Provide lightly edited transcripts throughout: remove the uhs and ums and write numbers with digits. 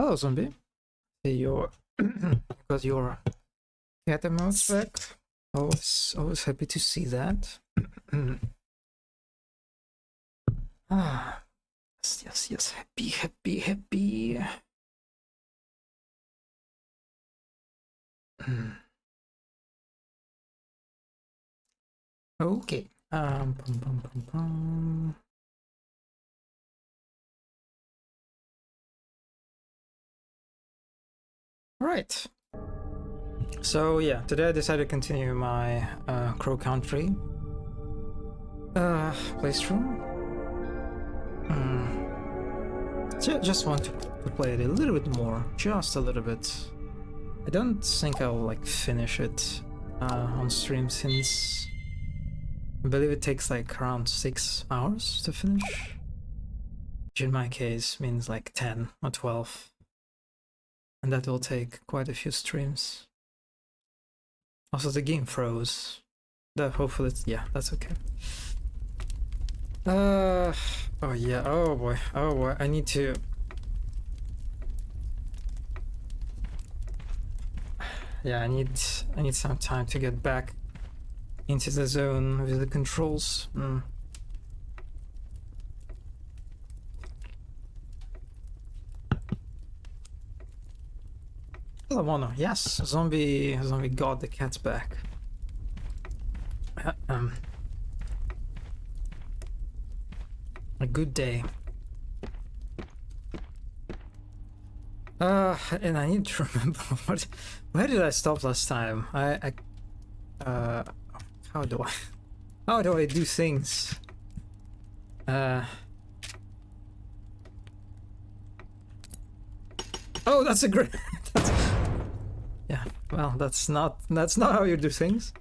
Hello, zombie. Hey, your got your cat emotes back. Always happy to see that. Yes, happy. Okay. Pum, pum. All right. So yeah, today I decided to continue my Crow Country playthrough. Just want to play it a little bit more, just a little bit. I don't think I'll like finish it on stream since I believe it takes like around 6 hours to finish, which in my case means like 10 or 12, and that will take quite a few streams. Also, the game froze. Hopefully, yeah, that's okay. Oh yeah. Oh boy. I need to. Yeah, I need some time to get back into the zone with the controls. Hello, Mono. Yes, zombie got the cats back. A good day. And I need to remember where did I stop last time? How do I do things? Oh, that's a great. Yeah, well, that's not how you do things.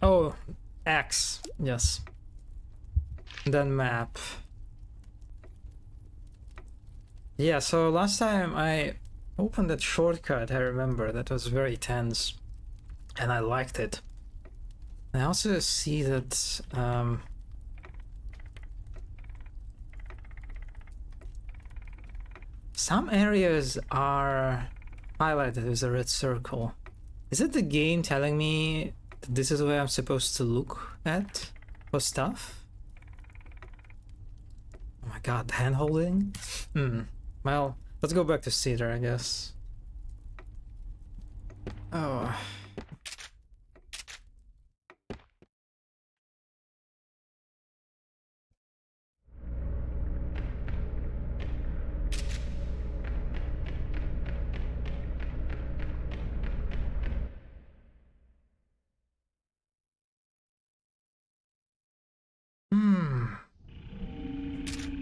Oh, X, yes. Then map. Yeah, so last time I opened that shortcut, I remember that was very tense, and I liked it. I also see that some areas are highlighted with a red circle. Is it the game telling me that this is where I'm supposed to look at for stuff? Oh my god, hand holding? Well, let's go back to Cedar, I guess. Oh.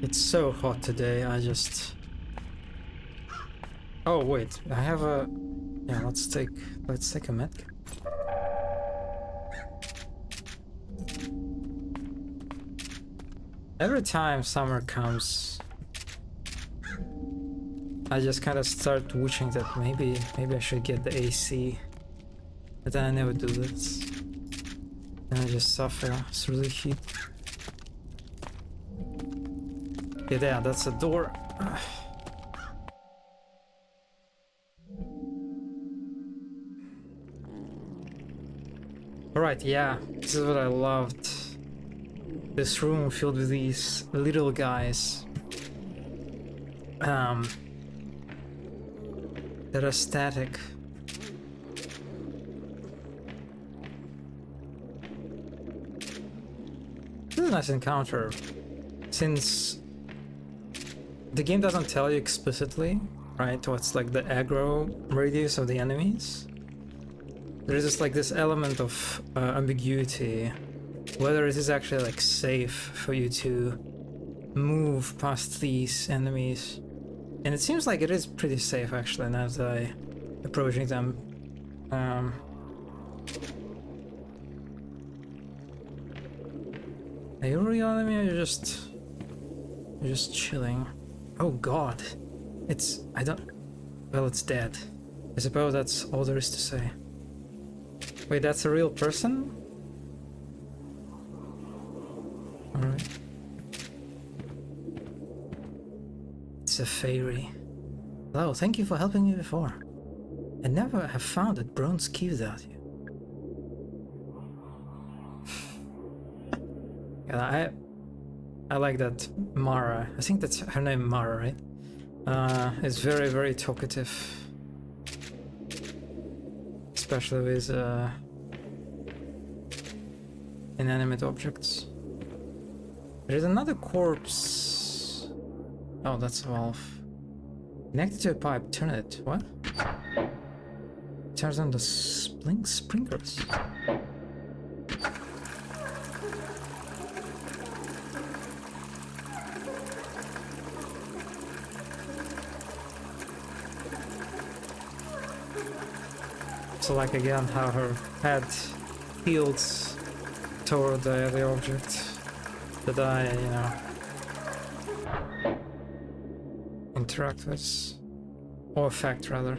It's so hot today, I just... Oh wait, I have a... Yeah, let's take a med. Every time summer comes, I just kind of start wishing that maybe I should get the AC, but then I never do this, and I just suffer through the heat. Yeah, that's a door. Alright, yeah, this is what I loved. This room filled with these little guys. That are static. This is a nice encounter, since the game doesn't tell you explicitly, right, what's like the aggro radius of the enemies. There is just like this element of ambiguity, whether it is actually like safe for you to move past these enemies. And it seems like it is pretty safe actually now that I'm approaching them. Are you a real enemy or you're just chilling? Oh god. Well, it's dead. I suppose that's all there is to say. Wait, that's a real person? Alright. It's a fairy. Hello, thank you for helping me before. I never have found a bronze key without you. Yeah, I like that Mara. I think that's her name, Mara, right? Is very, very talkative. Especially with inanimate objects. There's another corpse. Oh, that's a valve. Connected to a pipe, turn it. What? Turns on the sprinklers. So like again how her head tilts toward the object that I, you know, interact with, or affect rather.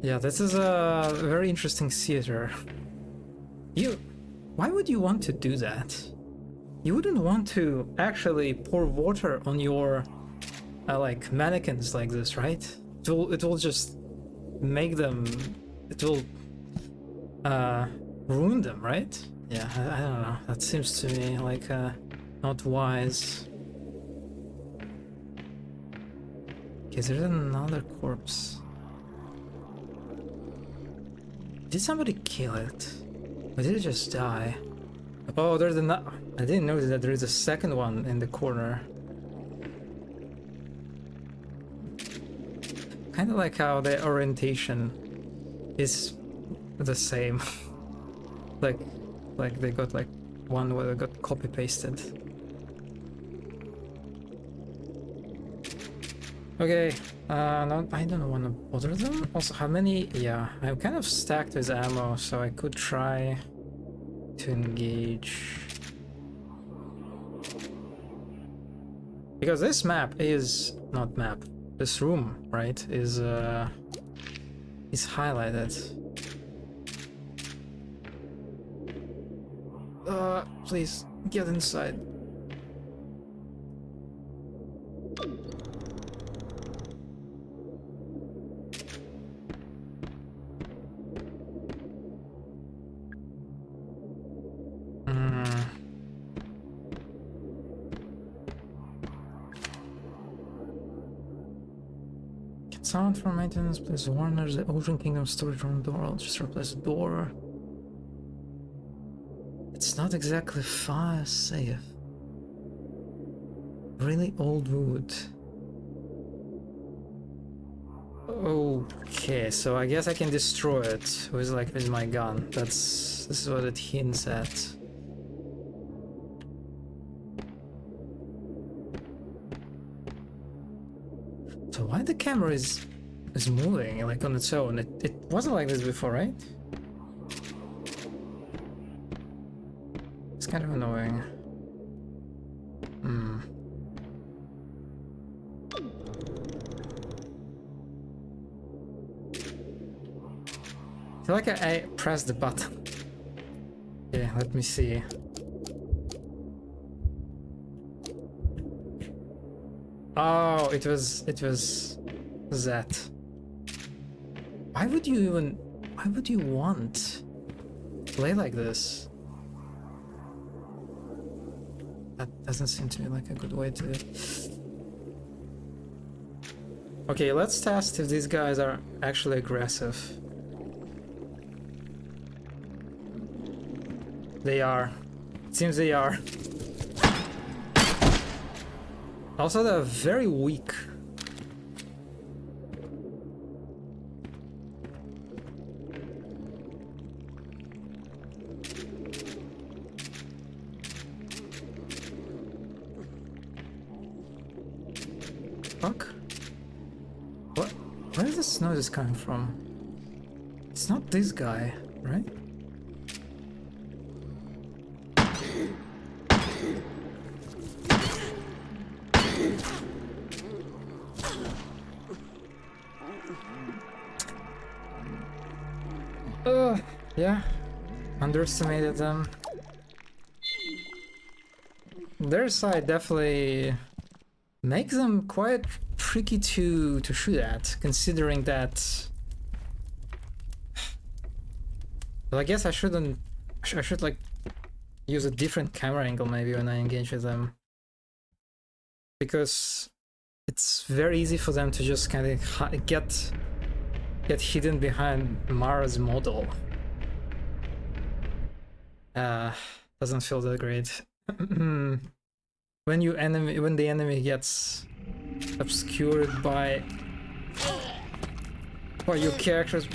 Yeah, this is a very interesting theater. Why would you want to do that? You wouldn't want to actually pour water on your like mannequins like this, right? It will just make them, it will ruin them, right? Yeah, I don't know. That seems to me like not wise. Okay, there's another corpse. Did somebody kill it? Or did it just die? Oh, there's another. I didn't notice that there is a second one in the corner. Kind of like how the orientation is the same. like they got like one where they got copy pasted. Okay, no, I don't want to bother them. Also, how many? Yeah, I'm kind of stacked with ammo, so I could try to engage. Because this map is not map. This room, right, is highlighted. Please get inside. Sound for maintenance, please Warner's the Ocean Kingdom storage room door. I'll just replace the door. It's not exactly fire safe. Really old wood. Okay, so I guess I can destroy it with my gun. This is what it hints at. So why the camera is moving like on its own? It wasn't like this before, right? It's kind of annoying. I feel like I pressed the button. Yeah, let me see. Oh, it was that. Why would you want to play like this? That doesn't seem to me like a good way to... Okay, let's test if these guys are actually aggressive. They are. It seems they are. Also, they're very weak. Fuck? What? Where is this noise coming from? It's not this guy, right? Yeah. Underestimated them. Their side definitely makes them quite tricky to shoot at, considering that. Well, I guess I shouldn't. I should like use a different camera angle maybe when I engage with them, because it's very easy for them to just kind of get hidden behind Mara's model. Doesn't feel that great. When the enemy gets obscured by your characters.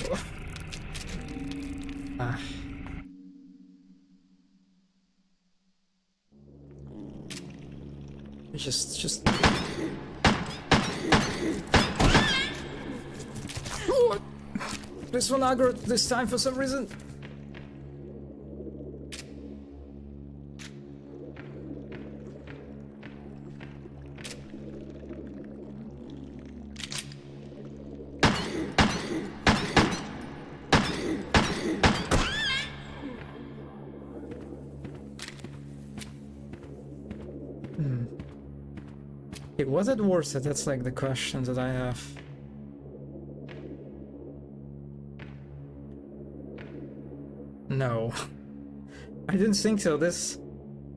Just. This one aggroed this time for some reason. Was it worth it? That's like the question that I have. No. I didn't think so.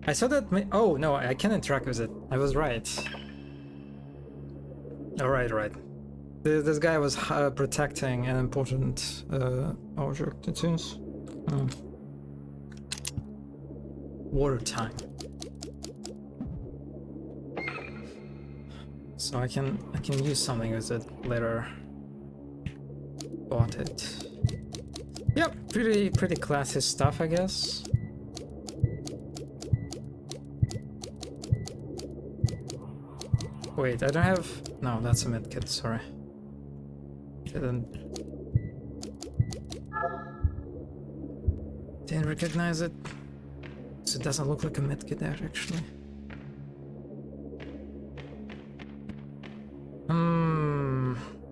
I saw that. Oh no, I can interact with it. I was right. Right. This guy was protecting an important object, it seems. Water time. So I can use something with it later. Bought it. Yep, pretty classy stuff, I guess. Wait, I don't have. No, that's a medkit. Sorry. Didn't recognize it. So it doesn't look like a medkit there, actually.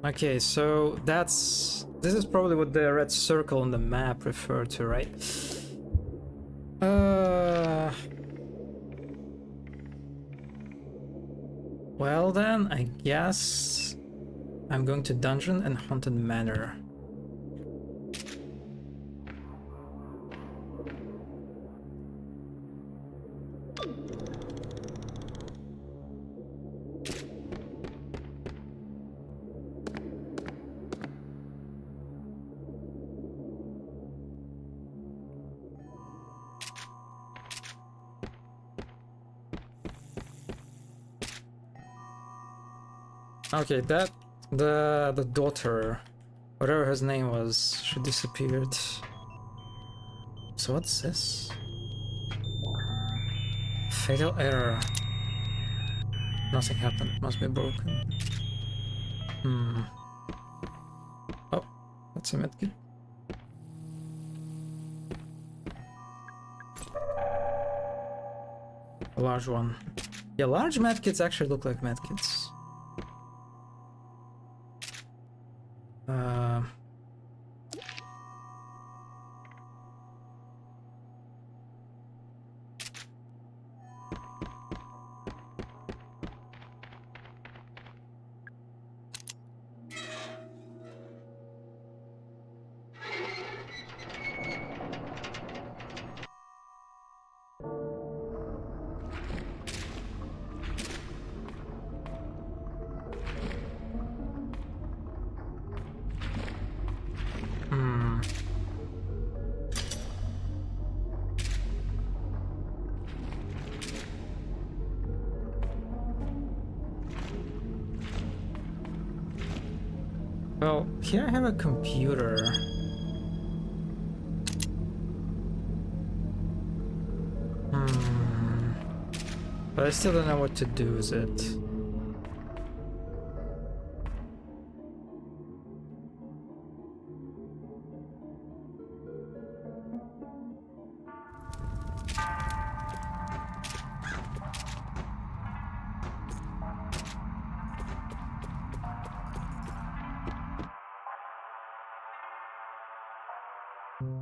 Okay, so this is probably what the red circle on the map referred to, right? Well then, I guess I'm going to Dungeon and Haunted Manor. Okay, the daughter, whatever his name was, she disappeared. So what's this? Fatal error. Nothing happened. Must be broken. Oh, that's a medkit. A large one. Yeah, large medkits actually look like medkits. Well, here I have a computer. But I still don't know what to do with it. Hmm.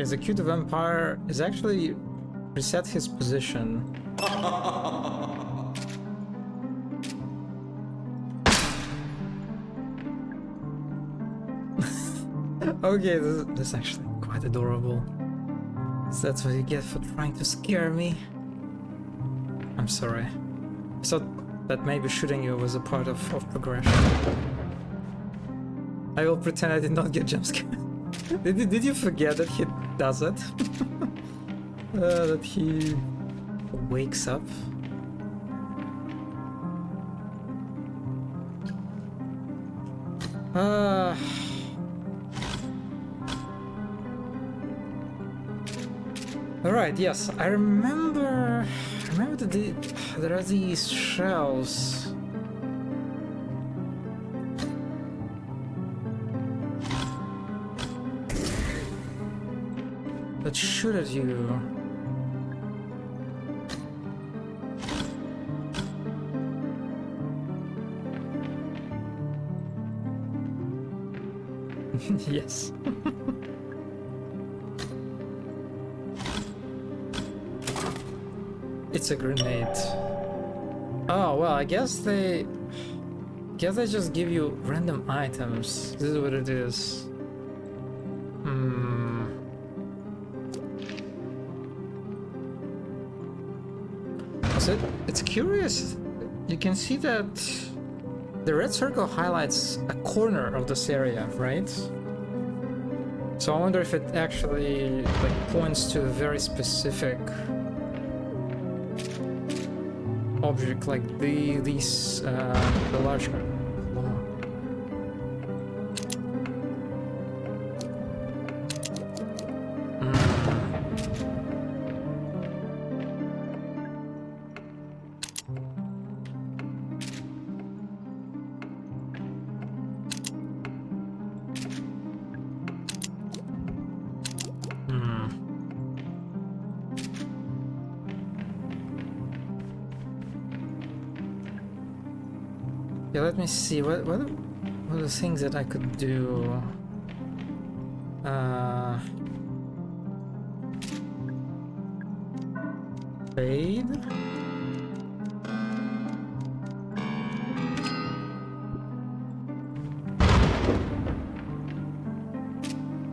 Execute the vampire is actually reset his position. Okay, this is actually quite adorable. So that's what you get for trying to scare me. I'm sorry. I thought that maybe shooting you was a part of progression. I will pretend I did not get jumpscared. Did you forget that he does it? That he wakes up? Alright, yes, I remember that there are these shells. That shoot at you. Yes. It's a grenade. Oh, well, I guess they just give you random items. This is what it is. So it's curious. You can see that the red circle highlights a corner of this area, right? So I wonder if it actually like points to a very specific object, like the large. Yeah, let me see. What are the things that I could do? Fade.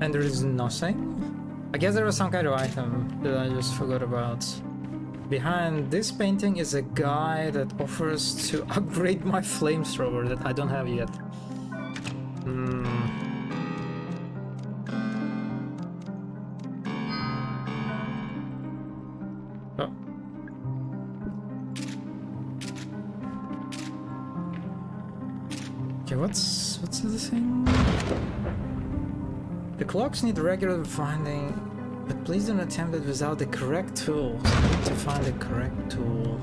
And there is nothing. I guess there was some kind of item that I just forgot about. Behind this painting is a guy that offers to upgrade my flamethrower that I don't have yet. Oh. Okay, what's the thing? The clocks need regular finding, but please don't attempt it without the correct tools. I need to find the correct tool.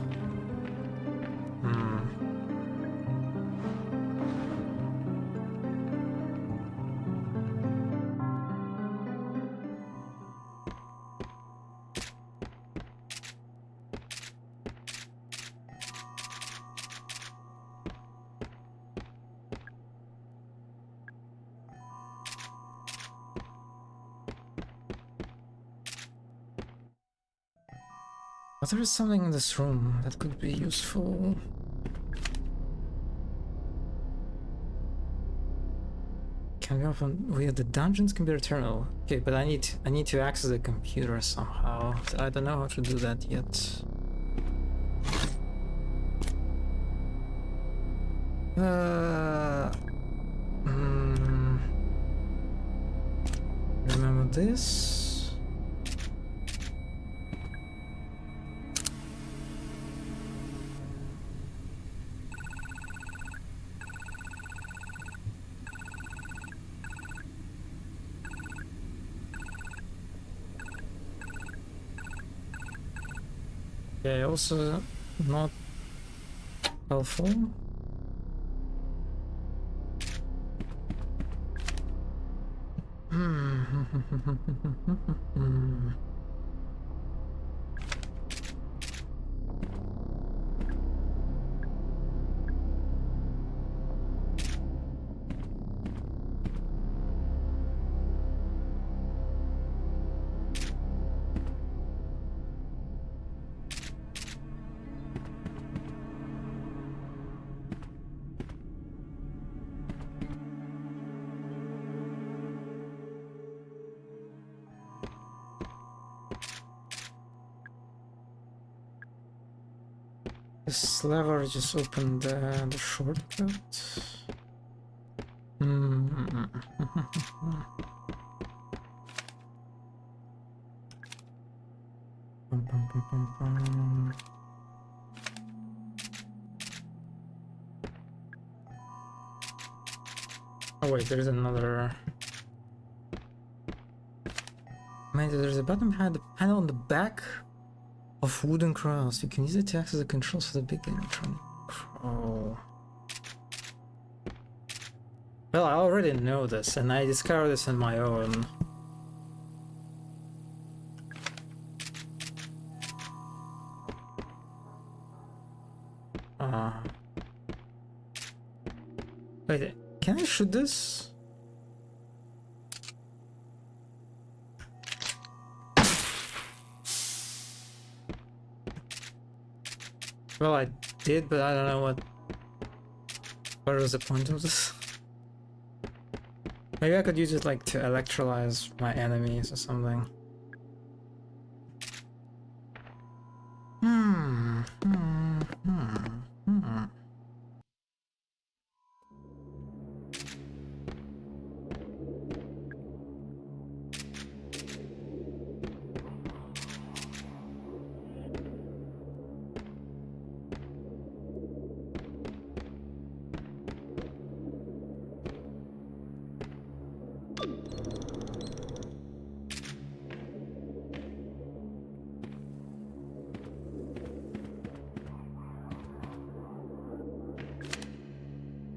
But there is something in this room that could be useful. Can be opened via the dungeon's computer terminal. Okay, but I need to access the computer somehow. I don't know how to do that yet. Remember this? Okay, also not helpful. This lever just opened the shortcut. Oh wait, there's another. Man, there's a button behind the panel on the back of wooden cross. You can use it to access the controls for the big electronic crow. Well, I already know this, and I discovered this on my own. Wait, can I shoot this? Well, I did, but I don't know what was the point of this. Maybe I could use it like to electrolyze my enemies or something.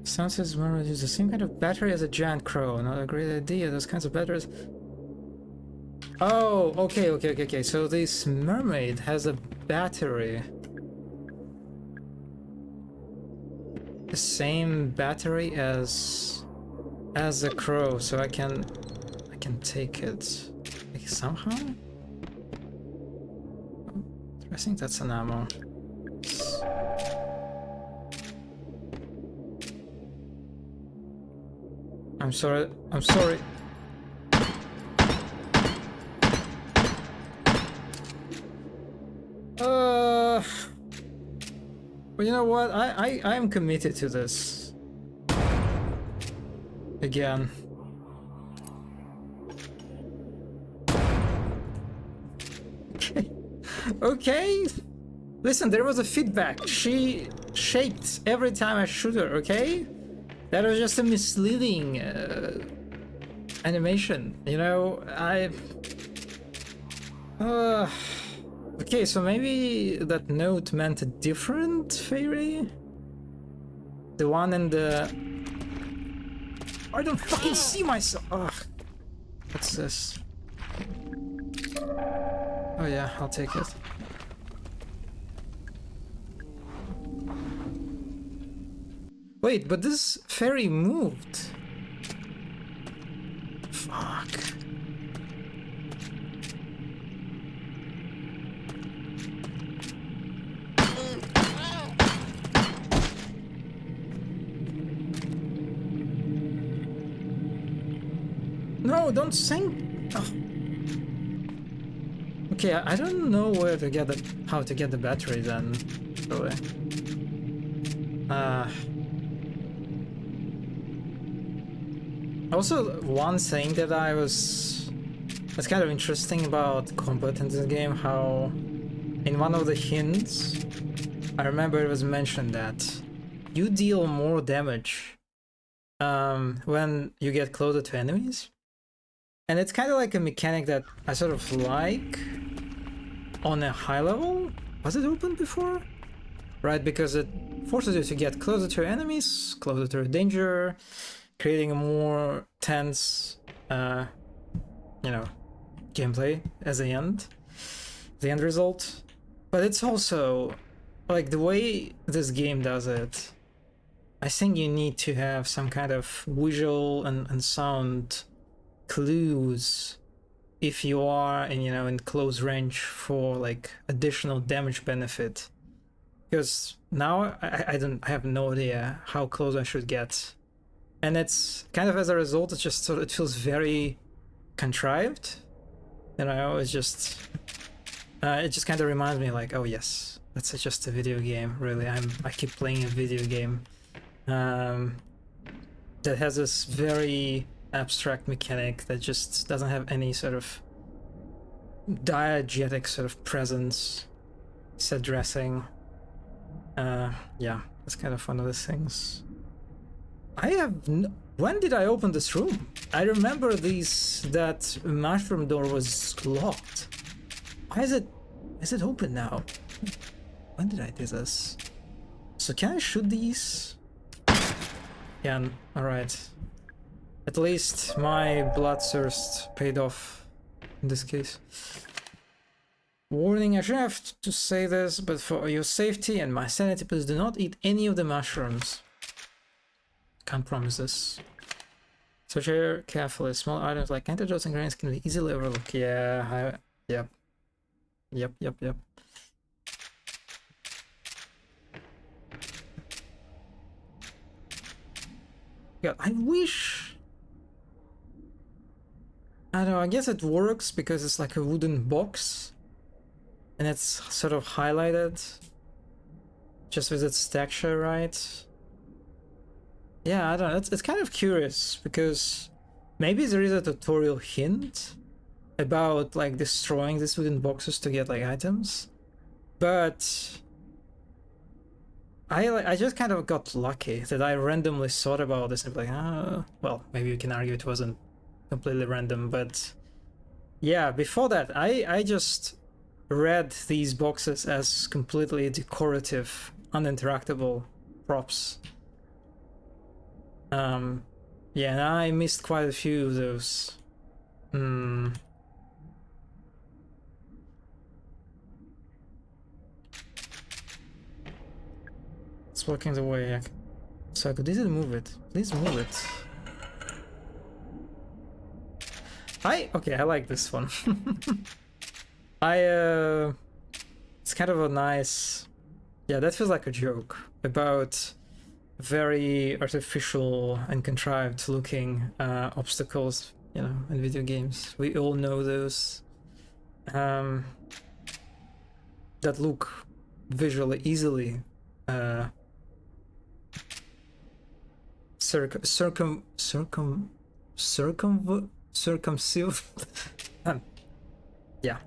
Sunset's mermaid use the same kind of battery as a giant crow. Not a great idea. Those kinds of batteries. Oh, okay. So this mermaid has a battery. The same battery as the crow, so I can take it like, somehow. I think that's an ammo. I'm sorry. But you know what? I am committed to this. Again. Okay. Listen, there was a feedback. She shaked every time I shoot her, okay? That was just a misleading animation, you know. Okay, so maybe that note meant a different fairy? The one in the... I don't fucking see myself! Ugh. What's this? Oh yeah, I'll take it. Wait, but this fairy moved. Fuck. No, don't sing. Oh. Okay, I don't know where to get how to get the battery then. Really. Also, one thing that that's kind of interesting about combat in this game, how in one of the hints, I remember it was mentioned that you deal more damage when you get closer to enemies. And it's kind of like a mechanic that I sort of like on a high level, Was it open before? Right, because it forces you to get closer to your enemies, closer to danger, creating a more tense, you know, gameplay as the end result. But it's also, like, the way this game does it, I think you need to have some kind of visual and sound clues if you are in close range for like additional damage benefit. Because now I have no idea how close I should get, and it's kind of as a result it just it feels very contrived. It's just it just kind of reminds me like, oh yes, that's just a video game. Really, I keep playing a video game that has this very abstract mechanic that just doesn't have any sort of diegetic sort of presence, set dressing. Yeah, that's kind of one of the things. When did I open this room? I remember that mushroom door was locked. Why is it open now? When did I do this? So can I shoot these? Yeah, alright. At least my bloodthirst paid off in this case. Warning, I shouldn't have to say this, but for your safety and my sanity, please do not eat any of the mushrooms. Can't promise this. Search here carefully. Small items like antidotes and grains can be easily overlooked. Yeah, yep. Yeah, I wish... I don't know, I guess it works because it's like a wooden box. And it's sort of highlighted. Just with its texture, right? Yeah, I don't know, it's kind of curious because maybe there is a tutorial hint about like destroying these wooden boxes to get like items. But I just kind of got lucky that I randomly thought about this and be like, well, maybe you can argue it wasn't completely random, but yeah, before that I just read these boxes as completely decorative, uninteractable props. Yeah, and I missed quite a few of those. It's walking the way. So I could easily move it. Please move it. Okay, I like this one. It's kind of a nice... Yeah, that feels like a joke about very artificial and contrived looking obstacles, in video games. We all know those that look visually easily circumcive. Yeah,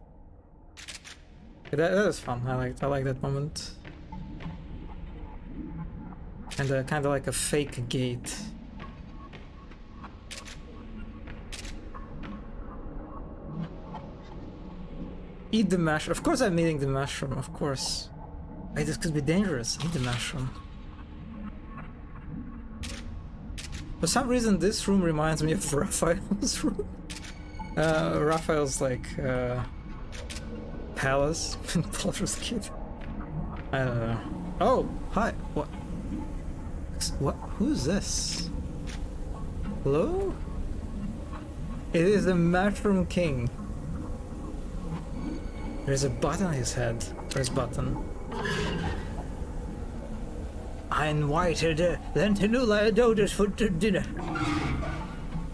that was fun. I like that moment. And kind of like a fake gate. Eat the mushroom. Of course I'm eating the mushroom, of course. Wait, this could be dangerous. Eat the mushroom. For some reason this room reminds me of Raphael's room. Raphael's like palace in Baldur's Gate. I don't know. Oh, hi. What? Who's this? Hello? It is the Mushroom King. There's a button on his head. Press button. I invited Lentinula Adotus for dinner.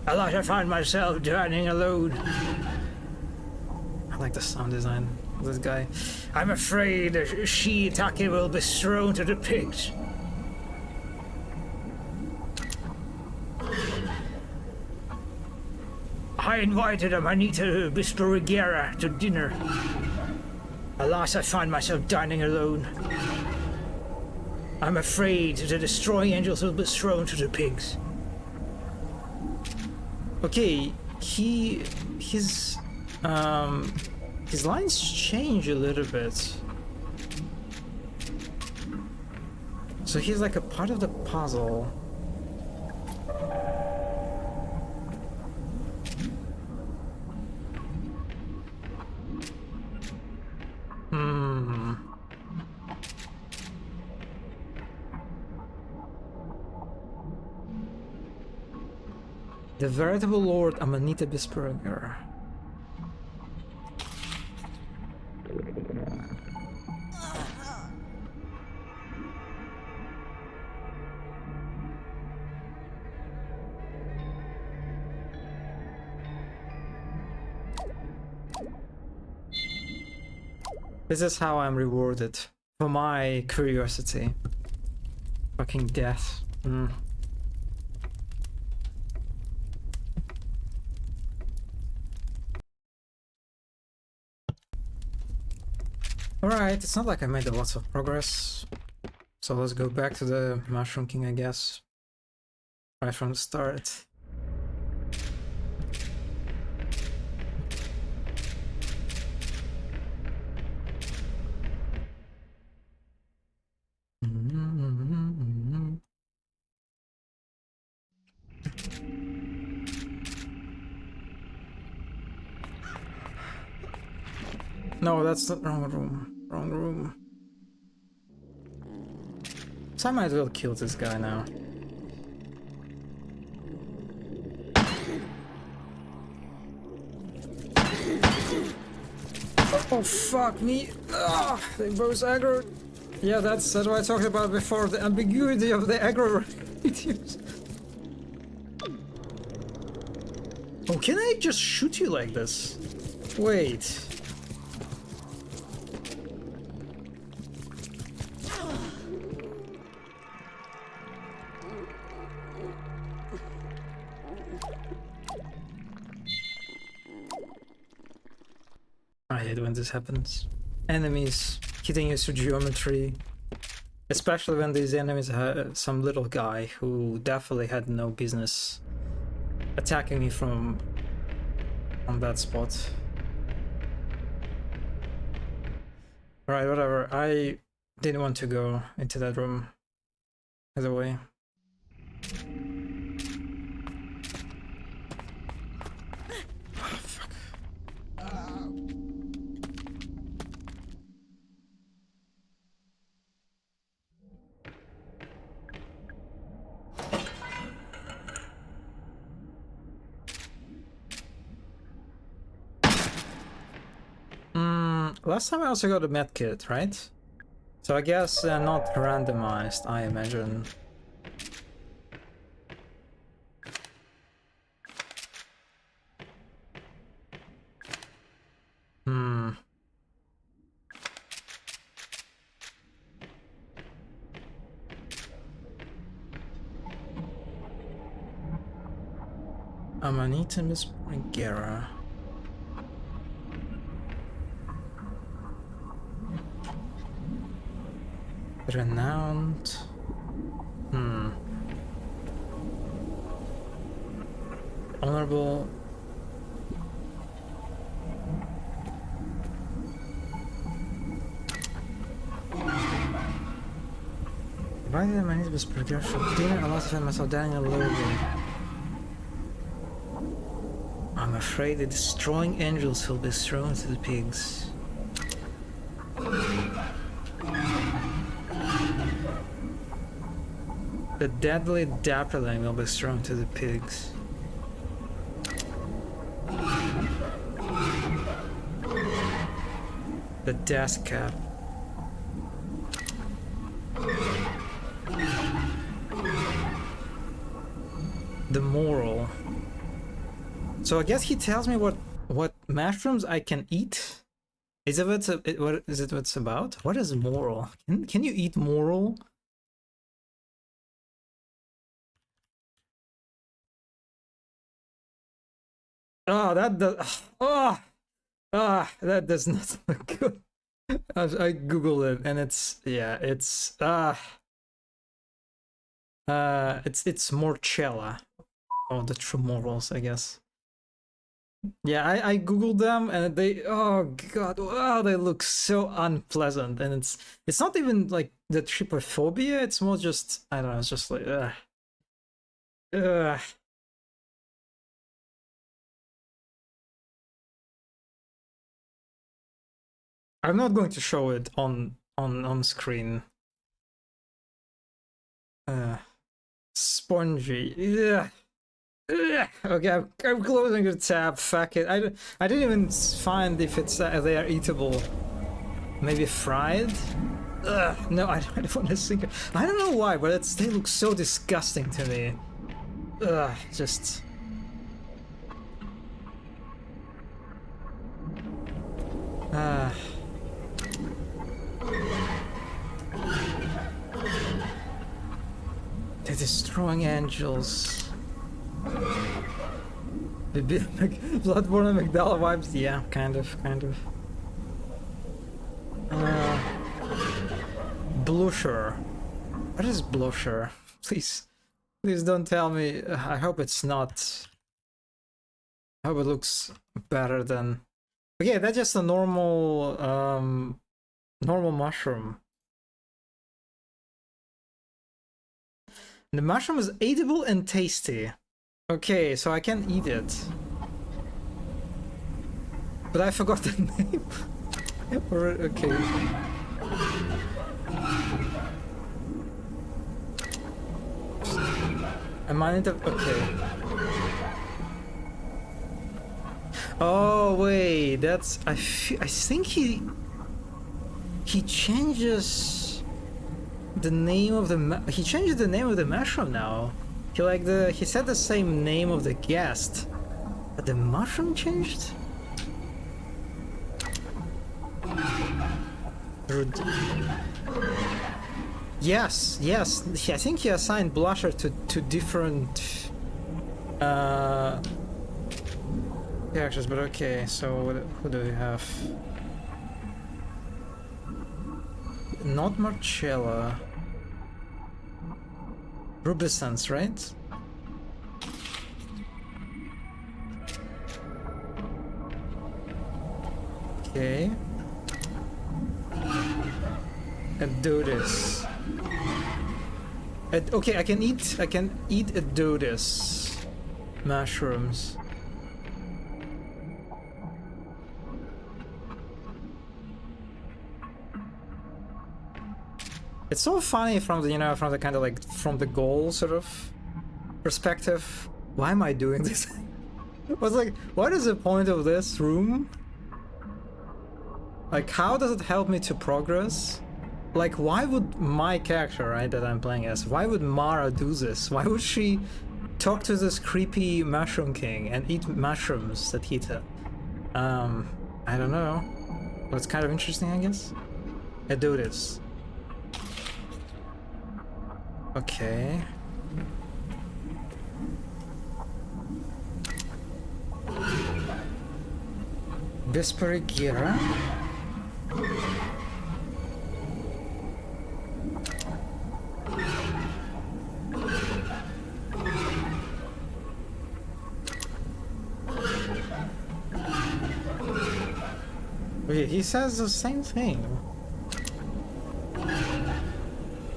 Alas, I find myself dining alone. I like the sound design of this guy. I'm afraid Shiitake will be thrown to the pigs. I invited Amanita Bistorigera to dinner. Alas, I find myself dining alone. I'm afraid the destroying angels will be thrown to the pigs. Okay, his lines change a little bit. So he's like a part of the puzzle. Hmm. The veritable Lord Amanita Bisperger. This is how I'm rewarded for my curiosity. Fucking death. Alright, it's not like I made a lot of progress. So let's go back to the Mushroom King, I guess. Right from the start. No, that's the wrong room. Wrong room. So I might as well kill this guy now. Oh fuck me! Ah, they both aggro. Yeah, that's what I talked about before. The ambiguity of the aggro. Oh, can I just shoot you like this? Wait. I hate when this happens. Enemies hitting you through geometry. Especially when these enemies have some little guy who definitely had no business attacking me from that spot. Alright, whatever. I didn't want to go into that room. Either way. Oh, fuck. Last time I also got a medkit, right? So I guess not randomized, I imagine. Amanita Bisperger. Renowned. Honorable. Why did Amanita Bisperger for dinner? I lost myself Daniel Logan. I'm afraid the destroying angels will be thrown to the pigs. The deadly Dapperling will be thrown to the pigs. The Death Cap. The Moral. So I guess he tells me what mushrooms I can eat. Is it what is it what's about? What is moral? Can you eat moral? Oh, that does. Oh, that does not look good. I googled it and it's it's Morchella. Oh, the true morals, I guess. Yeah, I googled them and they, oh god, wow, they look so unpleasant, and it's not even like the trypophobia. It's more just, I don't know. It's just like ugh. I'm not going to show it on screen. Spongy. Yeah. Okay, I'm closing the tab. Fuck it. I didn't even find if it's they are eatable. Maybe fried. No, I don't want to think. I don't know why, but they look so disgusting to me. Just. They're destroying angels. Bloodborne and Magdala vibes? Yeah, kind of. Blusher. What is blusher? Please don't tell me. I hope it's not. I hope it looks better than. But yeah, that's just a normal, normal mushroom. The mushroom is edible and tasty. Okay, so I can eat it. But I forgot the name. Okay. Am I into... Okay. Oh, wait, that's... I think he changes the name of the... He changes the name of the mushroom now. He said the same name of the guest. But the mushroom changed? Yes. I think he assigned Blusher to different characters, but okay, so who do we have? Not Marcella. Rubicence, right? Okay. And do this. Okay, I can eat Adonis mushrooms. It's so funny from the from the kind of like from the goal sort of perspective. Why am I doing this? I was like, what is the point of this room? Like, how does it help me to progress? Like, why would my character, right, that I'm playing as, why would Mara do this? Why would she talk to this creepy mushroom king and eat mushrooms that eat her? I don't know. But it's kind of interesting, I guess. I do this. Okay. Besperigira. Wait, he says the same thing.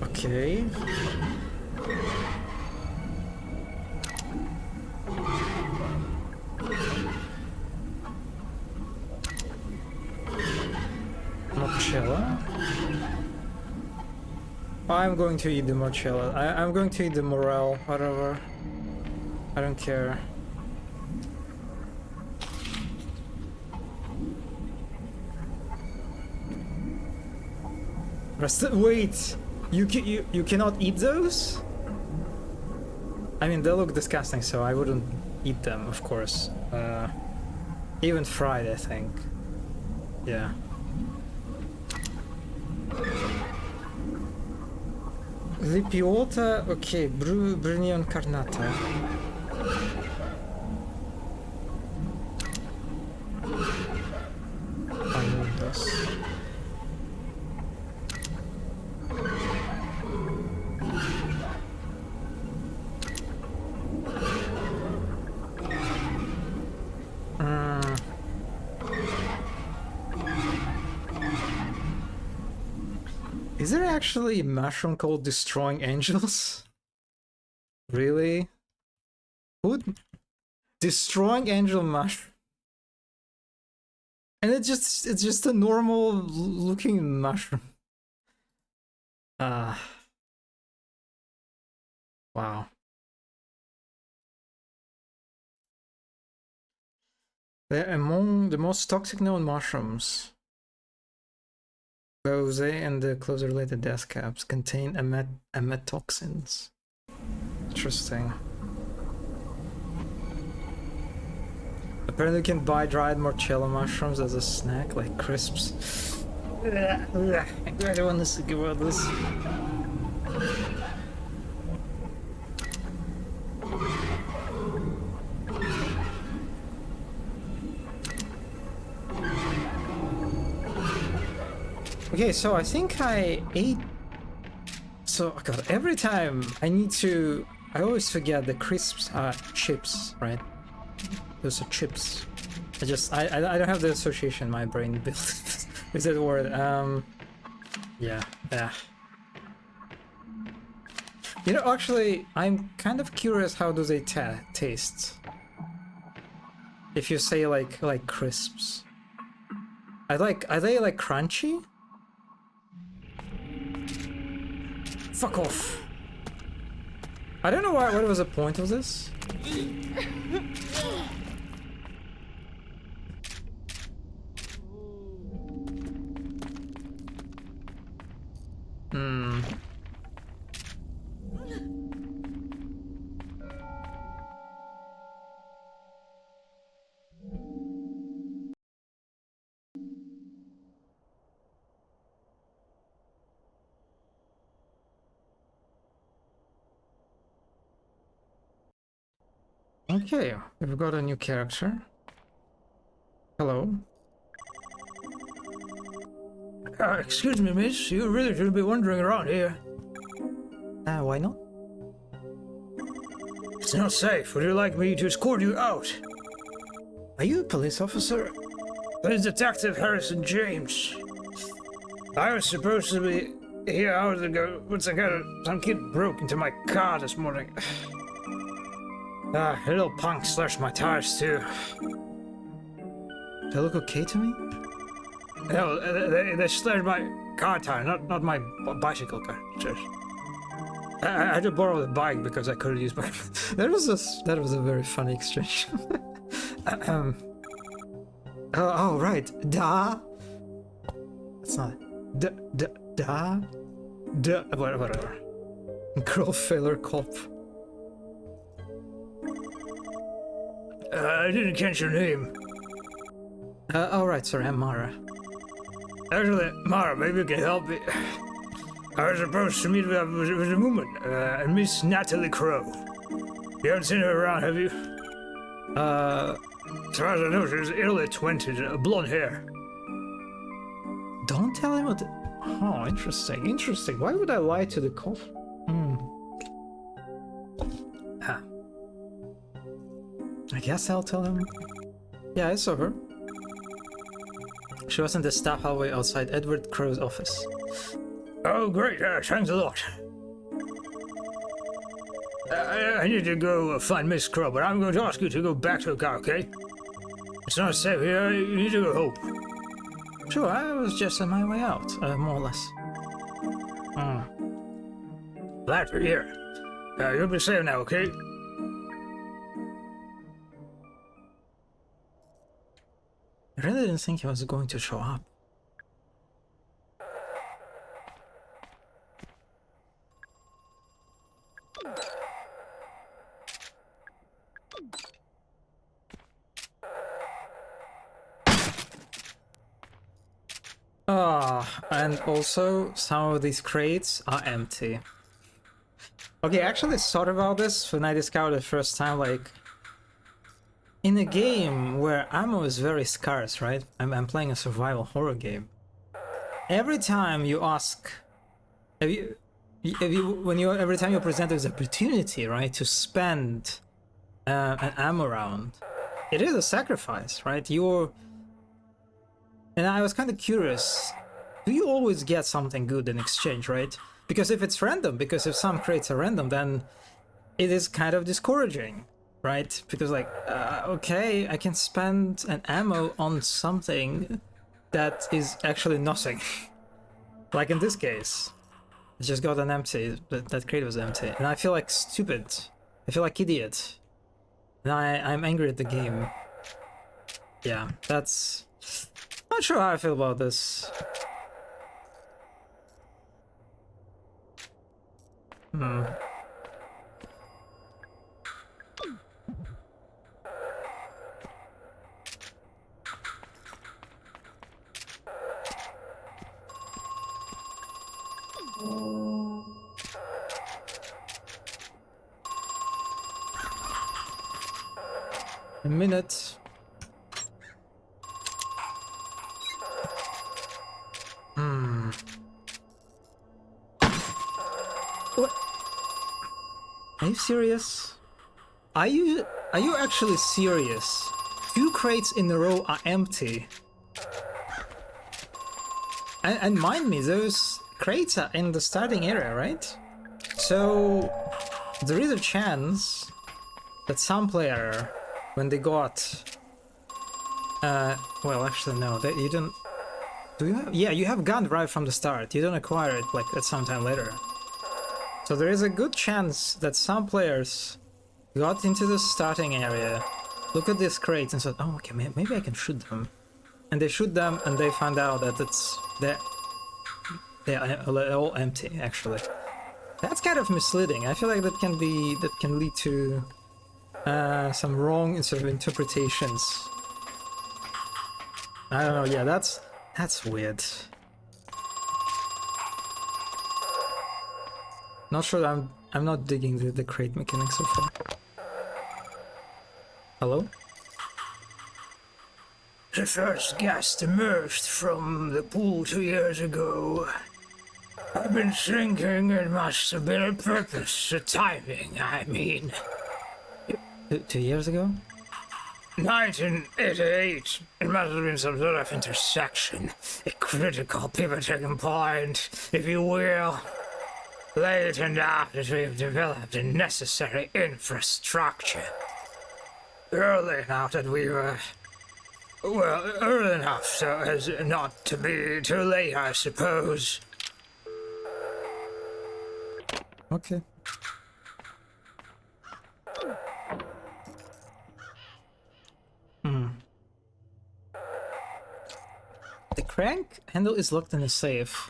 Okay. Marcella? I'm going to eat the Marcella. I'm going to eat the Morel, whatever. I don't care. Wait! You cannot eat those? I mean, they look disgusting, so I wouldn't eat them, of course. Even fried, I think. Yeah. Lipiota, okay, Brunion Carnata. Is there actually a mushroom called Destroying Angels? Really? Who? Destroying Angel mushroom? And it's just a normal looking mushroom. Wow. They're among the most toxic known mushrooms. Those and the closely related death caps contain amatoxins. Interesting. Apparently you can buy dried morcello mushrooms as a snack, like crisps. I don't want to think about this. Okay, so I think I ate... So, God, every time I need to... I always forget the crisps are chips, right? Those are chips. I don't have the association my brain built with that word. Yeah. You know, actually, I'm kind of curious how do they taste? If you say like crisps. Are they like crunchy? Fuck off. I don't know what was the point of this. Okay, we've got a new character. Hello. Excuse me, miss. You really shouldn't be wandering around here. Why not? It's not safe. Would you like me to escort you out? Are you a police officer? This is Detective Harrison James. I was supposed to be here hours ago, but some kid broke into my car this morning. A little punk slashed my tires too. They look okay to me? No, they slashed my car tire, not my bicycle car. I had to borrow the bike because I couldn't use my... That was a very funny exchange. Oh, right. Da. It's not... Da. Whatever. Girl failure cop. I didn't catch your name. Oh, right, sorry, I'm Mara. Actually, Mara, maybe you can help me. I was supposed to meet with a woman, Miss Natalie Crow. You haven't seen her around, have you? As far as I know, she's early 20s, blonde hair. Don't tell him what... Oh, interesting. Why would I lie to the cop? I guess I'll tell him. Yeah, I saw her. She was in the staff hallway outside Edward Crow's office. Oh, great. Thanks a lot. I need to go find Miss Crow, but I'm going to ask you to go back to the car, okay? It's not safe here. You need to go home. Sure, I was just on my way out, more or less. Glad to hear. You'll be safe now, okay? I really didn't think he was going to show up. And also some of these crates are empty. Okay, I actually thought about this when I discovered it the first time, like... In a game where ammo is very scarce, right? I'm playing a survival horror game. Every time you ask... every time you're presented with the opportunity, right, to spend an ammo round, it is a sacrifice, right? And I was kind of curious do you always get something good in exchange, right? Because if it's random, because if some crates are random, then it is kind of discouraging, right? Because like, okay, I can spend an ammo on something that is actually nothing. Like in this case, I just got an empty, that crate was empty, and I feel like stupid. I feel like idiot. And I'm angry at the game. Yeah, that's... Not sure how I feel about this. A minute. What? Are you serious? Are you actually serious? 2 crates in a row are empty. And mind me, those crates are in the starting area, right? So there is a chance that some player, when they got... well, actually no, you don't... Do you have... Yeah, you have gun right from the start. You don't acquire it like at some time later. So there is a good chance that some players got into the starting area, look at these crates and said, oh, okay, maybe I can shoot them. And they shoot them and they find out that they're all empty, actually. That's kind of misleading. I feel like that can lead to some wrong sort of interpretations. I don't know, yeah, that's weird. Not sure, I'm not digging the crate mechanics so far. Hello? The first guest emerged from the pool 2 years ago. I've been thinking it must have been a purpose, a timing, I mean. 2 years ago? 1988. It must have been some sort of intersection. A critical pivoting point, if you will. Late and after we've developed the necessary infrastructure. Early enough that we were... Well, early enough so as not to be too late, I suppose. Okay. The crank handle is locked in a safe.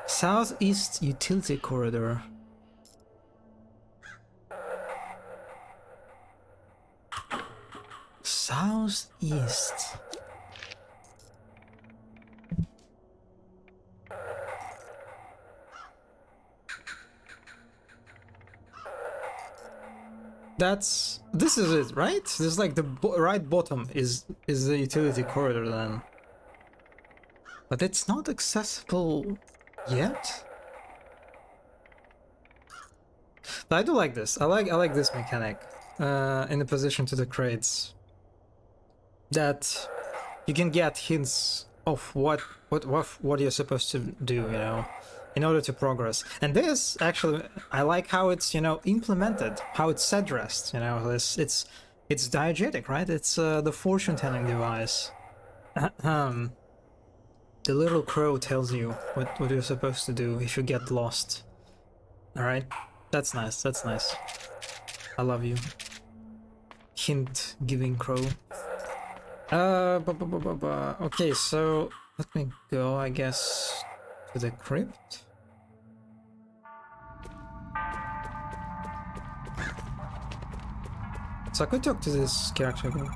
Southeast utility corridor. Southeast. This is it, right? This is like the right bottom is the utility corridor then. But it's not accessible yet. But I do like this. I like this mechanic in the position to the crates. That you can get hints of what you're supposed to do, you know, in order to progress. And this actually, I like how it's, you know, implemented, how it's addressed, you know. It's diegetic, right? It's the fortune telling device. The little crow tells you what you're supposed to do if you get lost. All right, that's nice. That's nice. I love you. Hint giving crow. Okay, so let me go, I guess, to the crypt. So I could talk to this character again.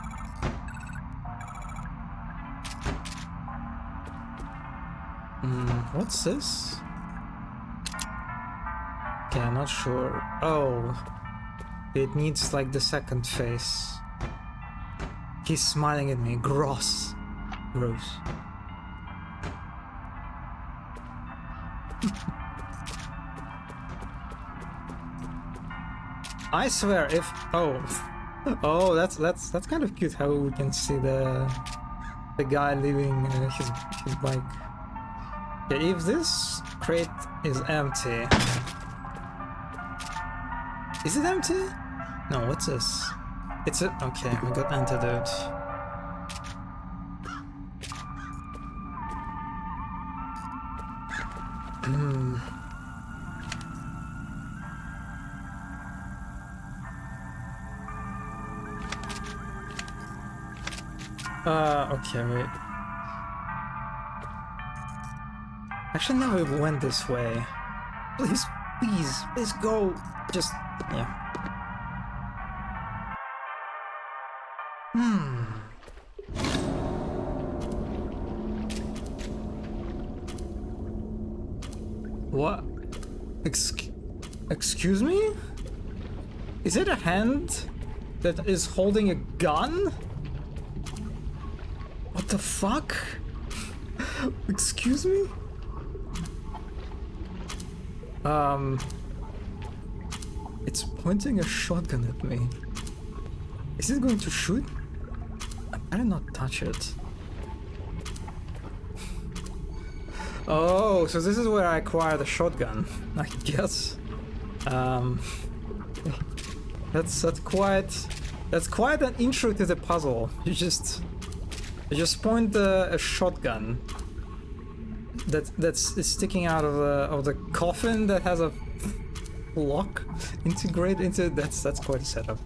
What's this? Okay, I'm not sure. Oh, it needs like the second face. He's smiling at me. Gross. I swear if... Oh. Oh, that's kind of cute how we can see the guy leaving his bike. Okay, if this crate is empty, is it empty? No, what's this? It's a okay. We got antidote. Hmm. Okay, wait. Actually, never went this way. Please, please go. Just, yeah. What? Excuse me? Is it a hand that is holding a gun? What the fuck? Excuse me? It's pointing a shotgun at me. Is it going to shoot? I better not touch it. Oh, so this is where I acquired the shotgun, I guess. That's quite an intro to the puzzle. You just point a shotgun that's sticking out of the coffin that has a lock integrated into it. That's quite a setup.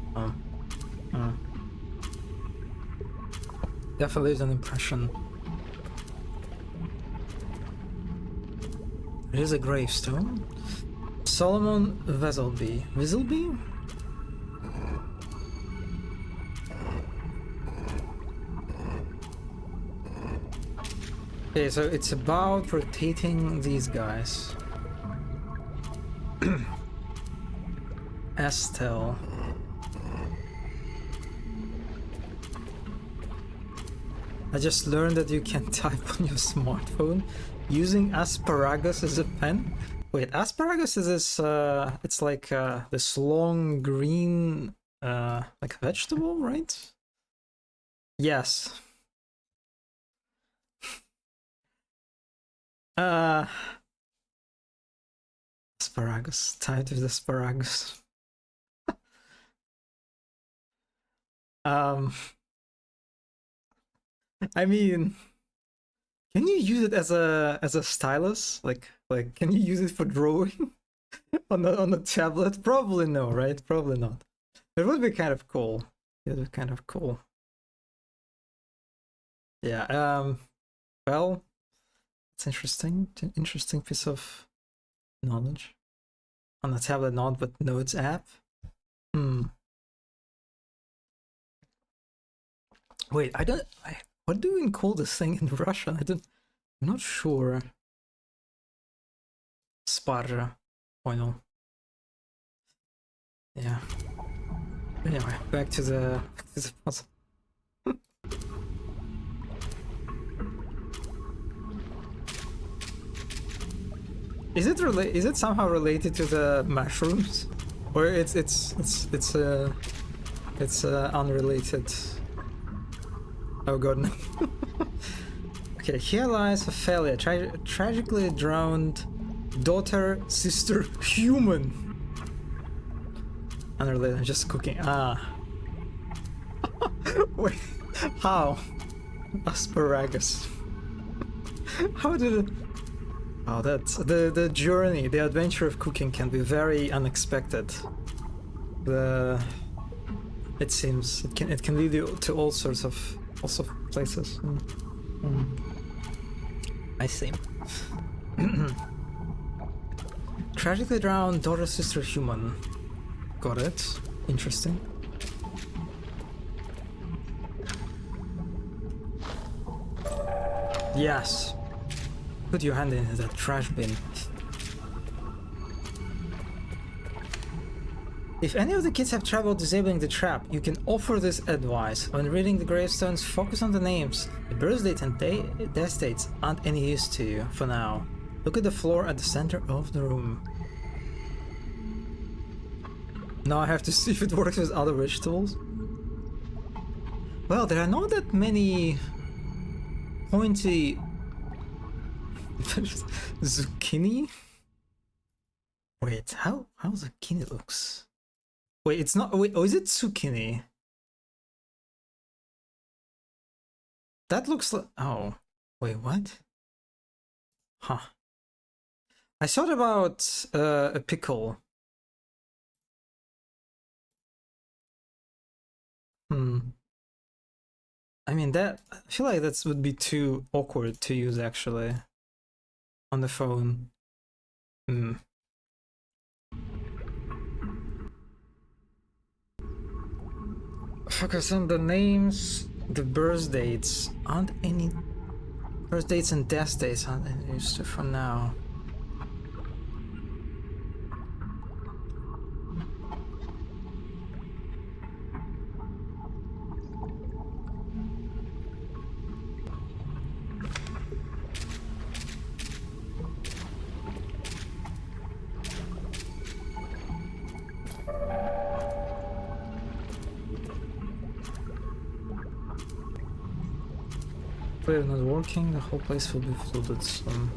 Definitely is an impression. It is a gravestone. Solomon Veselby. Veselby? Okay, so it's about rotating these guys. Estelle. I just learned that you can type on your smartphone using asparagus as a pen. Wait, asparagus is this, it's like this long green, like vegetable, right? Yes. Asparagus, typed with asparagus. I mean, can you use it as a stylus? Like can you use it for drawing on the tablet? Probably no, right? Probably not. It would be kind of cool. It would be kind of cool. Yeah. Well, it's interesting. It's an interesting piece of knowledge on the tablet, not but Notes app. Wait, what do we call this thing in Russian? I'm not sure. Sparja. Poinal. Yeah. Anyway, back to the puzzle. Is it somehow related to the mushrooms? Or it's unrelated? Oh god, no. Okay, here lies Ophelia, tragically drowned daughter, sister, human. Unrelated, I'm just cooking. Wait, how? Asparagus. How did it... Oh, that's... The journey, the adventure of cooking can be very unexpected. It seems, it can lead you to all sorts of places. I see. Tragically drowned daughter, sister, human. Got it. Interesting. Yes. Put your hand in that trash bin. If any of the kids have trouble disabling the trap, you can offer this advice. When reading the gravestones, focus on the names. The birth date and death dates aren't any use to you for now. Look at the floor at the center of the room. Now I have to see if it works with other vegetables. Well, there are not that many pointy zucchini. Wait, how zucchini looks? Wait, it's not. Wait, oh, is it zucchini? That looks like. Oh, wait, what? Huh. I thought about a pickle. I mean, that I feel like that would be too awkward to use actually on the phone. Focus on the names, the birth dates. Aren't any birth dates and death dates aren't any used for now. We're not working, the whole place will be flooded soon.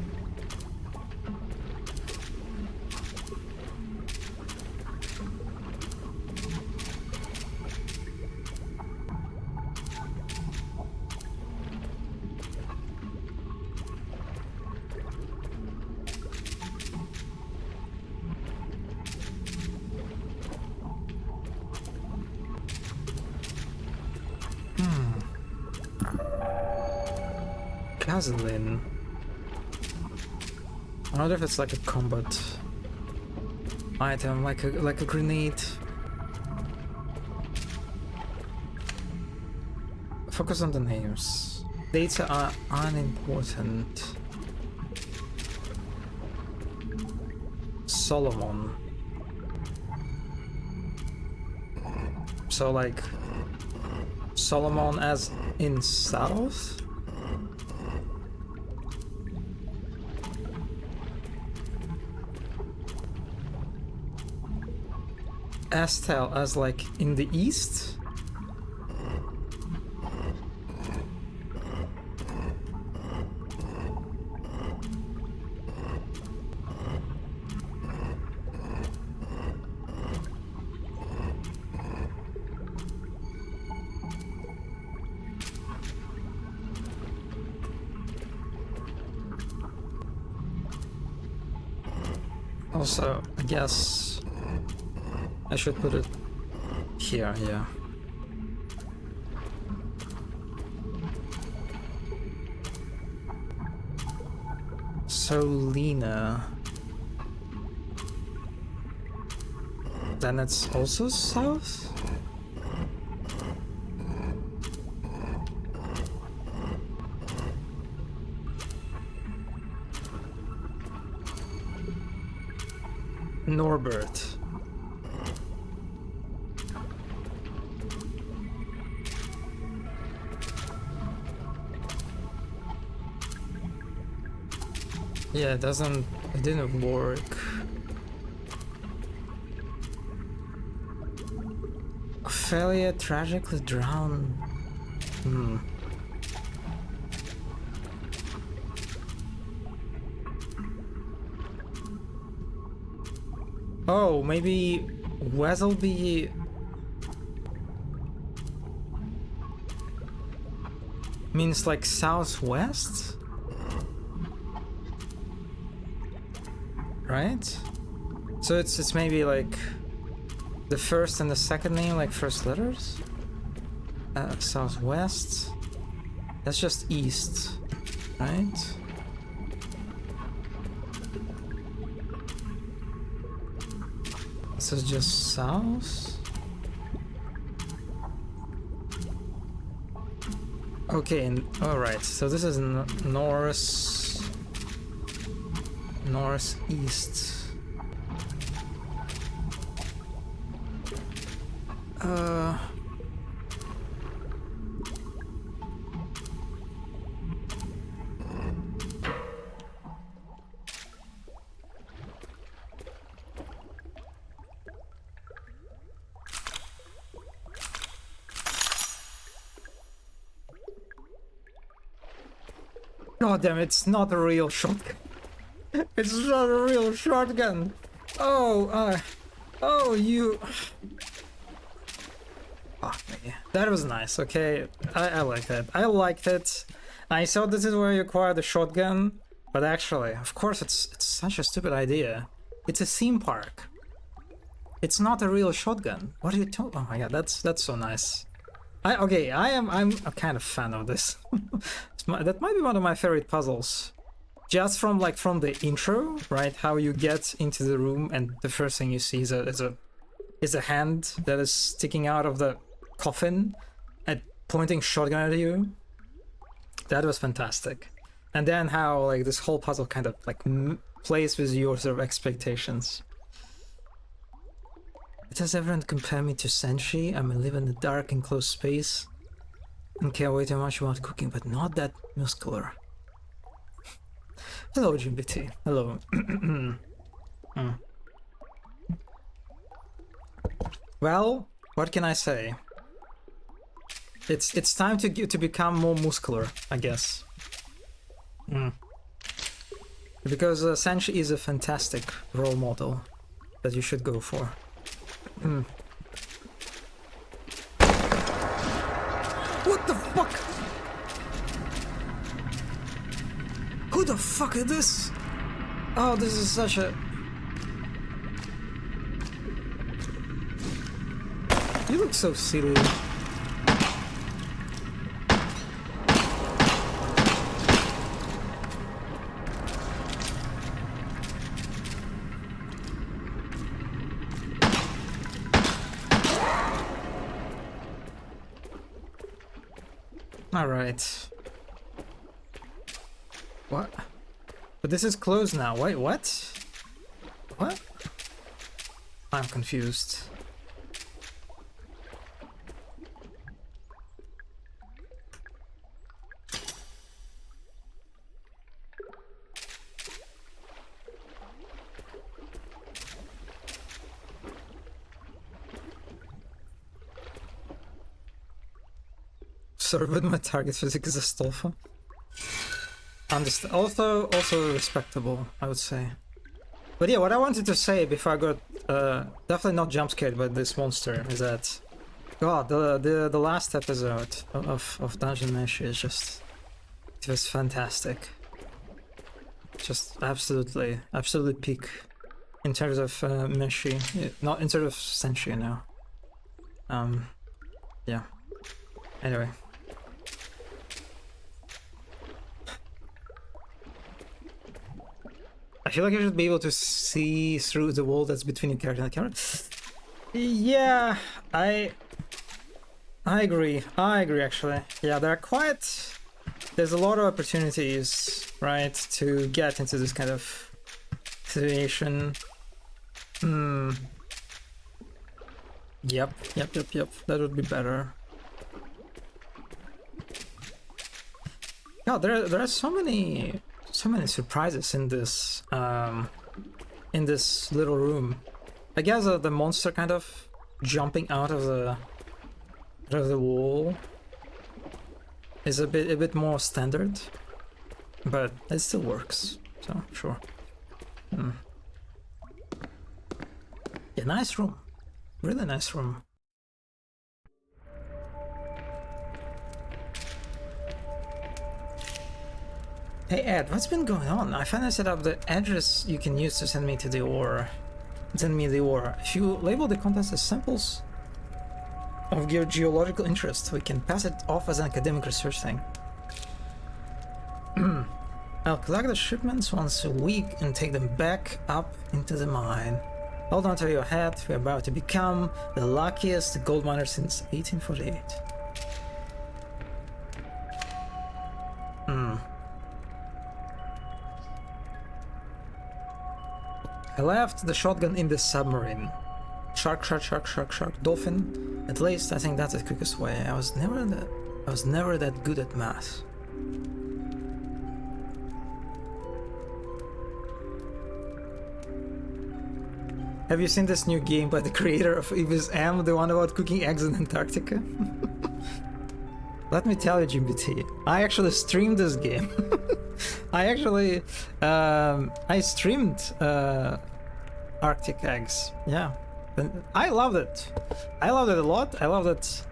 Gasoline. I wonder if it's like a combat item, like a grenade. Focus on the names. Data are unimportant. Solomon. So like Solomon as in south? Astel as like in the east? Also, I guess I should put it here, yeah. Solina. Then it's also south? Norbert. Yeah, it didn't work. Ophelia tragically drowned. Oh, maybe Weatherby. Means like southwest? Right? So it's maybe like the first and the second name, like first letters? Southwest. That's just east, right? This is just south? Okay, alright, so this is northeast. God damn, it's not a real shotgun. It's not a real shotgun. Oh, you. Fuck me. That was nice, okay? I like that. I liked it. I thought this is where you acquire the shotgun, but actually, of course, it's such a stupid idea. It's a theme park. It's not a real shotgun. What are you talking? Oh my god, that's so nice. I'm a kind of fan of this. That might be one of my favorite puzzles. Just from the intro, right? How you get into the room and the first thing you see is a hand that is sticking out of the coffin and pointing shotgun at you. That was fantastic. And then how like this whole puzzle kind of like plays with your sort of expectations. Does everyone compare me to Senshi? I may live in a dark enclosed space and care way too much about cooking, but not that muscular. Hello, GBT. Hello. Well, what can I say? It's time to become more muscular, I guess. Because Senshi is a fantastic role model that you should go for. What the fuck? Who the fuck is this? Oh, this is such a... You look so silly. Alright. What? But this is closed now. Wait, what? What? I'm confused. Sorry, but my target physics is Astolfo. Also respectable, I would say. But yeah, what I wanted to say before I got definitely not jump scared by this monster is that, God, the last episode of Dungeon Mesh is just, it was fantastic. Just absolutely peak in terms of Meshi, not in terms of Senshi now. Yeah. Anyway. I feel like I should be able to see through the wall that's between your character and the camera. Yeah, I agree. I agree, actually. Yeah, there's a lot of opportunities, right, to get into this kind of situation. Yep. That would be better. Yeah, there are so many surprises in this little room. I guess the monster kind of jumping out of the wall is a bit more standard, but it still works. So sure. Yeah, nice room. Really nice room. Hey Ed, what's been going on? I finally set up the address you can use to send me the ore. If you label the contents as samples of your geological interest, we can pass it off as an academic research thing. I'll collect the shipments once a week and take them back up into the mine. Hold on to your hat, we're about to become the luckiest gold miner since 1848. I left the shotgun in the submarine. Shark, dolphin. At least I think that's the quickest way. I was never that good at math. Have you seen this new game by the creator of Ibis M, the one about cooking eggs in Antarctica? Let me tell you, GBT, I actually streamed this game. I actually I streamed Arctic Eggs. Yeah, and I loved it. I loved it a lot. I loved it.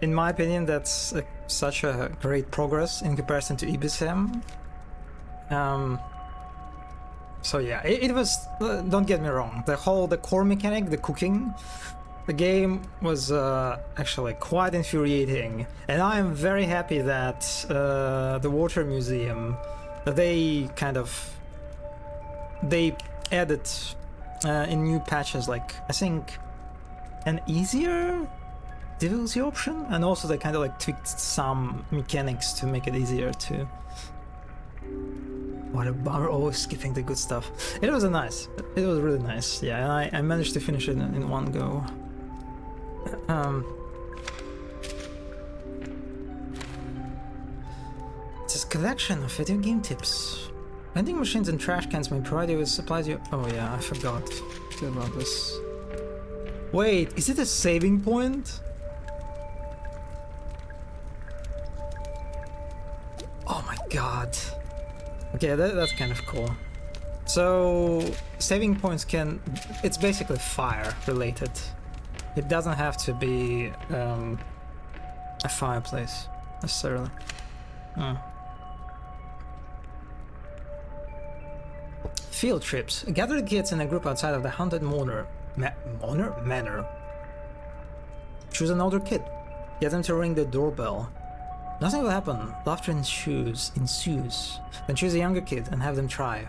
In my opinion, that's such a great progress in comparison to Ibisem. So yeah, it was. Don't get me wrong. The core mechanic, the cooking, the game was actually quite infuriating, and I am very happy that the Water Museum, they added in new patches, like I think an easier difficulty option, and also they kind of like tweaked some mechanics to make it easier to. What a bummer, always skipping the good stuff. It was really nice, yeah, and I managed to finish it in one go. It's a collection of video game tips. Vending machines and trash cans may provide you with supplies you... Oh yeah, I forgot about this. Wait, is it a saving point? Oh my god. Okay, that's kind of cool. So, saving points can... It's basically fire related. It doesn't have to be a fireplace, necessarily. Field trips. Gather the kids in a group outside of the haunted manor. Manor? Choose an older kid. Get them to ring the doorbell. Nothing will happen. Laughter ensues. Then choose a younger kid and have them try.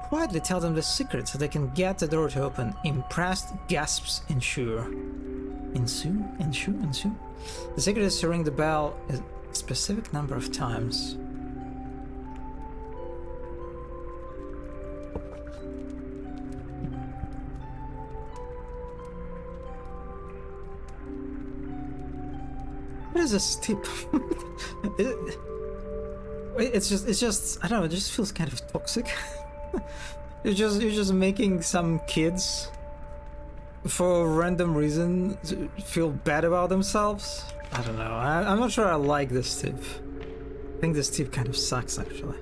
Quietly tell them the secret so they can get the door to open. Impressed gasps ensue. Ensue? The secret is to ring the bell a specific number of times. What is this tip? It's just I don't know, it just feels kind of toxic. You're just making some kids for a random reason feel bad about themselves. I don't know. I'm not sure I like this tip. I think this tip kind of sucks actually.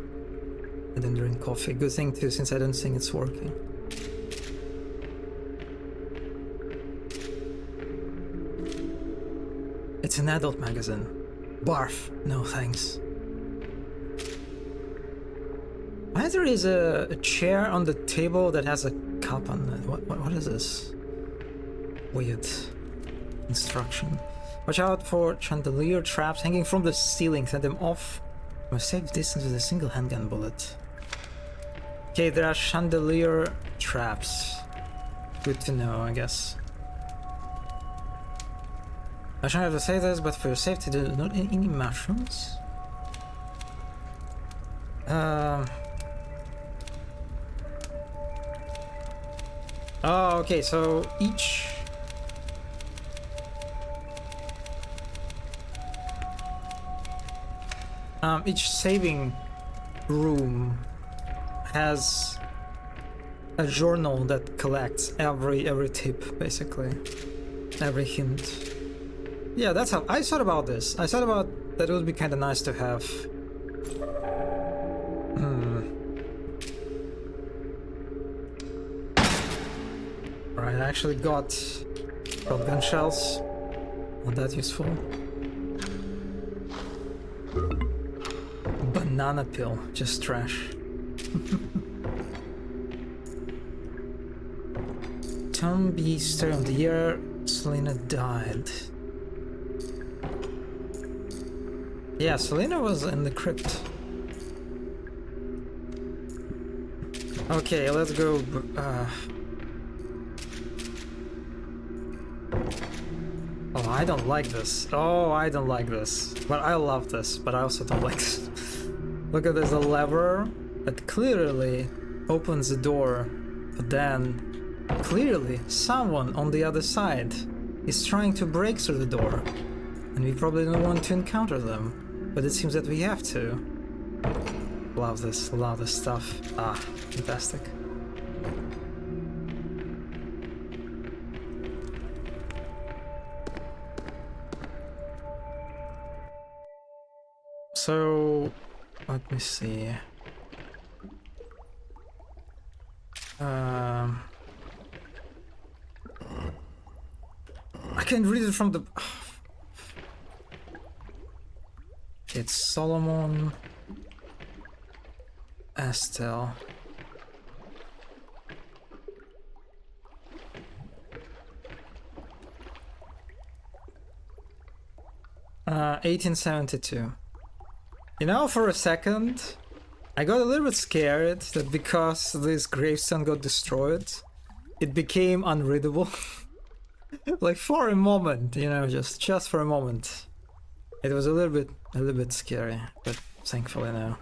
I didn't drink coffee. Good thing too, since I don't think it's working. It's an adult magazine. Barf. No thanks. Why there is a chair on the table that has a cup on it? What is this? Weird instruction. Watch out for chandelier traps hanging from the ceiling. Send them off from a safe distance with a single handgun bullet. Okay, there are chandelier traps. Good to know, I guess. I shouldn't have to say this, but for your safety, do not eat any mushrooms. Oh, okay, so each saving room has a journal that collects every tip, basically, every hint. Yeah, that's how I thought about this. I thought about that it would be kind of nice to have. Alright, I actually got shotgun shells. Not that useful. Banana peel, just trash. Tom B. Story of the year. Selena died. Yeah, Selena was in the crypt. Okay, let's go. Oh, I don't like this. Oh, I don't like this. But I love this, but I also don't like this. Look at there's a lever that clearly opens the door, but then clearly someone on the other side is trying to break through the door. And we probably don't want to encounter them. But it seems that we have to. Love this stuff. Ah, fantastic. So, let me see. I can read it from the... It's Solomon Estelle. Uh, 1872. You know, for a second, I got a little bit scared that because this gravestone got destroyed, it became unreadable. Like for a moment, you know, just for a moment. It was a little bit scary, but thankfully no.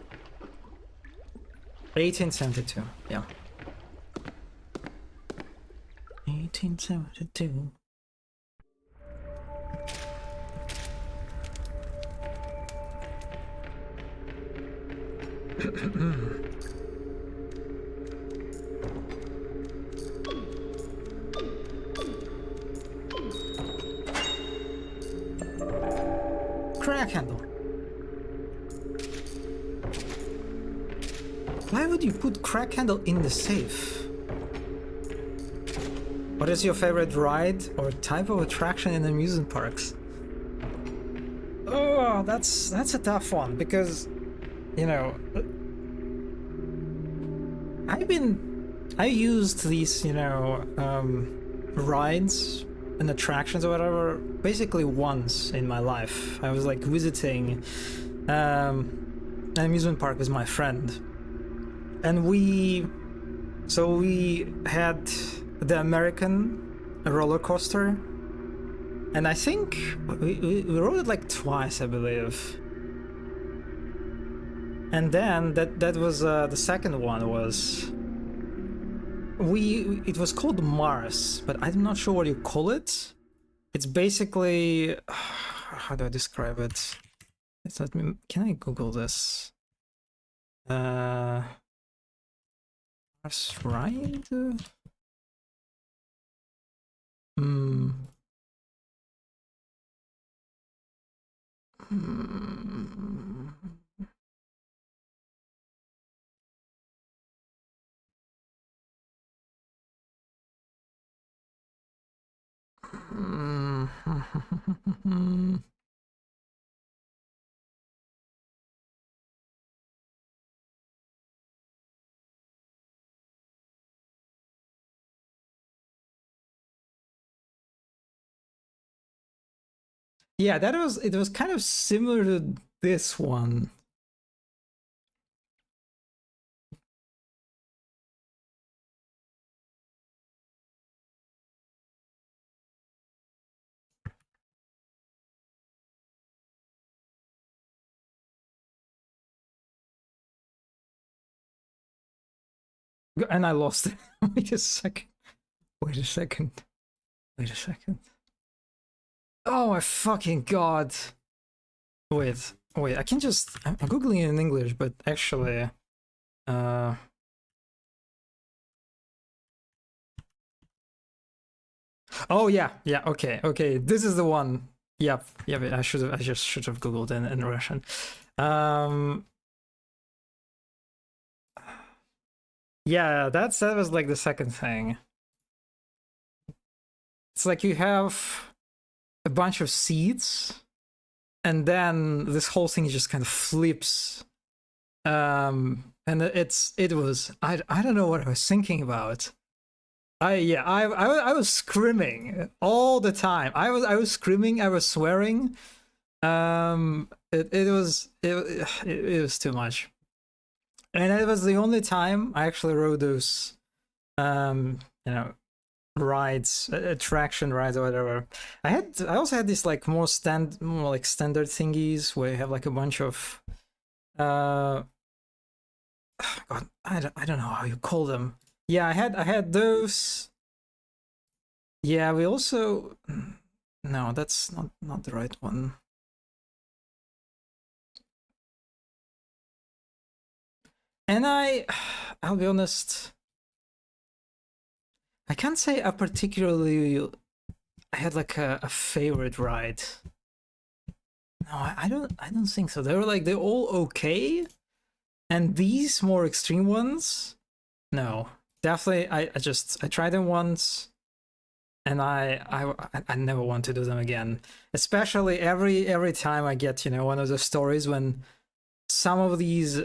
1872, yeah. 1872. Crack handle. Why would you put crack handle in the safe? What is your favorite ride or type of attraction in amusement parks? Oh, that's a tough one because, you know, I used these, you know, rides and attractions or whatever basically once in my life. I was like visiting an amusement park with my friend, and we had the American roller coaster, and I think we rode it like twice, I believe. And then that was the second one was it was called Mars, but I'm not sure what you call it. It's basically how do I describe it? Can I Google this? Mars ride? Yeah, it was kind of similar to this one. And I lost it. Wait a second. Wait a second. Wait a second. Oh my fucking god. Wait, I can just... I'm googling it in English, but actually... Oh yeah, okay. This is the one. Yep. I just should have googled in Russian. Yeah, that was like the second thing. It's like you have a bunch of seats, and then this whole thing just kind of flips. And it was I don't know what I was thinking about. I was screaming all the time. I was screaming. I was swearing. It was too much. And it was the only time I actually rode those, you know, rides, attraction rides or whatever. I also had this like more like standard thingies where you have like a bunch of, God, I don't know how you call them. Yeah, I had those. Yeah, we also... No, that's not the right one. And I'll be honest, I can't say I had like a favorite ride. No, I don't think so. They're all okay. And these more extreme ones, no. definitely. I tried them once, and I never want to do them again. Especially every time I get one of those stories when some of these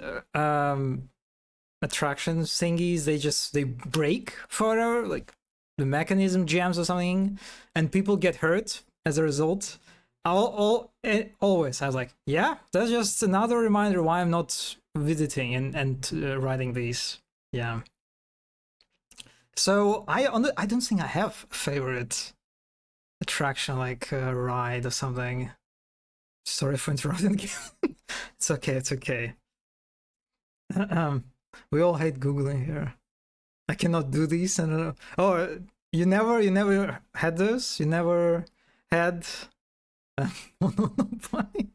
attractions thingies they break forever, like the mechanism jams or something, and people get hurt as a result. Always I was like, yeah, that's just another reminder why I'm not visiting and riding these. Yeah. So I don't think I have a favorite attraction, like a ride or something. Sorry for interrupting. It's okay. It's okay. We all hate googling here. I cannot do these. And oh, you never had this. You never had. No, funny.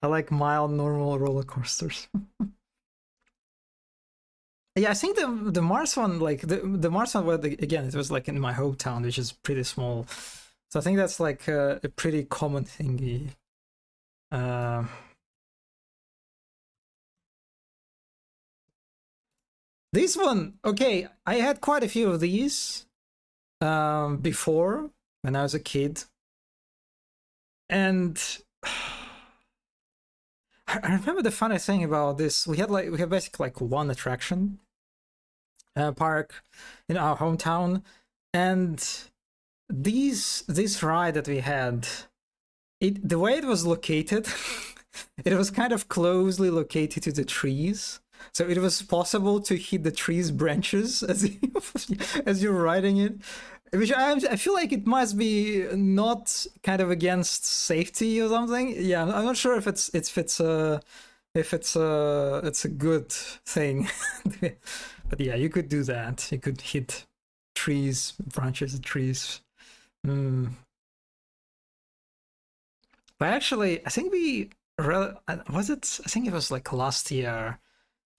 I like mild, normal roller coasters. Yeah, I think the Mars one, like the Mars one, well, again, it was like in my hometown, which is pretty small. So I think that's like a pretty common thingy. This one, okay, I had quite a few of these before when I was a kid, and I remember the funny thing about this. We had basically like one attraction park in our hometown, and this ride that we had, the way it was located, it was kind of closely located to the trees, so it was possible to hit the trees branches as you're riding it, which I feel like it must be not kind of against safety or something. Yeah, I'm not sure if it's a good thing. But yeah, you could do that. You could hit trees, branches of trees. But actually, I think was it? I think it was like last year.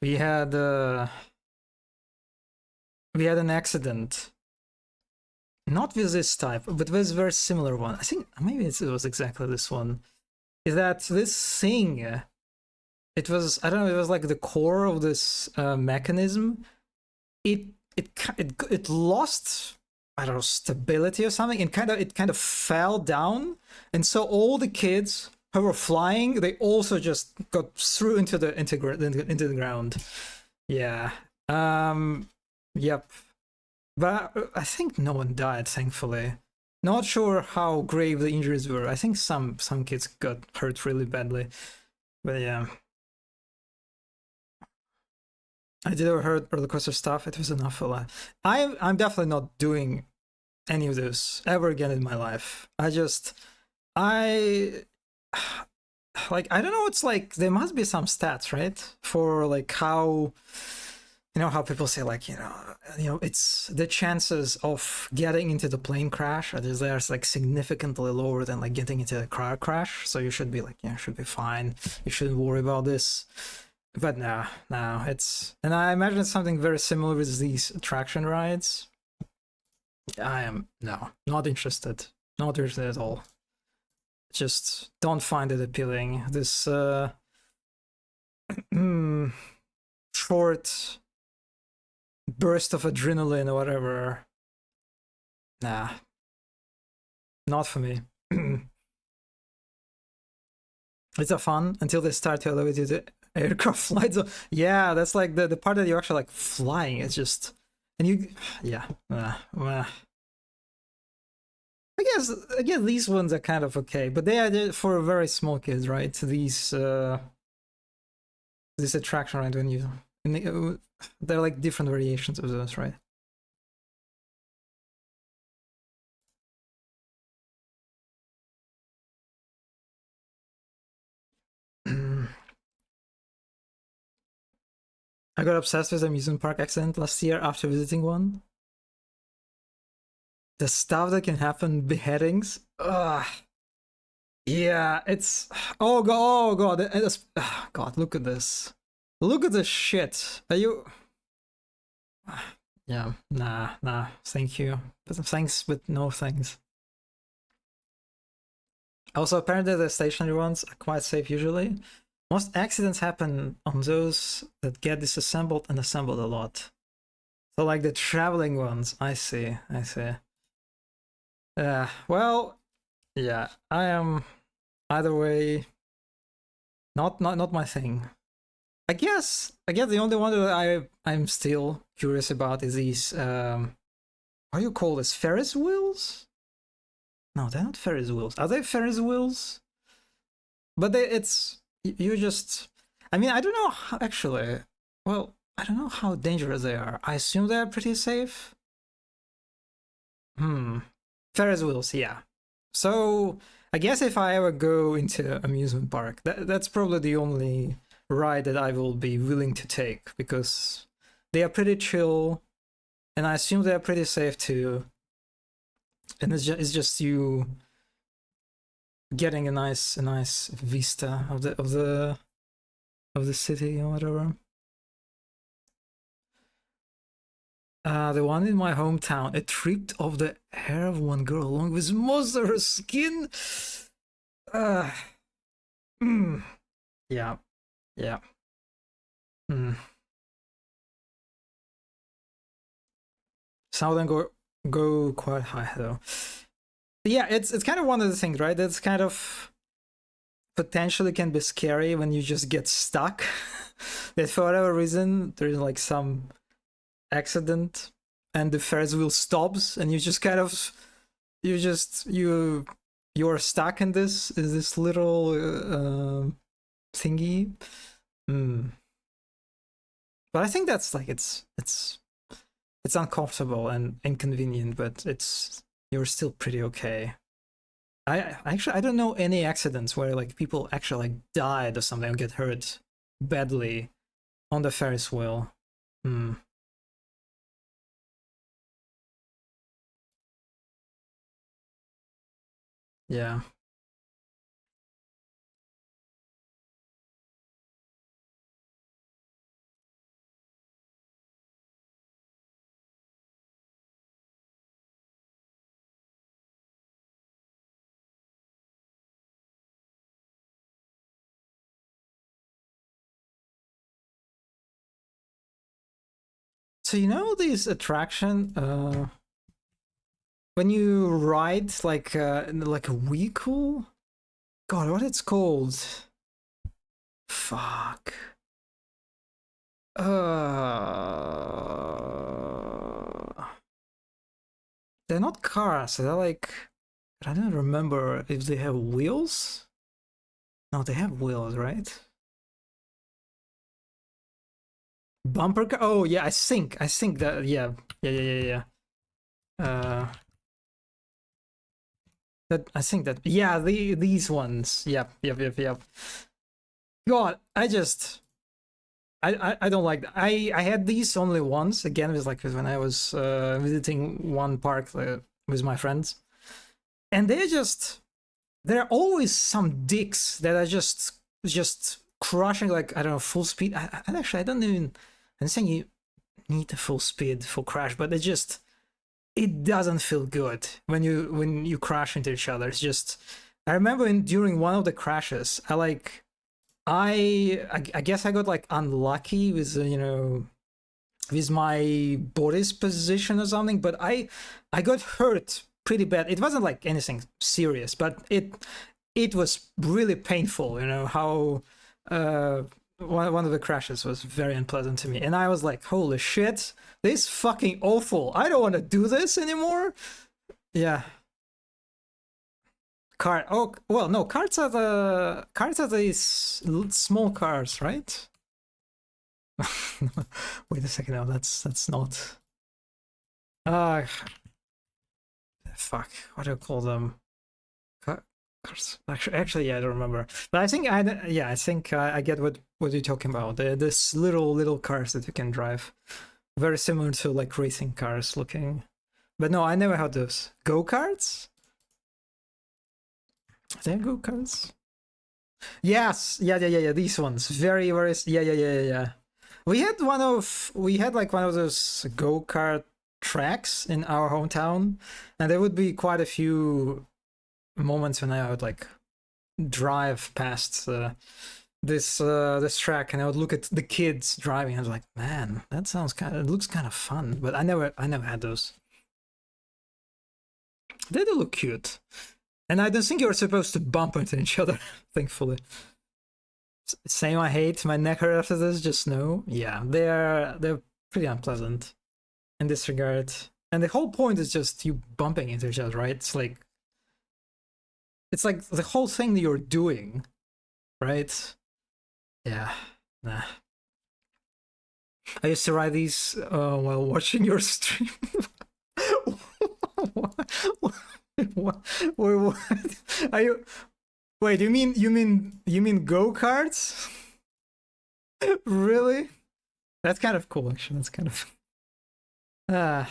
We had an accident. Not with this type, but with a very similar one. I think maybe it was exactly this one. Is that this thing? It was, I don't know. It was like the core of this mechanism. It lost, I don't know, stability or something, and it kind of fell down, and so all the kids who were flying, they also just got through into the ground. Yeah. Yep. But I think no one died, thankfully. Not sure how grave the injuries were. I think some kids got hurt really badly. But yeah. I did heard roller coaster stuff. It was enough for that. I'm definitely not doing any of this ever again in my life. I like, I don't know, it's like there must be some stats, right? For like how how people say, like, it's the chances of getting into the plane crash there's like significantly lower than like getting into a car crash. So you should be like, should be fine. You shouldn't worry about this. But no, it's, and I imagine it's something very similar with these attraction rides. I am not interested. Not interested at all. Just don't find it appealing. This short burst of adrenaline or whatever. Nah. Not for me. It's a fun until they start to elevate you to aircraft flights. Yeah, that's like the part that you're actually like flying. It's just, and you, yeah. I guess these ones are kind of okay, but they are for very small kids, right? These this attraction, right? When you, they're like different variations of those, right? I got obsessed with amusement park accident last year after visiting one. The stuff that can happen, beheadings. Ugh. Yeah, it's, oh god, god, look at this. Look at this shit. Are you? Yeah, nah. Thank you, but thanks, but no thanks. Also, apparently the stationary ones are quite safe usually. Most accidents happen on those that get disassembled and assembled a lot. So like the traveling ones. I see. Well, yeah, I am either way not my thing. I guess the only one that I'm still curious about is these what do you call this? Ferris wheels? No, they're not Ferris wheels. Are they Ferris wheels? But it's you just. I mean, I don't know how, actually. Well, I don't know how dangerous they are. I assume they're pretty safe. Ferris wheels, yeah. So I guess if I ever go into amusement park, that's probably the only ride that I will be willing to take because they are pretty chill, and I assume they are pretty safe too. And it's just you getting a nice vista of the city or whatever. The one in my hometown, it tripped off the hair of one girl along with most of her skin. Yeah. Some of them go quite high though. But yeah, it's kind of one of the things, right? That's kind of potentially can be scary when you just get stuck. That for whatever reason there's like some accident and the Ferris wheel stops and you just kind of you're stuck in this little thingy. But I think that's like it's uncomfortable and inconvenient, but you're still pretty okay. I don't know any accidents where like people actually like died or something or get hurt badly on the Ferris wheel. Yeah. So you know these attraction when you ride like a vehicle? God, what it's called? Fuck. They're not cars. They're like I don't remember if they have wheels. No, they have wheels, right? Bumper car. Oh yeah, I think that yeah. That I think that yeah these ones. Yep. God, I don't like that. I had these only once. Again, it was like when I was visiting one park with my friends, and there are always some dicks that are just crushing like I don't know full speed. Actually I don't think you need the full speed for crash, but it doesn't feel good when you crash into each other. It's just I remember during one of the crashes, I guess I got like unlucky with with my body's position or something, but I got hurt pretty bad. It wasn't like anything serious, but it was really painful. You know how one of the crashes was very unpleasant to me, and I was like, holy shit, this is fucking awful. I don't want to do this anymore. Yeah. Car. Oh well, no. Carts are these small cars, right? Wait a second. No, that's not. Fuck. What do you call them? Cars. Actually, yeah, I don't remember. But I think I get what you're talking about. This little cars that you can drive, very similar to like racing cars looking. But no, I never had those go-karts. There go-karts. Yes, yeah. These ones, very yeah. We had like one of those go-kart tracks in our hometown, and there would be quite a few moments when I would like drive past this track, and I would look at the kids driving. I was like, man, that sounds it looks kind of fun. But I never had those. They do look cute, and I don't think you're supposed to bump into each other. Thankfully. Same, I hate my neck hurt after this. Just no, yeah, they're pretty unpleasant in this regard. And the whole point is just you bumping into each other, right? It's like the whole thing that you're doing, right? Yeah, nah. I used to write these while watching your stream. what? Are you? Wait, you mean go-karts? Really? That's kind of cool, actually. That's kind of. Yeah,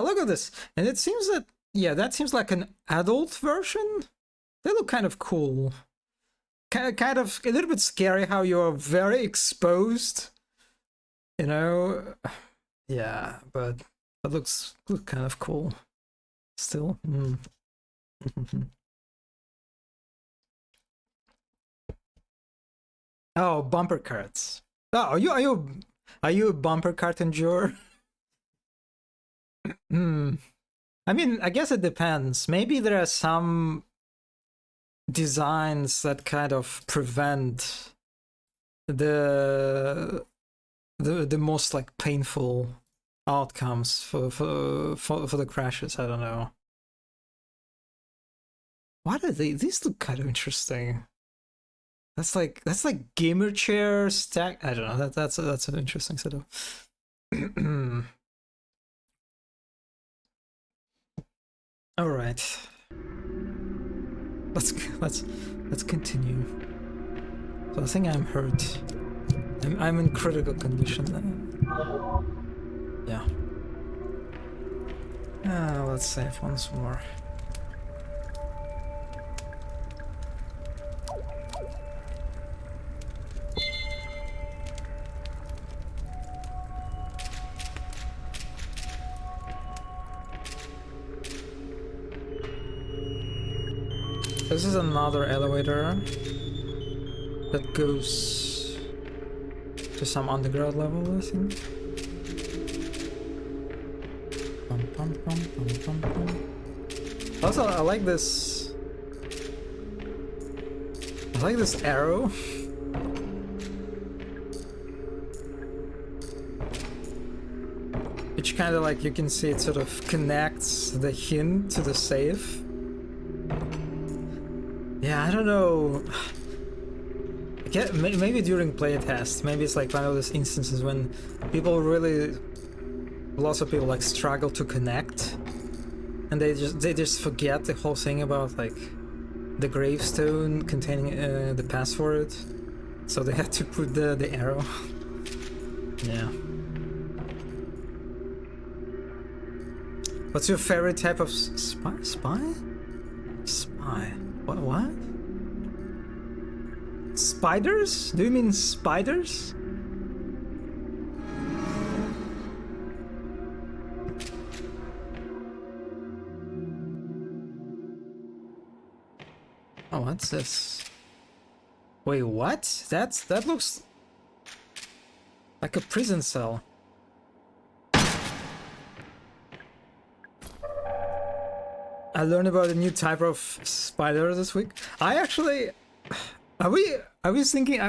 look at this, and it seems that that seems like an adult version. They look kind of cool. Kind of a little bit scary how you're very exposed, you know. Yeah, but that looks kind of cool still. Oh, bumper carts. Oh, are you a bumper cart enjoyer? I mean, I guess it depends. Maybe there are some designs that kind of prevent the most like painful outcomes for the crashes. I don't know. What are they? These look kind of interesting. That's like gamer chair stack. I don't know. That's an interesting setup. All right. Let's continue. So I think I'm hurt. I'm in critical condition now. Yeah. Let's save once more. This is another elevator that goes to some underground level, I think. Also, I like this arrow. Which kind of like, you can see it sort of connects the hint to the save. Yeah, I don't know. Maybe during playtest, maybe it's like one of those instances when lots of people like struggle to connect, and they just forget the whole thing about like the gravestone containing the password, so they had to put the arrow. Yeah. What's your favorite type of spy? Spy? What? Spiders? Do you mean spiders? Oh, what's this? Wait, what? That looks like a prison cell. I learned about a new type of spider this week. I actually, I was thinking,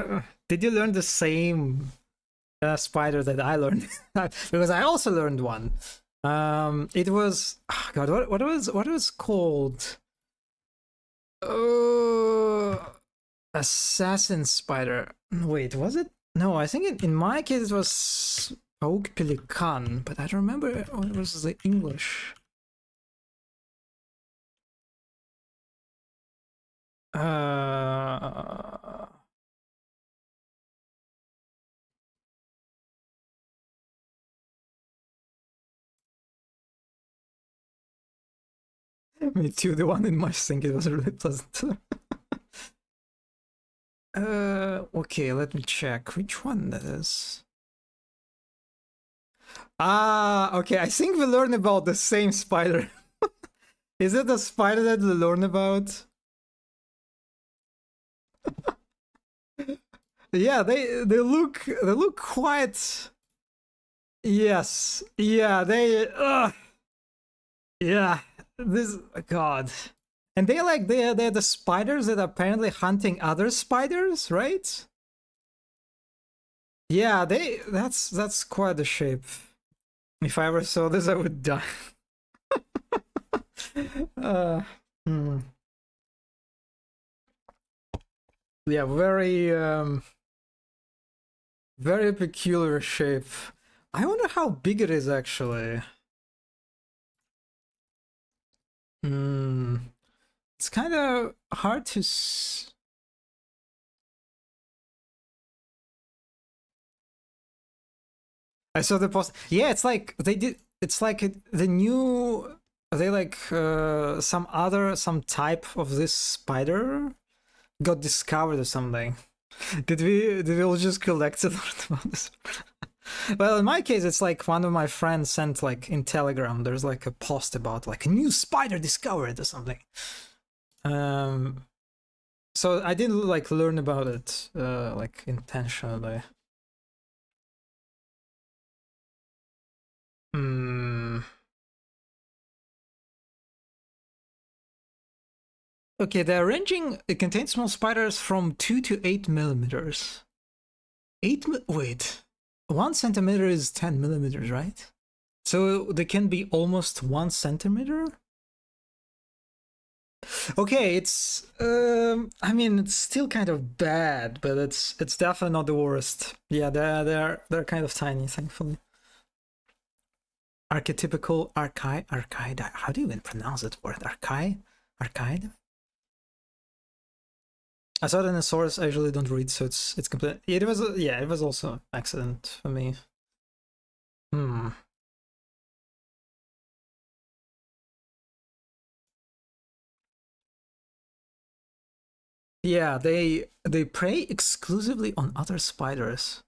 did you learn the same spider that I learned? Because I also learned one. It was, oh God, what was called? Assassin spider. Wait, was it? No, I think in my case it was Spoke Pelican, but I don't remember what was the English. Me too, the one in my sink, it was really pleasant. Okay, let me check which one that is. Okay, I think we learned about the same spider. Is it the spider that we learned about? Yeah, they look quite. Yes, yeah, yeah. This God, and they're the spiders that are apparently hunting other spiders, right? Yeah, that's quite a shape. If I ever saw this, I would die. uh, hmm. Yeah, very peculiar shape. I wonder how big it is actually. Hmm. It's kind of hard to. I saw the post. Yeah, it's like they did. It's like the new. They like some type of this spider got discovered or something. Did we all just collect it about this? Well, in my case, it's like one of my friends sent like in Telegram. There's like a post about like a new spider discovered or something. Um, so I didn't like learn about it like intentionally. Hmm. Okay, the ranging it contains small spiders from 2 to 8 millimeters. Wait, 1 centimeter is 10 millimeters, right? So they can be almost 1 centimeter. Okay, it's I mean it's still kind of bad, but it's definitely not the worst. Yeah, they're kind of tiny, thankfully. Archetypical archaid. How do you even pronounce that word? Archaid. I saw it in a source. I usually don't read, so it's complete. It was yeah, it was also accident for me. Hmm. Yeah, they prey exclusively on other spiders.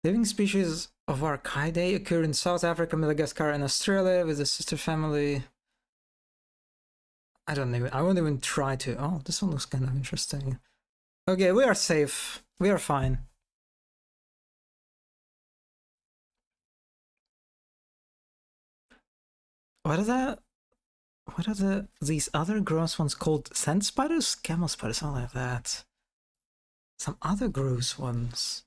Living species of Archaedae occur in South Africa, Madagascar, and Australia with a sister family. I won't even try to. Oh, this one looks kind of interesting. Okay, we are safe. We are fine. What are these other gross ones called? Sand spiders? Camel spiders, something like that. Some other gross ones.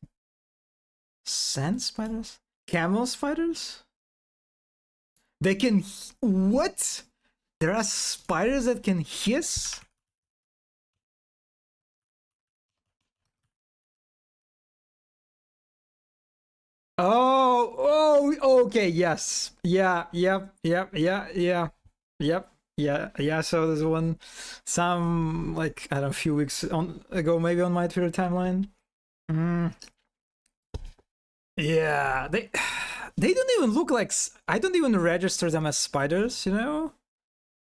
Sand spiders? Camel spiders? They can. What? There are spiders that can hiss? Okay, yes. Yeah, yep, yeah. So there's one, some, like, I don't know, a few weeks ago, maybe on my Twitter timeline. Mm, yeah, they don't even look like, I don't even register them as spiders, you know?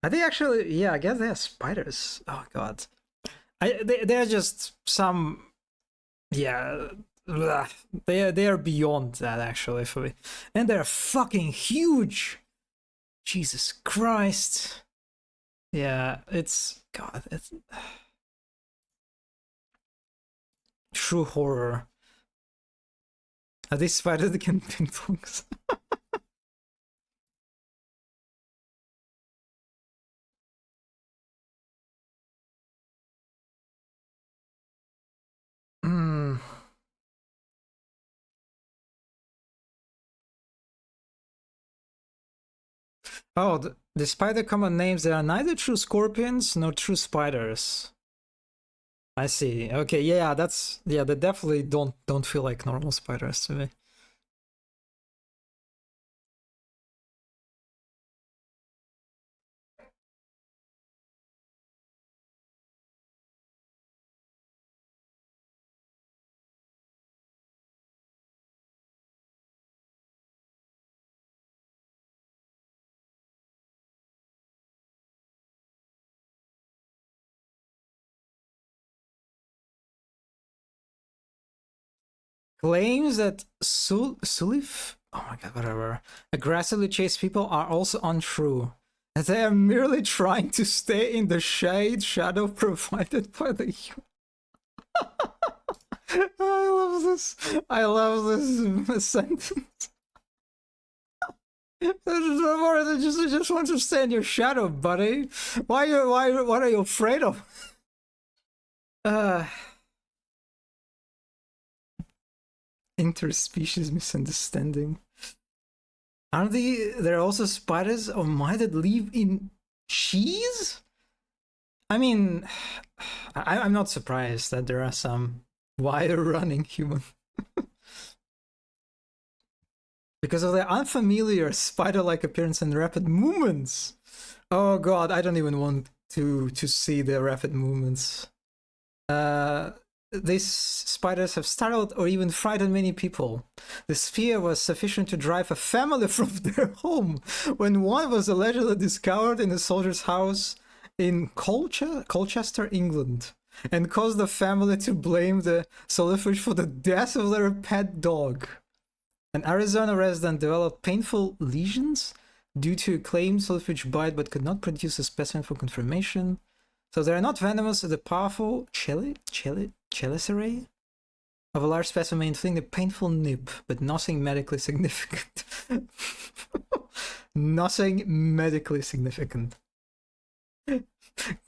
Are they actually, yeah, I guess they are spiders. Oh, God. They're just some, yeah, they are beyond that actually for me, and they're fucking huge. Jesus Christ. Yeah, it's God. It's true horror. Are these spiders that can ping pongs? Mm. Oh, the spider common names. They are neither true scorpions nor true spiders. I see. Okay, yeah, they definitely don't feel like normal spiders to me. Claims that Sulif, oh my god, whatever, aggressively chase people are also untrue. They are merely trying to stay in the shadow provided by the human. I love this. I love this sentence. Just want to stay in your shadow, buddy. What are you afraid of? Interspecies misunderstanding. Aren't there are also spiders of mine that live in cheese? I mean, I'm not surprised that there are some wire-running human. Because of their unfamiliar spider-like appearance and rapid movements. Oh god, I don't even want to see their rapid movements. These spiders have startled or even frightened many people. The spear was sufficient to drive a family from their home when one was allegedly discovered in a soldier's house in Colchester, England, and caused the family to blame the Solifuge for the death of their pet dog. An Arizona resident developed painful lesions due to claimed Solifuge bite but could not produce a specimen for confirmation. So they are not venomous. The powerful chelicerae of a large specimen inflicting a painful nip, but nothing medically significant. Nothing medically significant.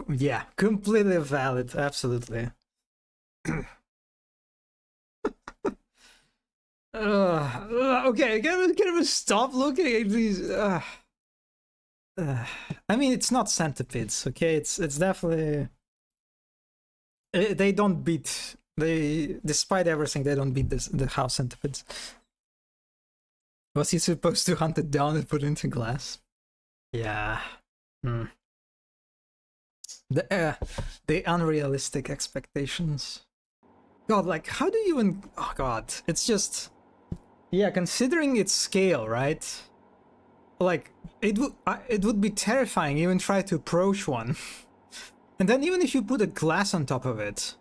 Yeah, completely valid. Absolutely. Okay, can we stop looking at these? I mean, it's not centipedes, okay? It's definitely they don't beat. Despite everything, they don't beat the house centipedes. Was he supposed to hunt it down and put it into glass? Yeah. The unrealistic expectations. God, like, how do you even? Oh God, it's just. Yeah, considering its scale, right? Like, it would be terrifying even try to approach one. And then even if you put a glass on top of it,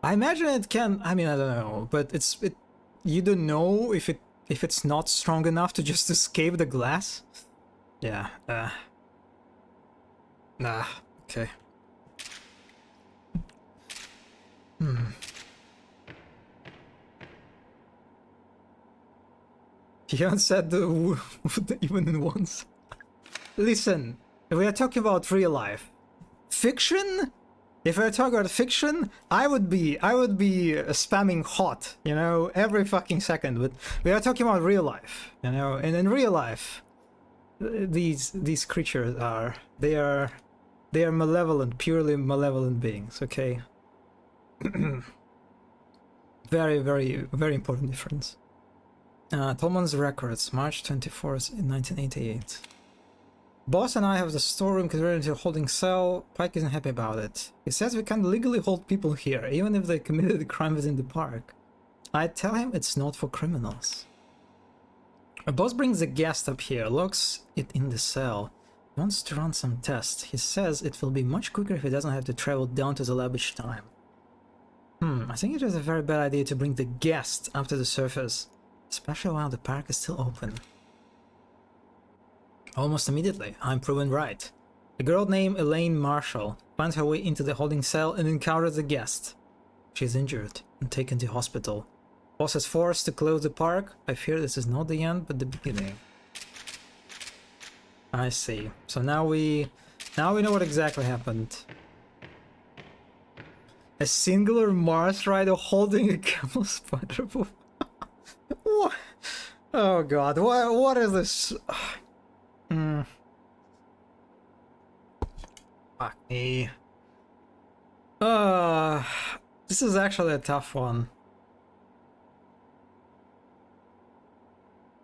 I imagine it can. I mean, I don't know, but you don't know if it's not strong enough to just escape the glass. Yeah. Nah. Okay. You haven't said the even in once. Listen, we are talking about real life. Fiction? If we're talking about fiction, I would be spamming hot, you know, every fucking second. But we are talking about real life, you know, and in real life, these creatures they are malevolent, purely malevolent beings. Okay. Very, very, very important difference. Tolman's records, March 24th in 1988. Boss and I have the storeroom converted into a holding cell. Pike isn't happy about it. He says we can't legally hold people here, even if they committed a crime within the park. I tell him it's not for criminals. A boss brings a guest up here, locks it in the cell. He wants to run some tests. He says it will be much quicker if he doesn't have to travel down to the lab each time. I think it is a very bad idea to bring the guest up to the surface, especially while the park is still open. Almost immediately, I'm proven right. A girl named Elaine Marshall finds her way into the holding cell and encounters the guest. She is injured and taken to hospital. Boss is forced to close the park. I fear this is not the end, but the beginning. I see. So now we know what exactly happened. A singular Mars rider holding a camel spider. What? Oh god, what is this? Fuck me. This is actually a tough one.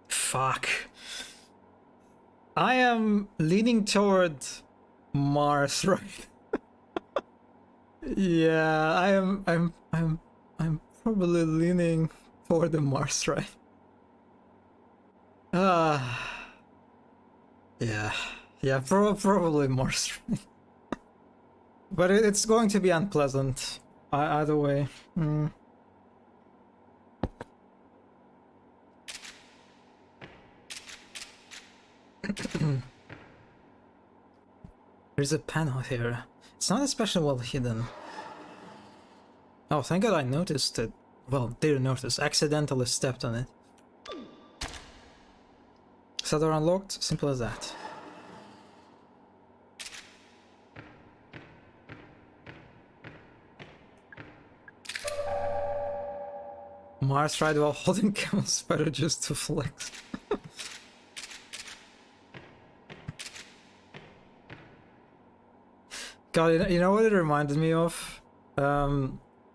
Fuck. I am leaning toward Mars, right? Yeah, I'm probably leaning toward the Mars, right? Yeah, probably Mars. But it's going to be unpleasant either way. There's a panel here. It's not especially well hidden. Oh, thank God I noticed it. Well, didn't notice. Accidentally stepped on it. Cellar unlocked. Simple as that. Mars tried while holding camel spider just to flex. God, you know what it reminded me of?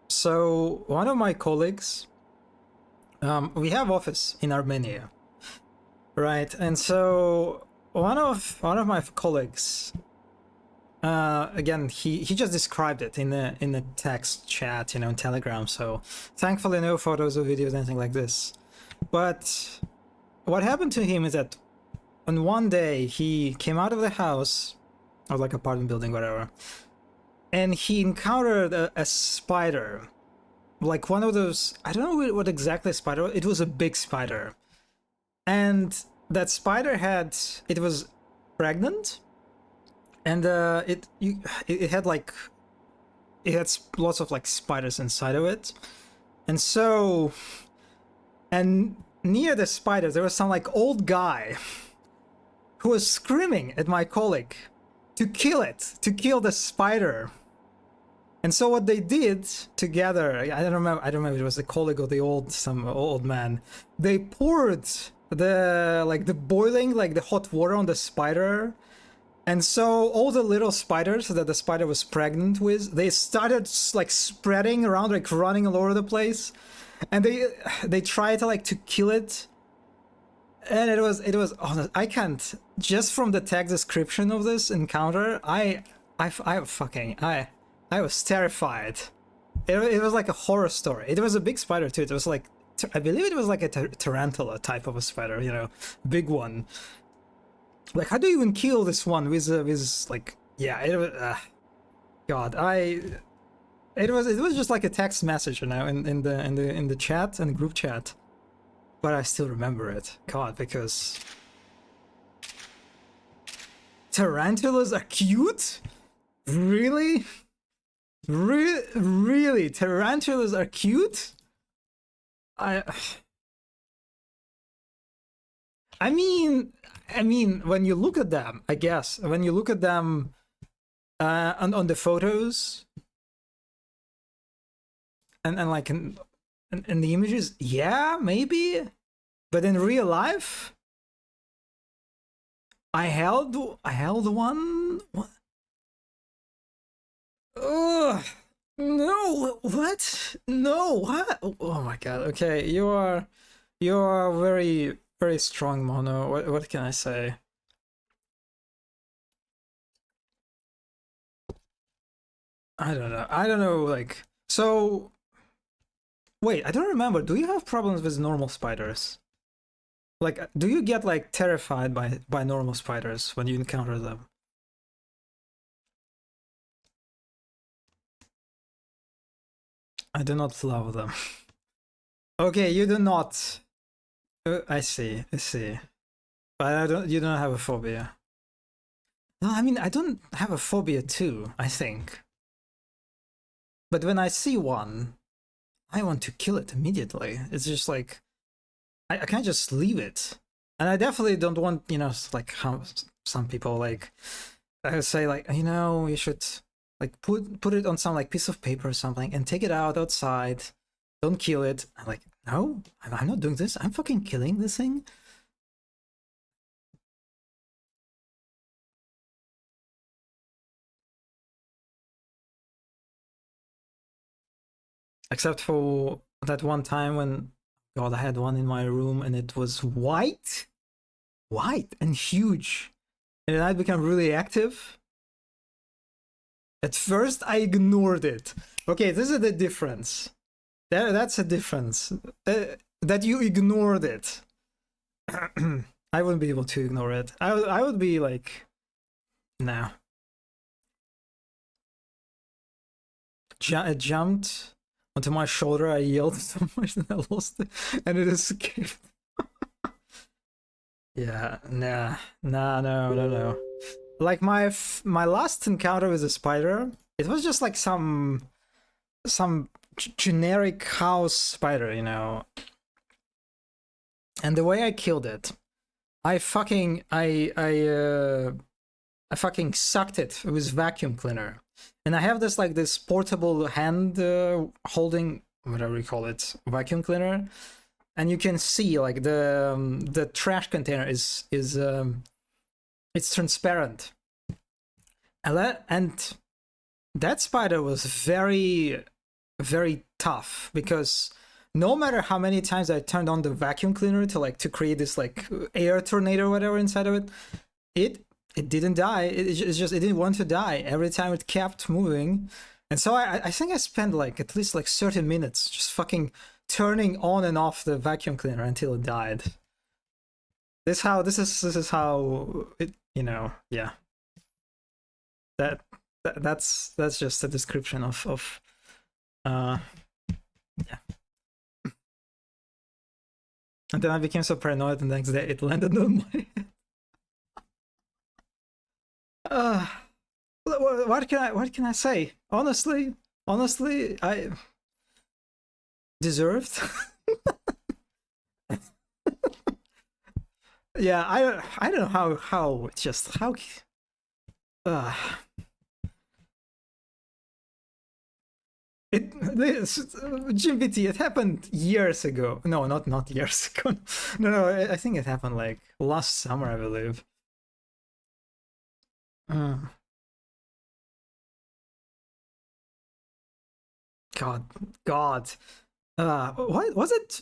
So one of my colleagues, we have office in Armenia, right? And so one of my colleagues, again, he just described it in the text chat, you know, in Telegram. So thankfully, no photos or videos, anything like this. But what happened to him is that on one day he came out of the house, or like apartment building, whatever, and he encountered a spider, like one of those, I don't know what exactly spider, it was a big spider, and that spider it was pregnant, and it had lots of like spiders inside of it, and so, and near the spider there was some like old guy who was screaming at my colleague to kill the spider. And so what they did together, I don't remember if it was the colleague or some old man, they poured the hot water on the spider. And so all the little spiders that the spider was pregnant with, they started like spreading around, like running all over the place. And they tried to kill it. And it was honest. I can't, just from the text description of this encounter, I was terrified. It was like a horror story. It was a big spider too. It was like, I believe it was like a tarantula type of a spider, you know, big one. Like, how do you even kill this one with like, yeah, it was, God, it was just like a text message, you know, in the chat and group chat. But I still remember it, God, because tarantulas are cute? Really? Really? Tarantulas are cute? I mean, when you look at them, I guess, when you look at them on the photos and like in the images, yeah, maybe, but in real life, I held one. What? Ugh, no, what? No, what? Oh my God. Okay, you are very, very strong, Mono. What can I say? I don't know, like, so wait, I don't remember. Do you have problems with normal spiders? Like, do you get like terrified by normal spiders when you encounter them? I do not love them. Okay, you do not. I see. But you don't have a phobia. No, I mean, I don't have a phobia too, I think. But when I see one, I want to kill it immediately. It's just like, I can't just leave it. And I definitely don't want, you know, like how some people like, I would say like, you know, you should like put it on some like piece of paper or something and take it outside. Don't kill it. I'm like, no, I'm not doing this. I'm fucking killing this thing. Except for that one time when, God, I had one in my room and it was white and huge. And then I became really active. At first, I ignored it. Okay, this is the difference. That's a difference. That you ignored it. I wouldn't be able to ignore it. I would be like, nah. It jumped onto my shoulder. I yelled so much that I lost it, and it escaped. Yeah, nah, no. Like my last encounter with a spider, it was just like some generic house spider, you know. And the way I killed it, I fucking I fucking sucked it with vacuum cleaner. And I have this portable hand holding whatever you call it, vacuum cleaner, and you can see like the trash container is it's transparent. And that spider was very very tough because no matter how many times I turned on the vacuum cleaner to create this like air tornado or whatever inside of it, it didn't die. It's just it didn't want to die. Every time it kept moving, and so I think I spent like at least like 30 minutes just fucking turning on and off the vacuum cleaner until it died. This is how it, you know, yeah. That's just a description of yeah. And then I became so paranoid, and the next day it landed on my head. What can I say? Honestly, I deserved. Yeah, I don't know how just how this GPT, it happened years ago. No, not years ago. No, I think it happened like last summer, I believe. God. What was it?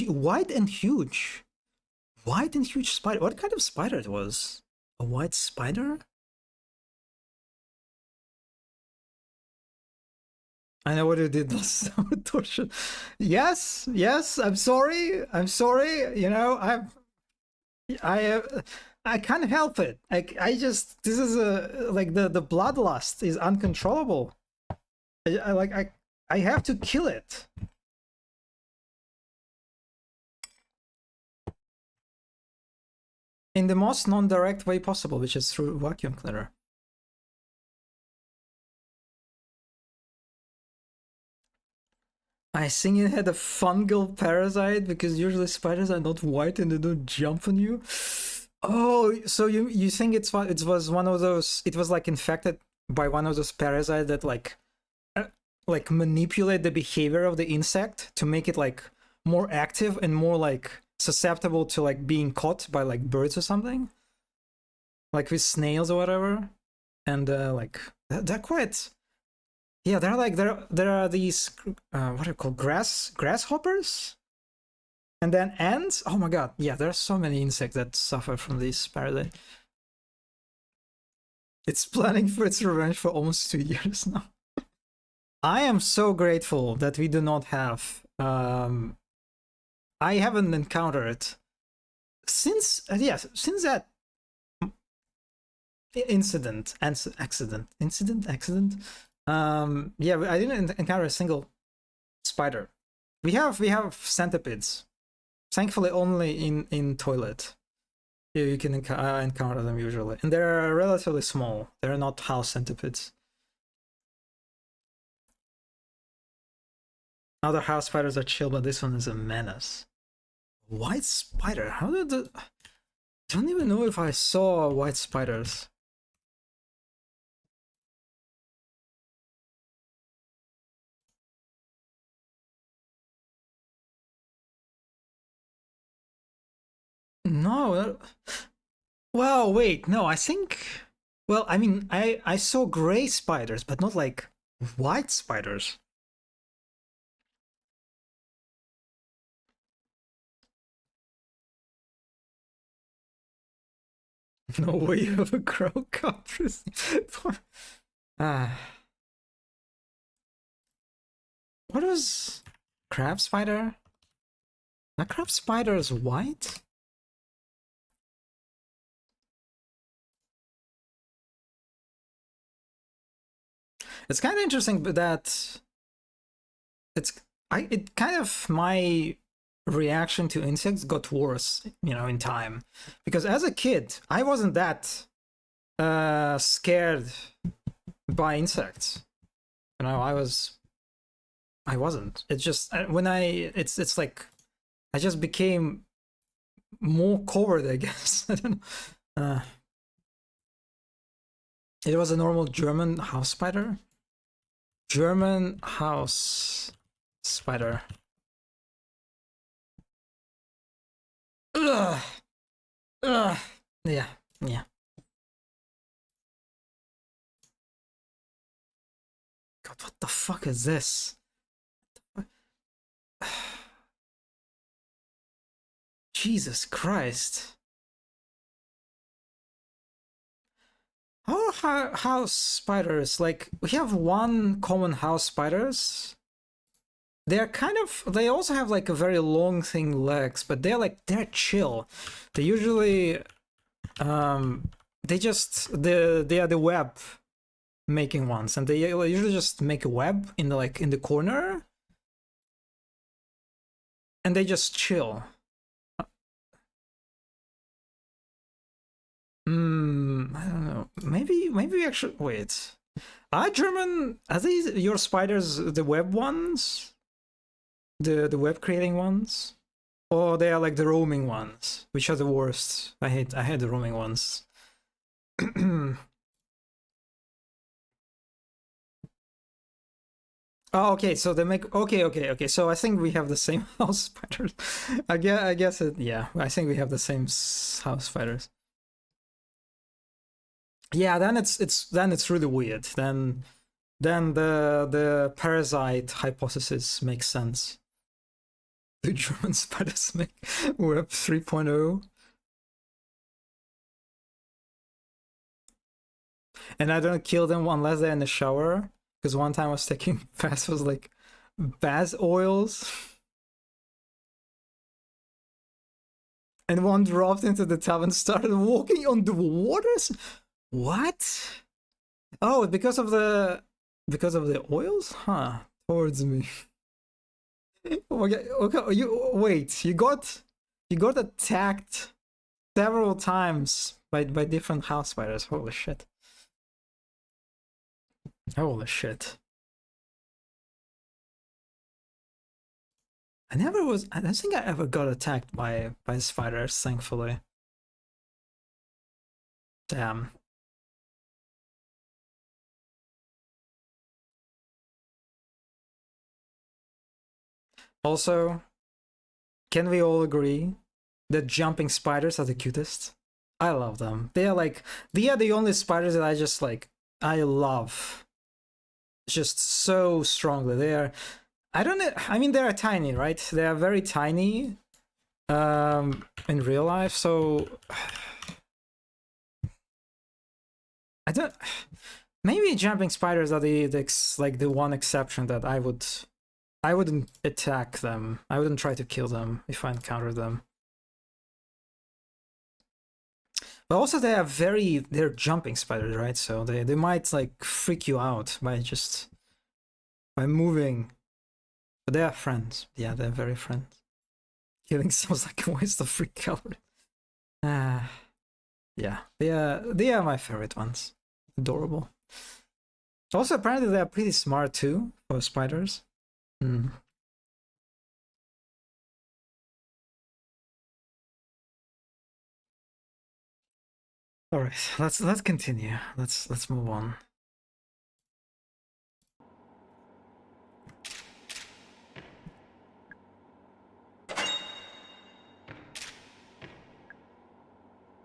White and huge. White and huge spider. What kind of spider it was? A white spider? I know what you did last summer, Torsion. Yes, I'm sorry. You know, I can't help it. I just this is a like the bloodlust is uncontrollable. I have to kill it. In the most non-direct way possible, which is through vacuum cleaner. I think it had a fungal parasite because usually spiders are not white and they don't jump on you. Oh, so you think it was one of those? It was like infected by one of those parasites that like manipulate the behavior of the insect to make it like more active and more like susceptible to like being caught by like birds or something, like with snails or whatever. And like they're quite, yeah, they're like there are these what are they called, grasshoppers, and then ants. Oh my god, yeah, there are so many insects that suffer from this parasite. It's planning for its revenge for almost 2 years now. I am so grateful that we do not have I haven't encountered since yes, since that accident. Yeah, I didn't encounter a single spider. We have centipedes, thankfully only in toilet. You can encounter them usually, and they're relatively small. They're not house centipedes. Other house spiders are chill, but this one is a menace. White spider? How did the... I don't even know if I saw white spiders. No. Well, wait. No, I think... Well, I mean, I saw gray spiders, but not like white spiders. No way you have a crow cup. Ah. What is crab spider? A crab spider is white? It's kind of interesting, but that it kind of my reaction to insects got worse, you know, in time. Because as a kid, I wasn't that scared by insects. You know, I wasn't. It's just when it's like I just became more covered, I guess. I don't know. It was a normal German house spider. German house spider. Ugh. Ugh. Yeah. Yeah. God, what the fuck is this? Jesus Christ. Our house spiders, like, we have one common house spiders. They're kind of, they also have like a very long thin legs, but they're chill. They usually, they are the web making ones, and they usually just make a web in the corner, and they just chill. I don't know. Maybe actually wait. Are these your spiders the web ones? The web creating ones? Or they are like the roaming ones, which are the worst. I hate the roaming ones. Oh, okay, so they make okay. So I think we have the same house spiders. I guess it, yeah. I think we have the same house spiders. Yeah, then it's really weird. Then the parasite hypothesis makes sense. The German spiders make Web 3.0. And I don't kill them unless they're in the shower. Because one time I was taking baths was like bath oils. And one dropped into the tub and started walking on the waters. What? Oh, because of the oils? Huh. Towards me. Okay, you got attacked several times by different house spiders. Holy shit. Holy shit. I don't think I ever got attacked by spiders, thankfully. Damn. Also, can we all agree that jumping spiders are the cutest? I love them. They are the only spiders that I love. Just so strongly. I don't know, I mean, they're tiny, right? They are very tiny in real life, so I don't, maybe jumping spiders are the one exception that I wouldn't attack them. I wouldn't try to kill them if I encountered them. But also they're jumping spiders, right? So they might like freak you out by moving. But they are friends. Yeah, they're very friends. Killing sounds like a waste of free calories. Yeah, they are my favorite ones. Adorable. Also, apparently they are pretty smart too for spiders. All right, let's continue. Let's move on.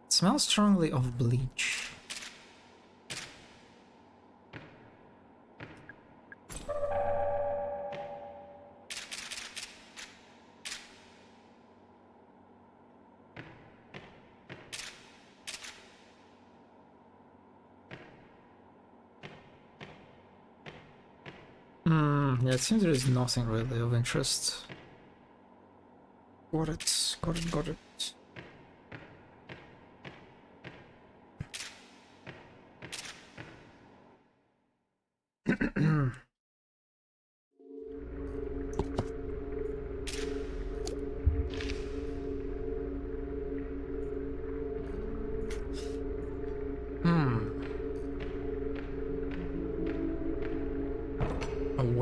It smells strongly of bleach. Yeah, it seems there is nothing really of interest. Got it.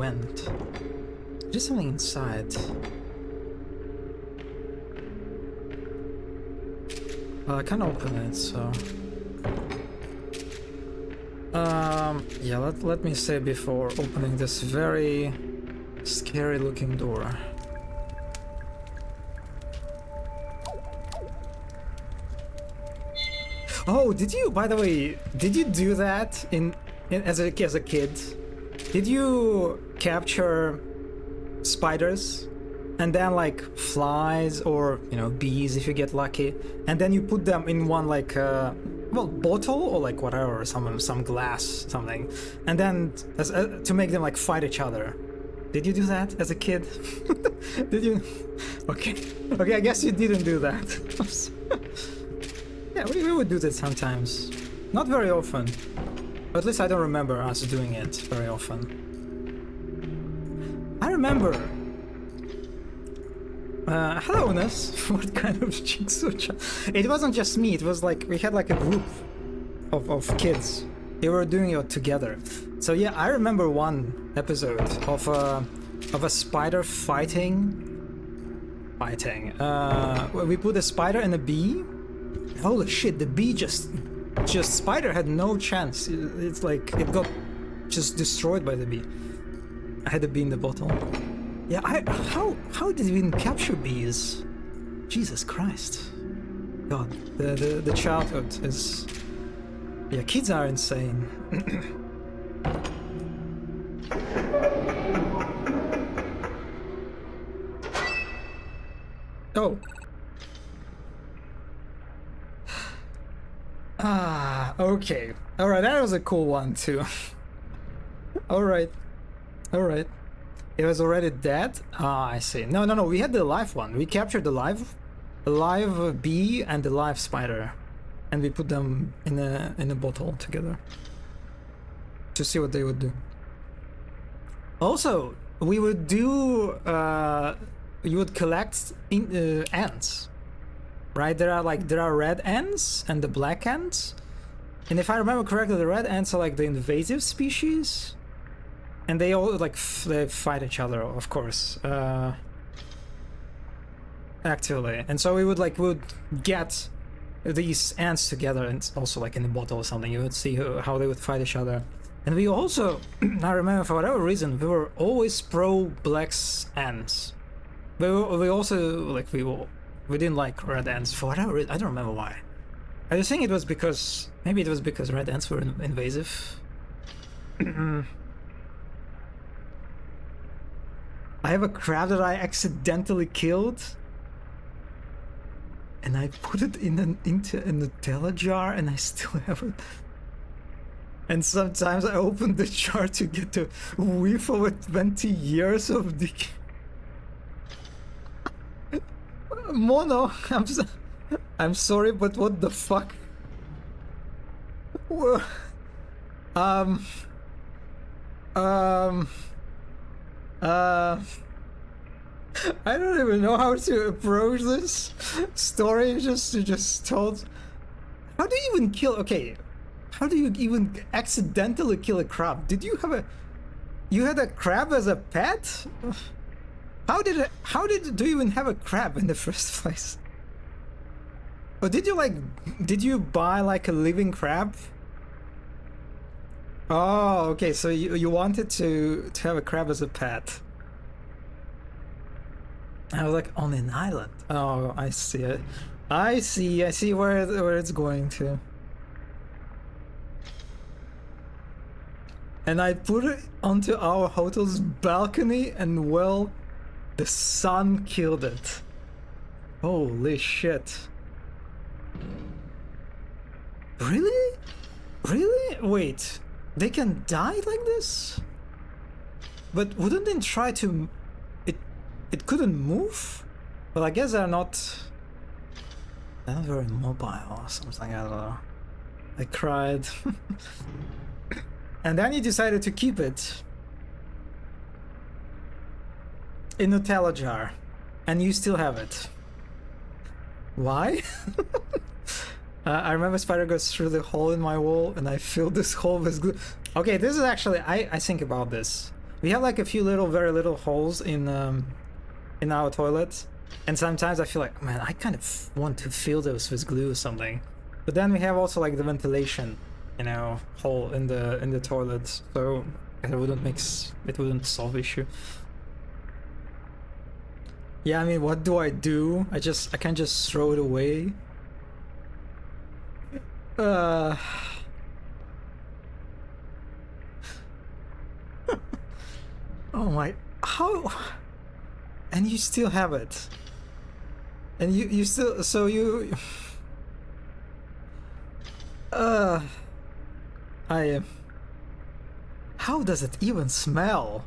went. There's something inside. Well, I can't open it, so... yeah, let me say before opening this very scary looking door. Oh, did you, by the way, did you do that as a kid? Did you capture spiders and then like flies or, you know, bees if you get lucky, and then you put them in one like well, bottle or like whatever, some glass, something, and then to make them like fight each other? Did you do that as a kid? Did you? Okay, I guess you didn't do that. Yeah, we would do that sometimes. Not very often. But at least I don't remember us doing it very often. I remember... hello, Ness. What kind of jigsaw? It wasn't just me, it was like... We had like a group of kids. They were doing it together. So yeah, I remember one episode of a spider fighting... we put a spider and a bee. Holy shit, the bee just spider had no chance. It's like it got just destroyed by the bee. I had the bee in the bottle. Yeah, how did we even capture bees? Jesus Christ. God, the childhood is... Yeah, kids are insane. Oh. Ah, okay. Alright, that was a cool one too. Alright. It was already dead? Ah, I see. No, we had the live one. We captured the live bee and the live spider. And we put them in a bottle together. To see what they would do. Also, we would do... you would collect ants. Right, there are red ants and the black ants, and if I remember correctly, the red ants are like the invasive species, and they all like they fight each other, of course, actively. And so we would get these ants together, and also like in a bottle or something. You would see how they would fight each other. And we also, I remember for whatever reason, we were always pro black ants. We also like we didn't like red ants for whatever reason. I don't remember why. I just think it was because... Maybe it was because red ants were invasive. I have a crab that I accidentally killed. And I put it into a Nutella jar and I still have it. And sometimes I open the jar to get a whiff of it 20 years of decay. Mono, I'm sorry, but what the fuck? I don't even know how to approach this story. Just told. How do you even kill? Okay, how do you even accidentally kill a crab? Did you have you had a crab as a pet? How do you even have a crab in the first place? Or did you buy like a living crab? Oh, okay, so you wanted to have a crab as a pet. I was like, on an island. Oh, I see it. I see where it's going to. And I put it onto our hotel's balcony, and well, the sun killed it. Holy shit. Really? Really? Wait, they can die like this? But wouldn't they try to... It couldn't move? Well, I guess they're not very mobile or something, I don't know. I cried. And then you decided to keep it in a Nutella jar, and you still have it. Why? I remember spider goes through the hole in my wall, and I filled this hole with glue. Okay, this is actually, I think about this. we have like a few little, very little holes in our toilets, and sometimes I feel like, man, I kind of want to fill those with glue or something. But then we have also like the ventilation, you know, hole in the toilets, so it wouldn't solve issue. Yeah, I mean, what do? I can't just throw it away. Uh. Oh my, how? And you still have it. And you still, so you uh I how does it even smell?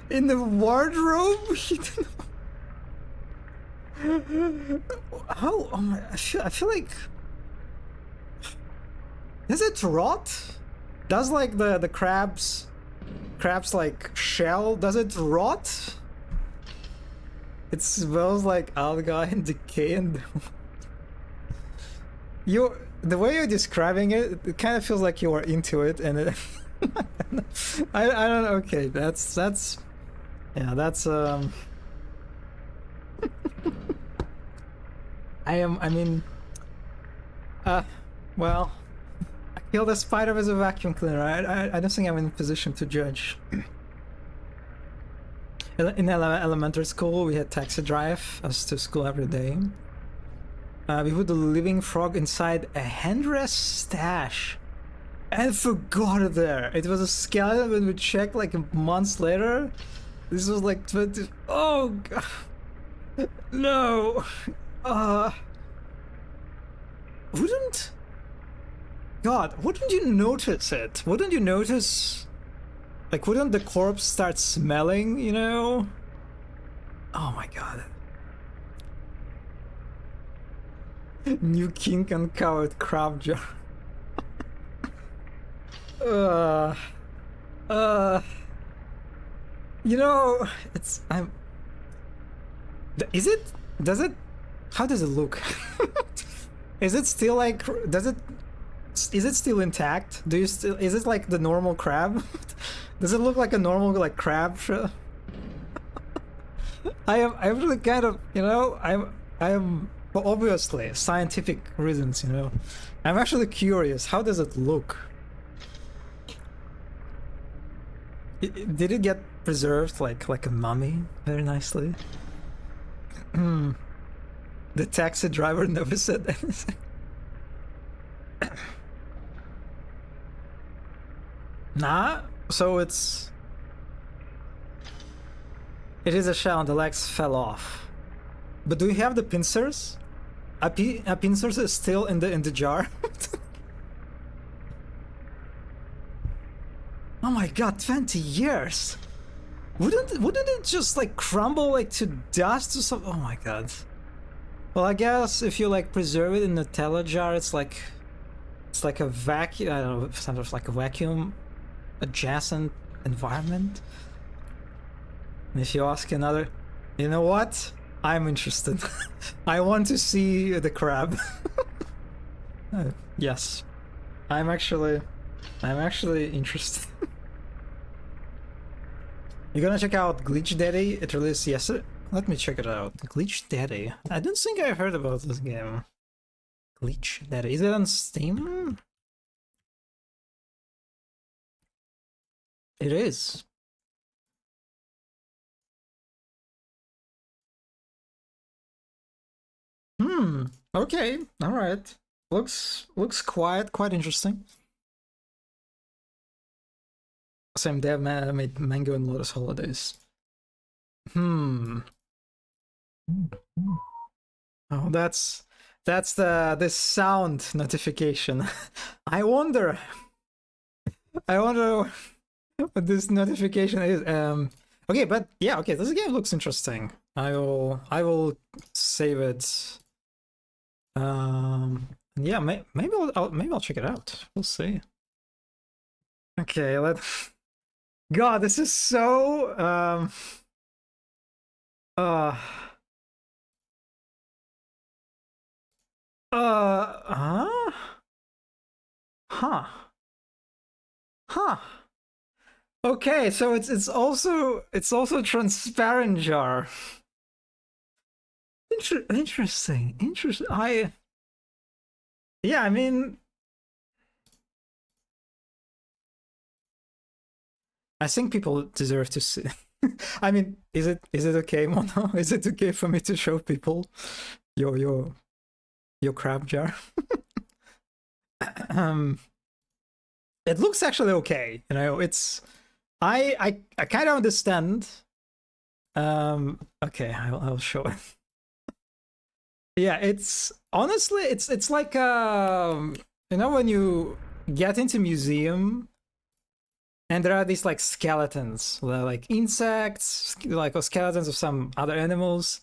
In the wardrobe? How? Oh my, I feel like, does it rot? Does like the crabs like shell, does it rot? It smells like algae and decay and the way you're describing it, it kind of feels like you are into it, and it, I don't know. Okay, that's yeah, that's I mean, well, I killed a spider with a vacuum cleaner. I don't think I'm in a position to judge. In elementary school, we had taxi drive us to school every day. We put the living frog inside a handrest stash and forgot it there. It was a skeleton when we checked like months later. This was like 20. Oh god. No. Wouldn't. God, wouldn't you notice it? Wouldn't you notice. Like, wouldn't the corpse start smelling, you know? Oh my god. New kink uncovered crab jar. You know, it's is it? Does it? How does it look? Is it still like? Does it? Is it still intact? Do you still? Is it like the normal crab? Does it look like a normal like crab? I'm really kind of, you know, I'm for obviously scientific reasons, you know. I'm actually curious. How does it look? Did it get preserved like a mummy very nicely? The taxi driver never said anything. Nah, so it is a shell and the legs fell off. But do you have the pincers? A pincers is still in the jar. Oh my god, 20 years! Wouldn't it just like crumble like to dust or something? Oh my god. Well, I guess if you like preserve it in a Nutella jar, it's like a vacuum. I don't know, sort of like a vacuum adjacent environment. And if you ask another, you know what? I'm interested. I want to see the crab. Yes, I'm actually interested. You're gonna check out Glitch Daddy? It released yesterday. Let me check it out. Glitch Daddy. I don't think I heard about this game. Glitch Daddy. Is it on Steam? It is. Okay. All right. Looks quite interesting. Same dev made Mango and Lotus Holidays. Oh, that's the sound notification. I wonder what this notification is. Okay, but yeah, okay, this game looks interesting. I will save it. Yeah, maybe I'll check it out. We'll see. Okay, God, this is so uh huh? Huh. Okay, so it's also transparent jar. Interesting. Yeah, I mean, I think people deserve to see. I mean, is it okay, Mono? Is it okay for me to show people your crab jar? um, it looks actually okay. It's I kind of understand. Okay, I'll show it. Yeah, it's honestly it's like when you get into museum and there are these like skeletons, like insects, like or skeletons of some other animals.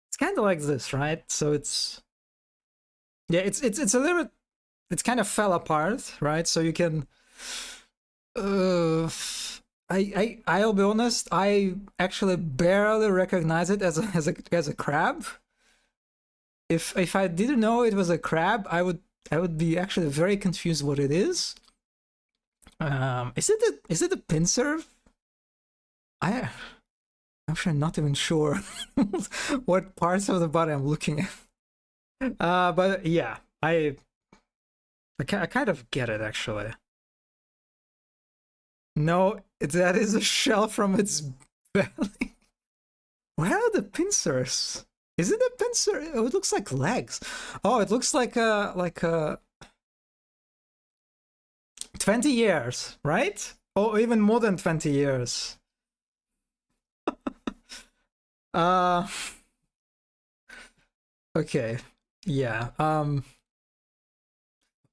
It's kind of like this, right? So it's a little bit, it's kind of fell apart, right? So you can I'll be honest, I actually barely recognize it as a crab. If I didn't know it was a crab, I would be actually very confused what it is. Is it a pincer? I'm actually not even sure what parts of the body I'm looking at. But yeah, I kind of get it actually. No, that is a shell from its belly. Where are the pincers? Is it a pincer? Oh, it looks like legs. Oh, it looks like a 20 years, right? Or even more than 20 years. Uh okay. Yeah.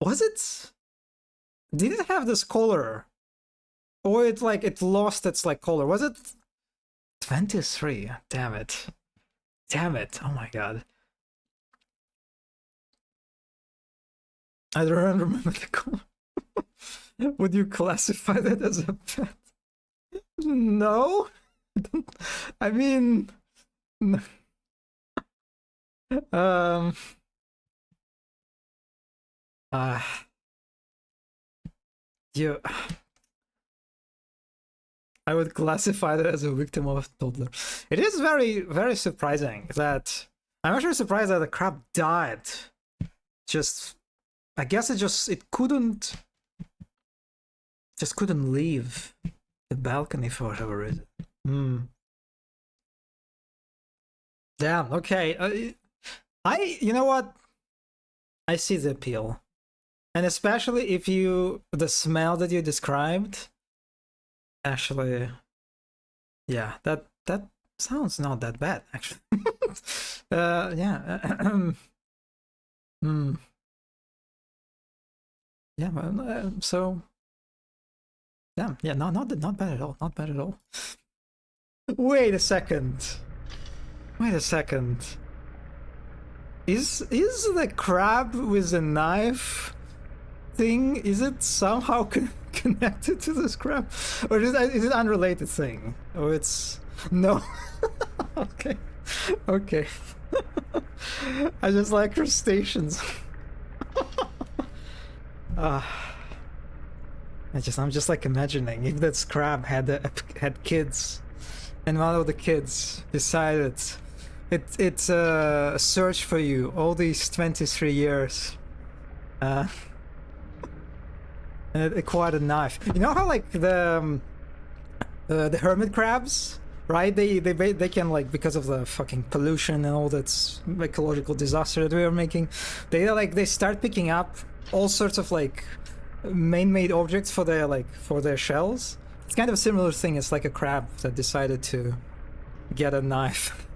Was it, did it have this color? Or it lost its like color? Was it 23? Damn it. Damn it. Oh my god. I don't remember the color. Would you classify that as a pet? No. I mean, um, uh, you, I would classify that as a victim of toddler. It is very, very surprising that I'm actually surprised that the crab died. Just, I guess it couldn't leave the balcony for whatever reason. Damn. Okay. You know what? I see the appeal, and especially if the smell that you described. Actually, yeah, that sounds not that bad. Actually, yeah. Yeah. Well, so. Yeah. No, not bad at all. Not bad at all. Wait a second. Wait a second. Is the crab with the knife thing? Is it somehow connected to this crab, or is it unrelated thing? Or it's no. Okay. Okay. I just like crustaceans. I'm just like imagining if this crab had kids, and one of the kids decided it's a search for you all these 23 years, and it acquired a knife. You know how like the hermit crabs, right? They can, like, because of the fucking pollution and all that ecological disaster that we are making, they start picking up all sorts of like man-made objects for their shells. It's kind of a similar thing. It's like a crab that decided to get a knife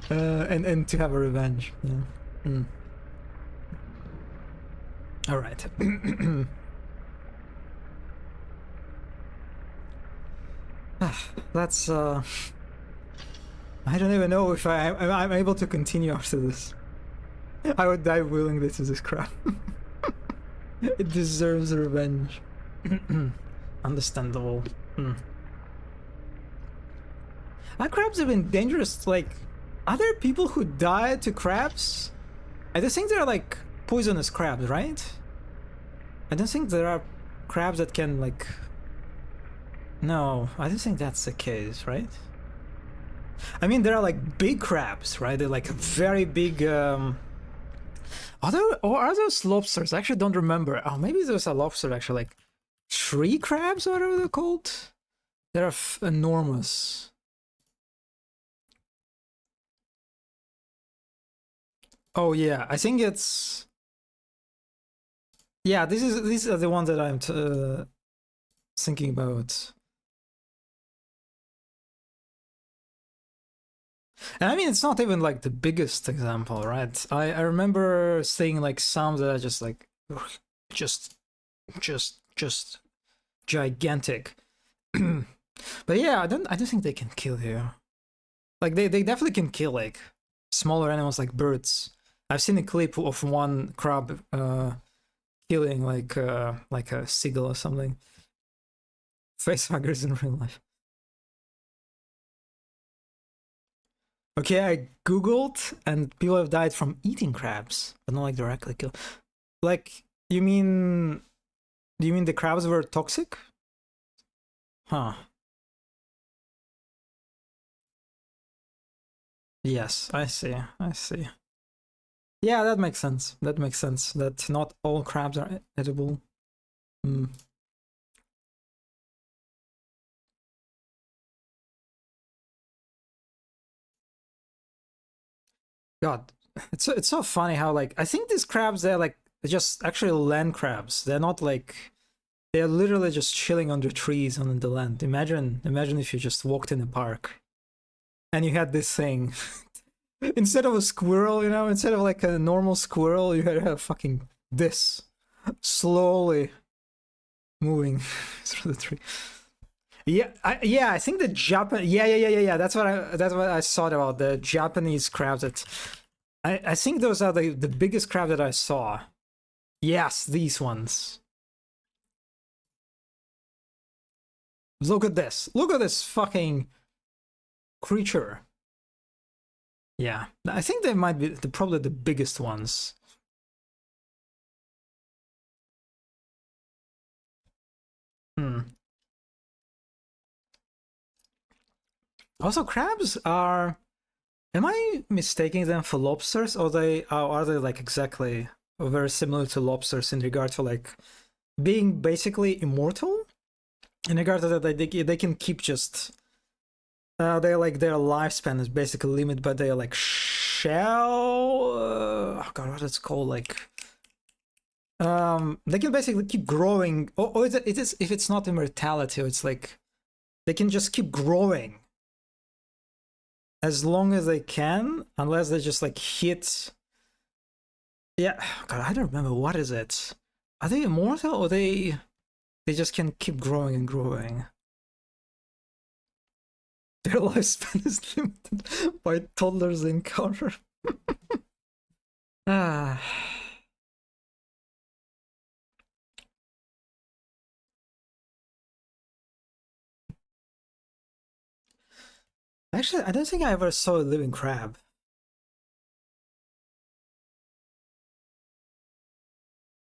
and to have a revenge. Yeah. All right. That's I don't even know if I'm able to continue after this. I would die willingly to this crab. It deserves revenge. Understandable. Are crabs even dangerous? Like, are there people who die to crabs? I don't think they're like poisonous crabs, right? I don't think there are crabs that can like No, I don't think that's the case, right? I mean, there are like big crabs, right? They're like very big. Are those lobsters? I actually don't remember. Oh, maybe those are lobsters actually, like tree crabs or whatever they're called. They're enormous. Oh yeah, I think it's. Yeah, these are the ones that I'm thinking about. And I mean, it's not even like the biggest example, right? I remember seeing like some that are just like, just gigantic. But yeah, I don't think they can kill you. Like they definitely can kill like smaller animals like birds. I've seen a clip of one crab killing like a seagull or something. Facehuggers in real life. Okay, I googled and people have died from eating crabs, but not like directly kill. Like you mean? Do you mean the crabs were toxic? Huh. Yes, I see. I see. Yeah, that makes sense. That makes sense. That not all crabs are edible. Hmm. God, it's so funny how like I think these crabs they're like just actually land crabs. They're not like they're literally just chilling under trees on the land. Imagine if you just walked in a park and you had this thing. Instead of a squirrel, you know, instead of like a normal squirrel, you had a fucking this slowly moving through the tree. Yeah, I think the Japan. Yeah. That's what I thought about the Japanese crabs. That I think those are the biggest crab that I saw. Yes, these ones. Look at this. Look at this fucking creature. Yeah, I think they might be probably the biggest ones. Hmm. Also, crabs are. Am I mistaking them for lobsters, or are they like exactly very similar to lobsters in regard to like being basically immortal? In regard to that, they can keep just. They're like their lifespan is basically limited by their like shell. Oh god, what it's called? Like, they can basically keep growing. Or it is if it's not immortality, it's like they can just keep growing as long as they can, unless they just like hit. Yeah, god, I don't remember what is it. Are they immortal or they just can keep growing and growing? Their lifespan is limited by toddlers encounter. Ah. Actually, I don't think I ever saw a living crab.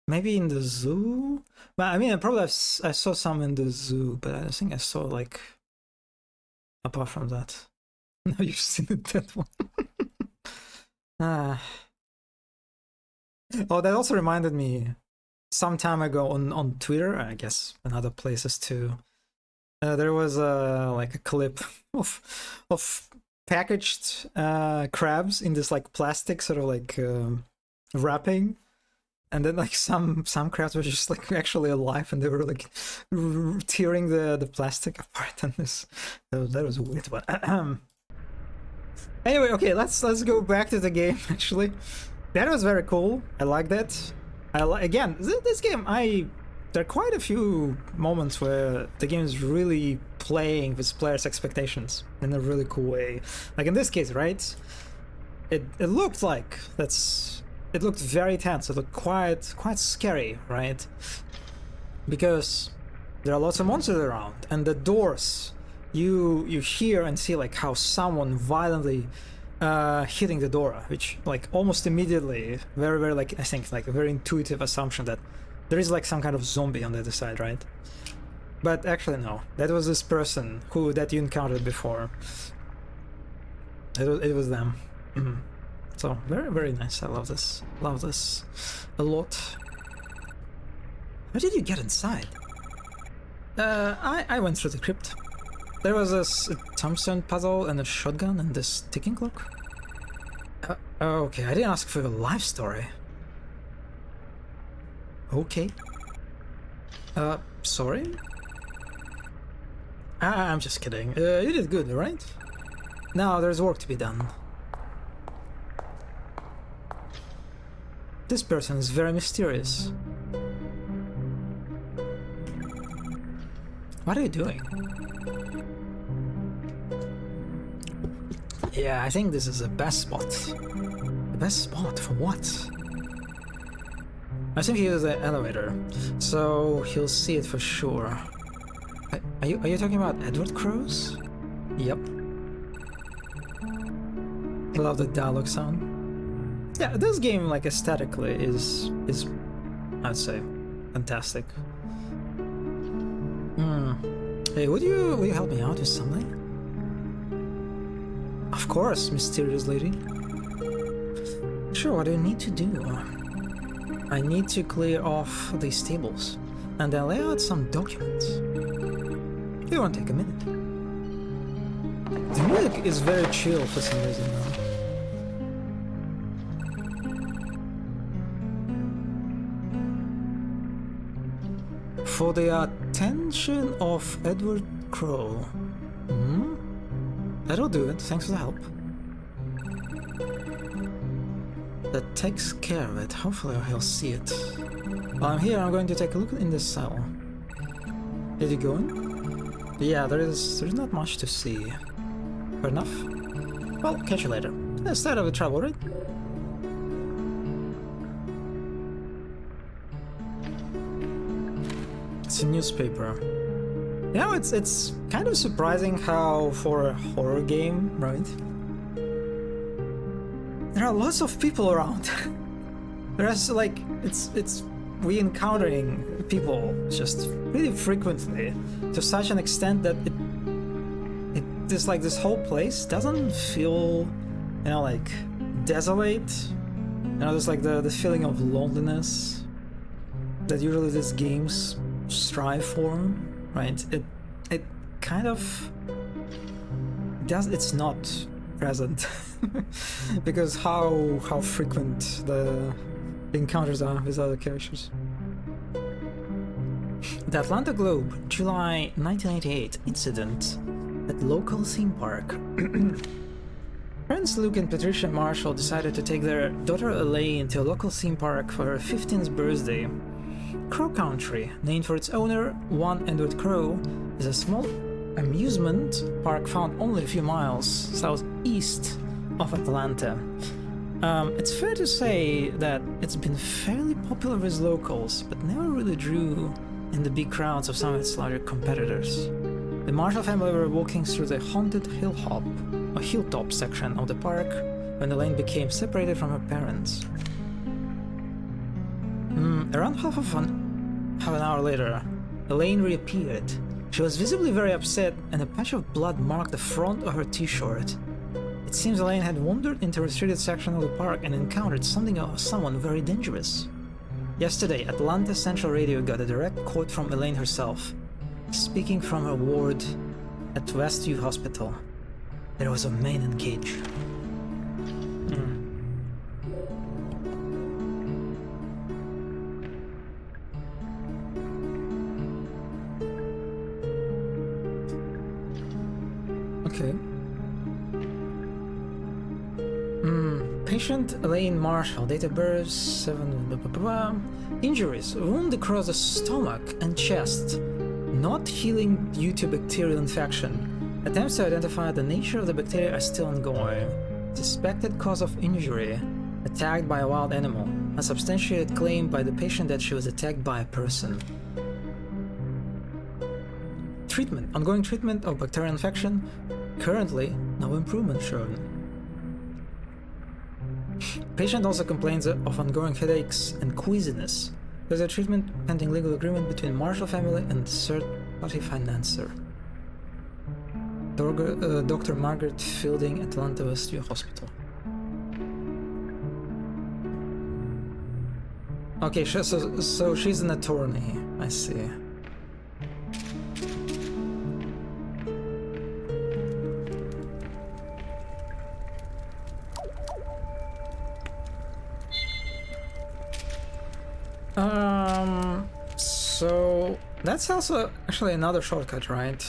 Maybe in the zoo? But I mean, I saw some in the zoo, but I don't think I saw like apart from that. No, you've seen the dead one. Ah. Oh, that also reminded me some time ago on Twitter, I guess, and other places too. There was like a clip of packaged crabs in this like plastic sort of like wrapping, and then like some crabs were just like actually alive, and they were like tearing the plastic apart. And that was a weird one. Anyway, okay, let's go back to the game. Actually, that was very cool. I like that. Again, this game. There are quite a few moments where the game is really playing with players' expectations in a really cool way. Like in this case, right? It looked like it looked very tense. It looked quite scary, right? Because there are lots of monsters around, and the doors you hear and see like how someone violently hitting the door, which like almost immediately, very like I think like a very intuitive assumption that there is like some kind of zombie on the other side, right? But actually no, that was this person that you encountered before. It was them. So very, very nice. I love this. Love this a lot. How did you get inside? I went through the crypt. There was a tombstone puzzle and a shotgun and this ticking clock. Okay, I didn't ask for your life story. Okay. Sorry? I'm just kidding. You did good, right? Now there's work to be done. This person is very mysterious. What are you doing? Yeah, I think this is the best spot. The best spot for what? I think he uses the elevator, so he'll see it for sure. Are you talking about Edward Crowes? Yep. I love the dialogue sound. Yeah, this game, like, aesthetically is I'd say fantastic. Hey, would you help me out with something? Of course, mysterious lady. Sure, what do you need to do? I need to clear off these tables and then lay out some documents. It won't take a minute. The music is very chill for some reason now. For the attention of Edward Crowe. That'll do it, thanks for the help. That takes care of it, hopefully he'll see it. While I'm here, I'm going to take a look in this cell. Did you go in? Yeah, there's not much to see. Fair enough. Well, catch you later. Let's start with trouble, right? It's a newspaper. You know, it's kind of surprising how for a horror game, right? There are lots of people around. There's like we encountering people just really frequently to such an extent that this whole place doesn't feel, you know, like desolate. You know, there's like the feeling of loneliness that usually these games strive for, right? It kind of does. It's not present because how frequent the encounters are with other characters. The Atlanta Globe, July 1988 incident at local theme park. Parents Luke and Patricia Marshall decided to take their daughter Elaine to a local theme park for her 15th birthday. Crow Country, named for its owner, one Edward Crowe, is a small amusement park found only a few miles southeast of Atlanta. It's fair to say that it's been fairly popular with locals, but never really drew in the big crowds of some of its larger competitors. The Marshall family were walking through the haunted hilltop section of the park when Elaine became separated from her parents. Around half an hour later, Elaine reappeared. She was visibly very upset, and a patch of blood marked the front of her t-shirt. It seems Elaine had wandered into a restricted section of the park and encountered someone very dangerous. Yesterday, Atlanta Central Radio got a direct quote from Elaine herself, speaking from her ward at Westview Hospital. There was a man engaged. Okay. Patient Elaine Marshall, date of birth 7... Injuries, wound across the stomach and chest, not healing due to bacterial infection. Attempts to identify the nature of the bacteria are still ongoing. Suspected cause of injury, attacked by a wild animal. Unsubstantiated claim by the patient that she was attacked by a person. Treatment, ongoing treatment of bacterial infection. Currently, no improvement shown. Patient also complains of ongoing headaches and queasiness. There's a treatment pending legal agreement between Marshall family and Party Financer. Dr. Margaret Fielding, Atlanta Westview Hospital. Okay, so she's an attorney. I see. So that's also actually another shortcut, right?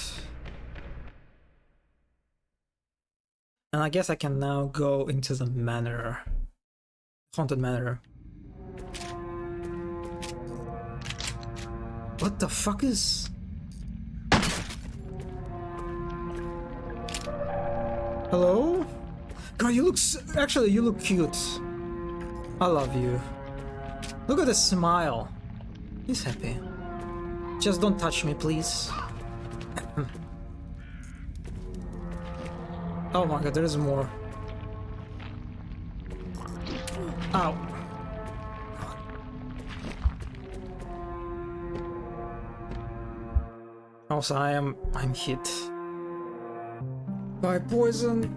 And I guess I can now go into the manor. Haunted Manor. What the fuck is... Hello? God, you look... Actually, you look cute. I love you. Look at the smile. He's happy. Just don't touch me, please. Oh my god, there is more. Ow. Also, I'm hit by poison.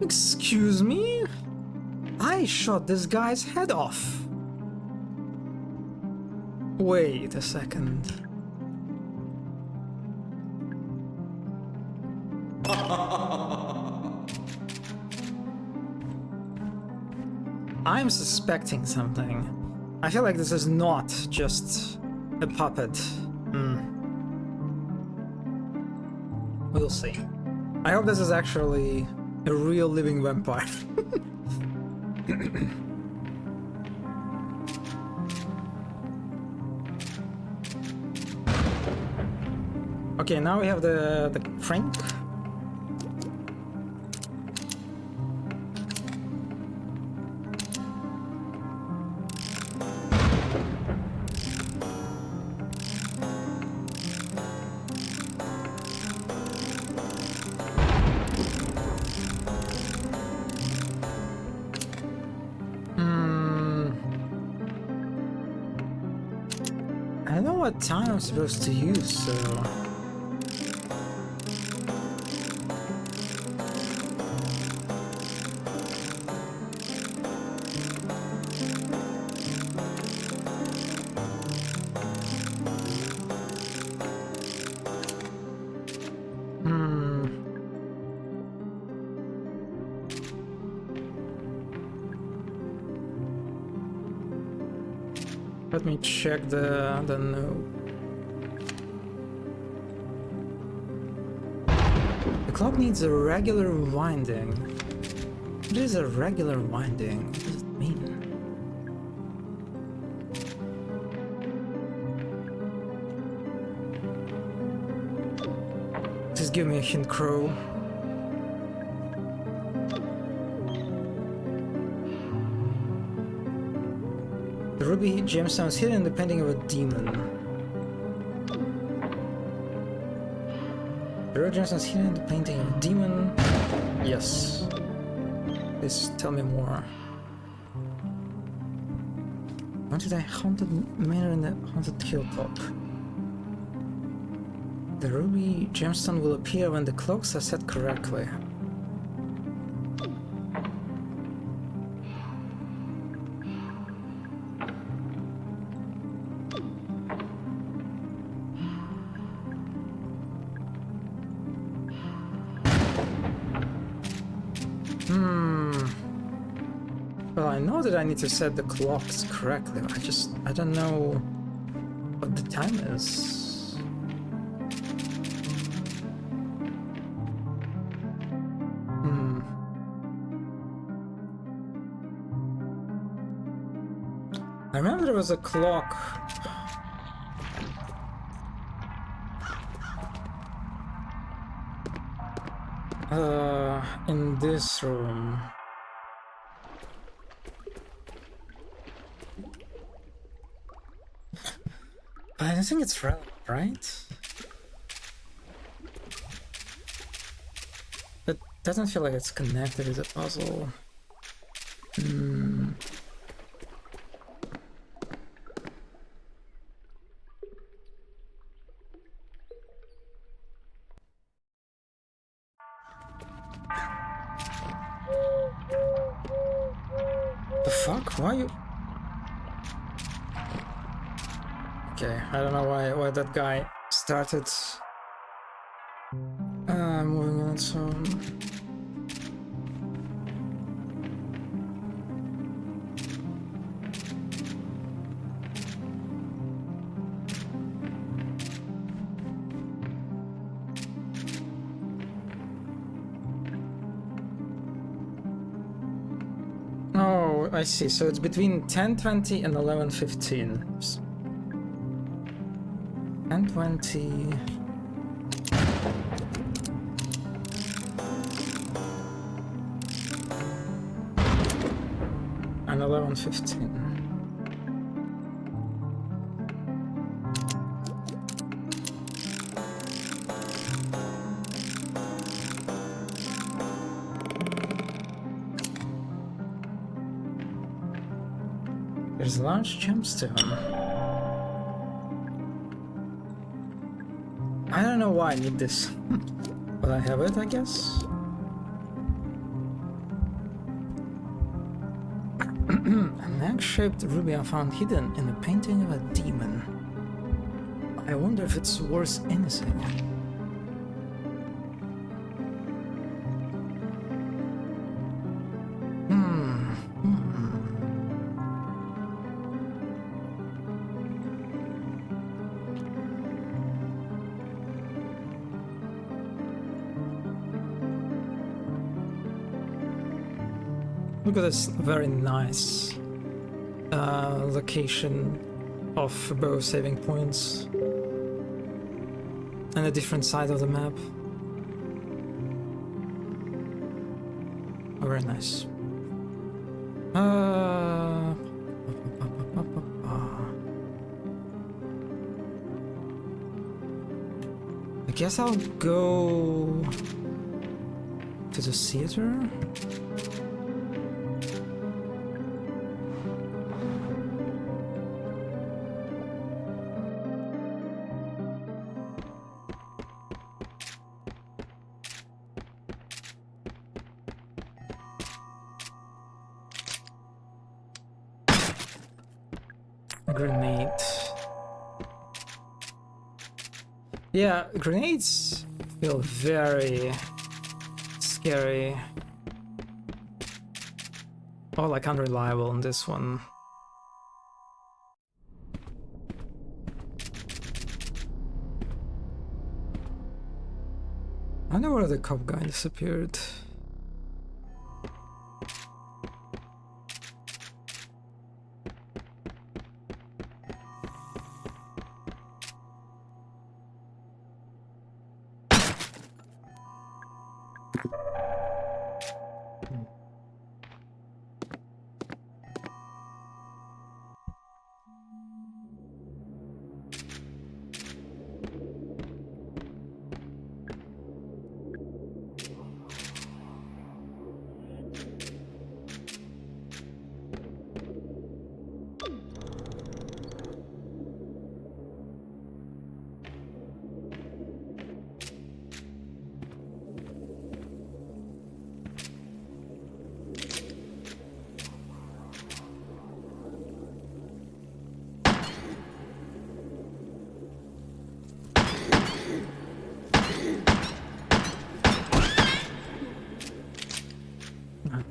Excuse me? I shot this guy's head off. Wait a second. I'm suspecting something. I feel like this is not just a puppet. We'll see. I hope this is actually a real living vampire. Okay, now we have the crank. I don't know what time I'm supposed to use, so... Let me check the note. The clock needs a regular winding. What is a regular winding? What does it mean? Just give me a hint, Crow. The ruby gemstone is hidden in the painting of a demon. The ruby gemstone is hidden in the painting of a demon. Yes. Please tell me more. Wanted a haunted manor in the haunted hilltop. The ruby gemstone will appear when the clocks are set correctly. Well, I know that I need to set the clocks correctly. I don't know what the time is. I remember there was a clock. In this room. But I don't think it's relevant, right? But Doesn't feel like it's connected as a puzzle. Hmm. The fuck? Why you? Okay, I don't know why that guy started moving on its own. Oh, I see. So it's between 10:20 and 11:15. 10:20. And 11:15. There's a large gemstone. I don't know why I need this, but I have it, I guess. An egg-shaped ruby I found hidden in the painting of a demon. I wonder if it's worth anything. Look at this very nice location of both saving points and a different side of the map. Oh, very nice. I guess I'll go to the theater. Grenade. Yeah, grenades feel very scary. Or like unreliable in this one. I wonder where the cop guy disappeared.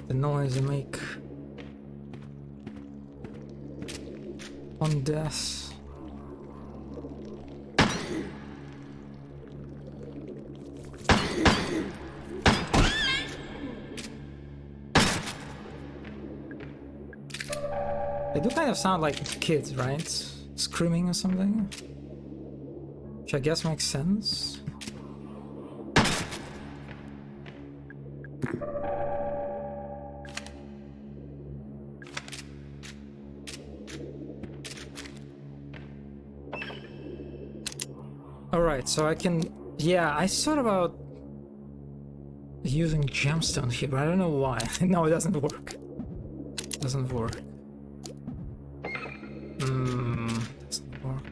The noise you make on death. They do kind of sound like kids, right? Screaming or something. Which I guess makes sense. Alright, so I can... Yeah, I thought about using gemstone here. I don't know why. No, it doesn't work. Doesn't work. Doesn't work.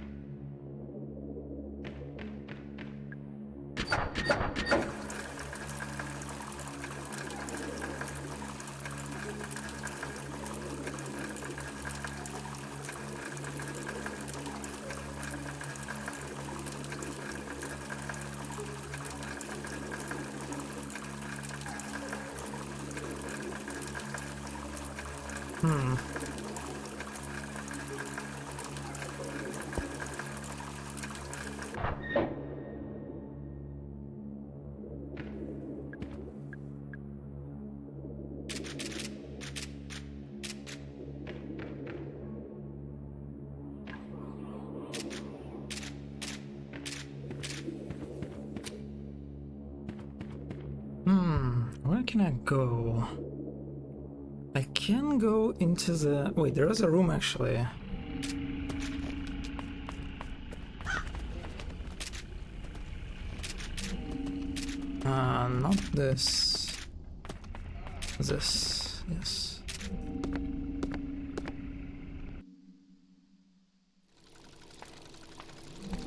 Where can I go? I can go into the... Wait, there is a room actually. Not this. This, yes.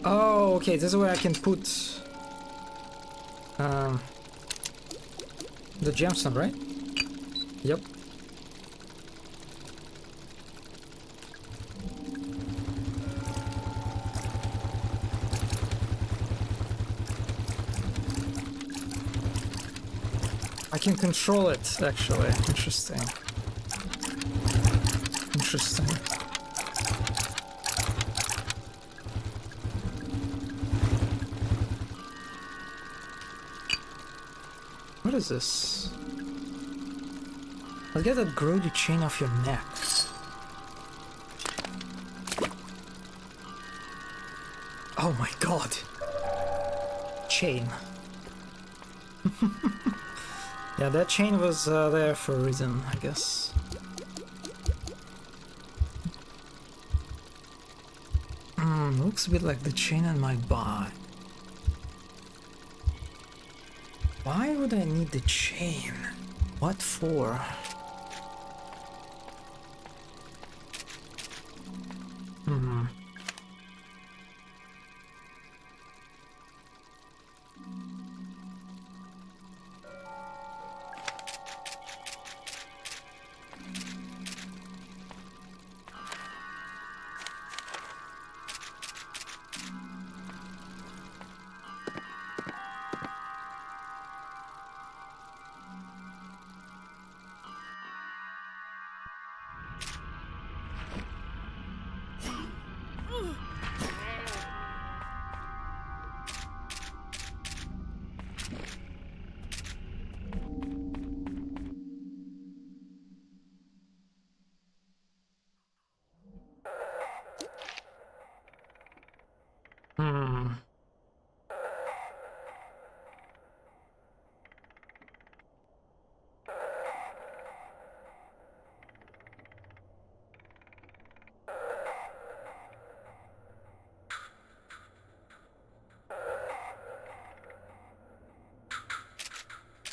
Oh, okay, this is where I can put the gemstone, right? Yep. I can control it, actually. Interesting. Interesting. What is this? I'll get that grody chain off your neck. Oh my god. Chain. Yeah, that chain was there for a reason, I guess. Looks a bit like the chain on my body. Why would I need the chain? What for?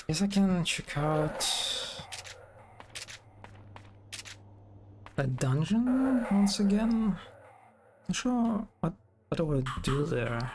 Guess I can check out a dungeon once again. Not sure what I would do there.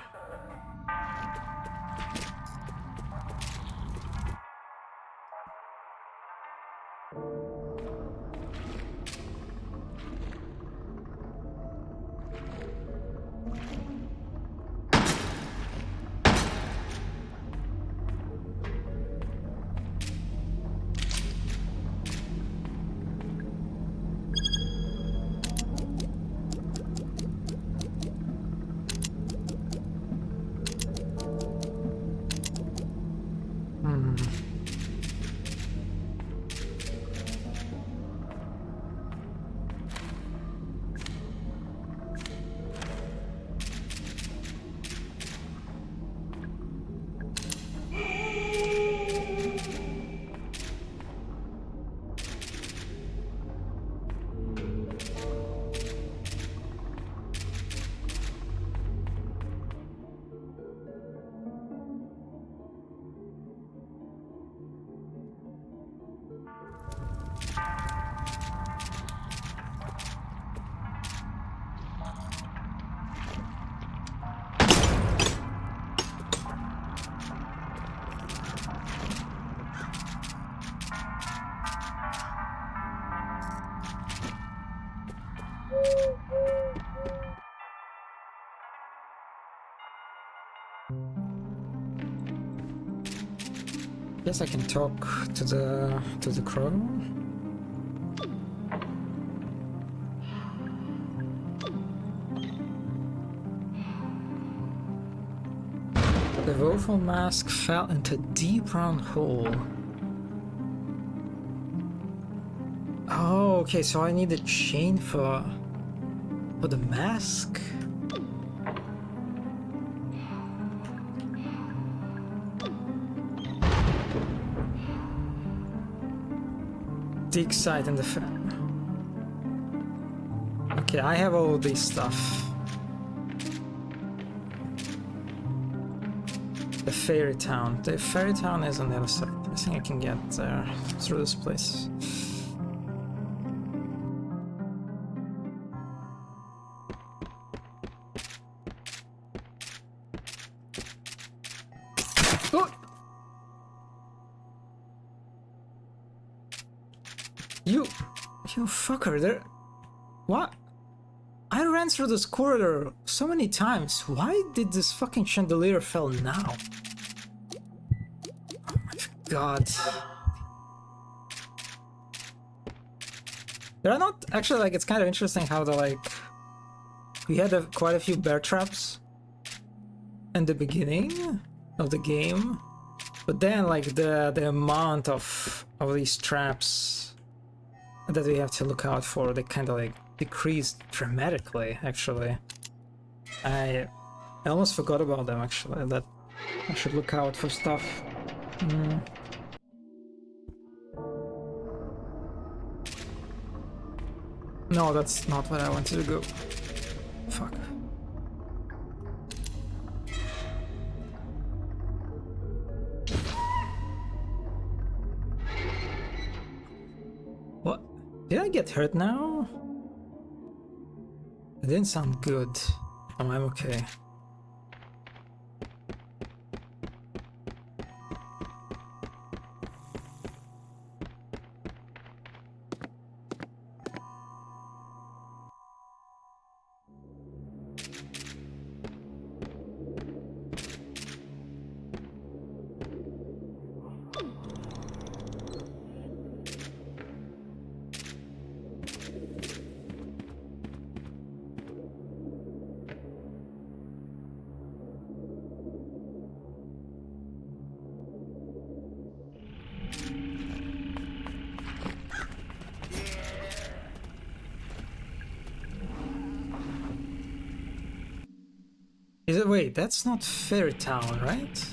Guess I can talk to the crow. The woeful mask fell into a deep round hole. Oh, okay, so I need a chain for the mask. Dig site in the fan. Okay, I have all this stuff. The fairy town. The fairy town is on the other side. I think I can get there through this place. Oh! You fucker, there. What? I ran through this corridor so many times. Why did this fucking chandelier fell now? Oh my god. There are not actually, like, it's kind of interesting how we had quite a few bear traps in the beginning of the game, but then like the amount of these traps that we have to look out for, they kind of like decreased dramatically. Actually, I almost forgot about them, actually, that I should look out for stuff. No, that's not what I wanted to go. Fuck. What? Did I get hurt now? It didn't sound good. Oh, I'm okay. Is it? Wait, that's not Fairy Town, right?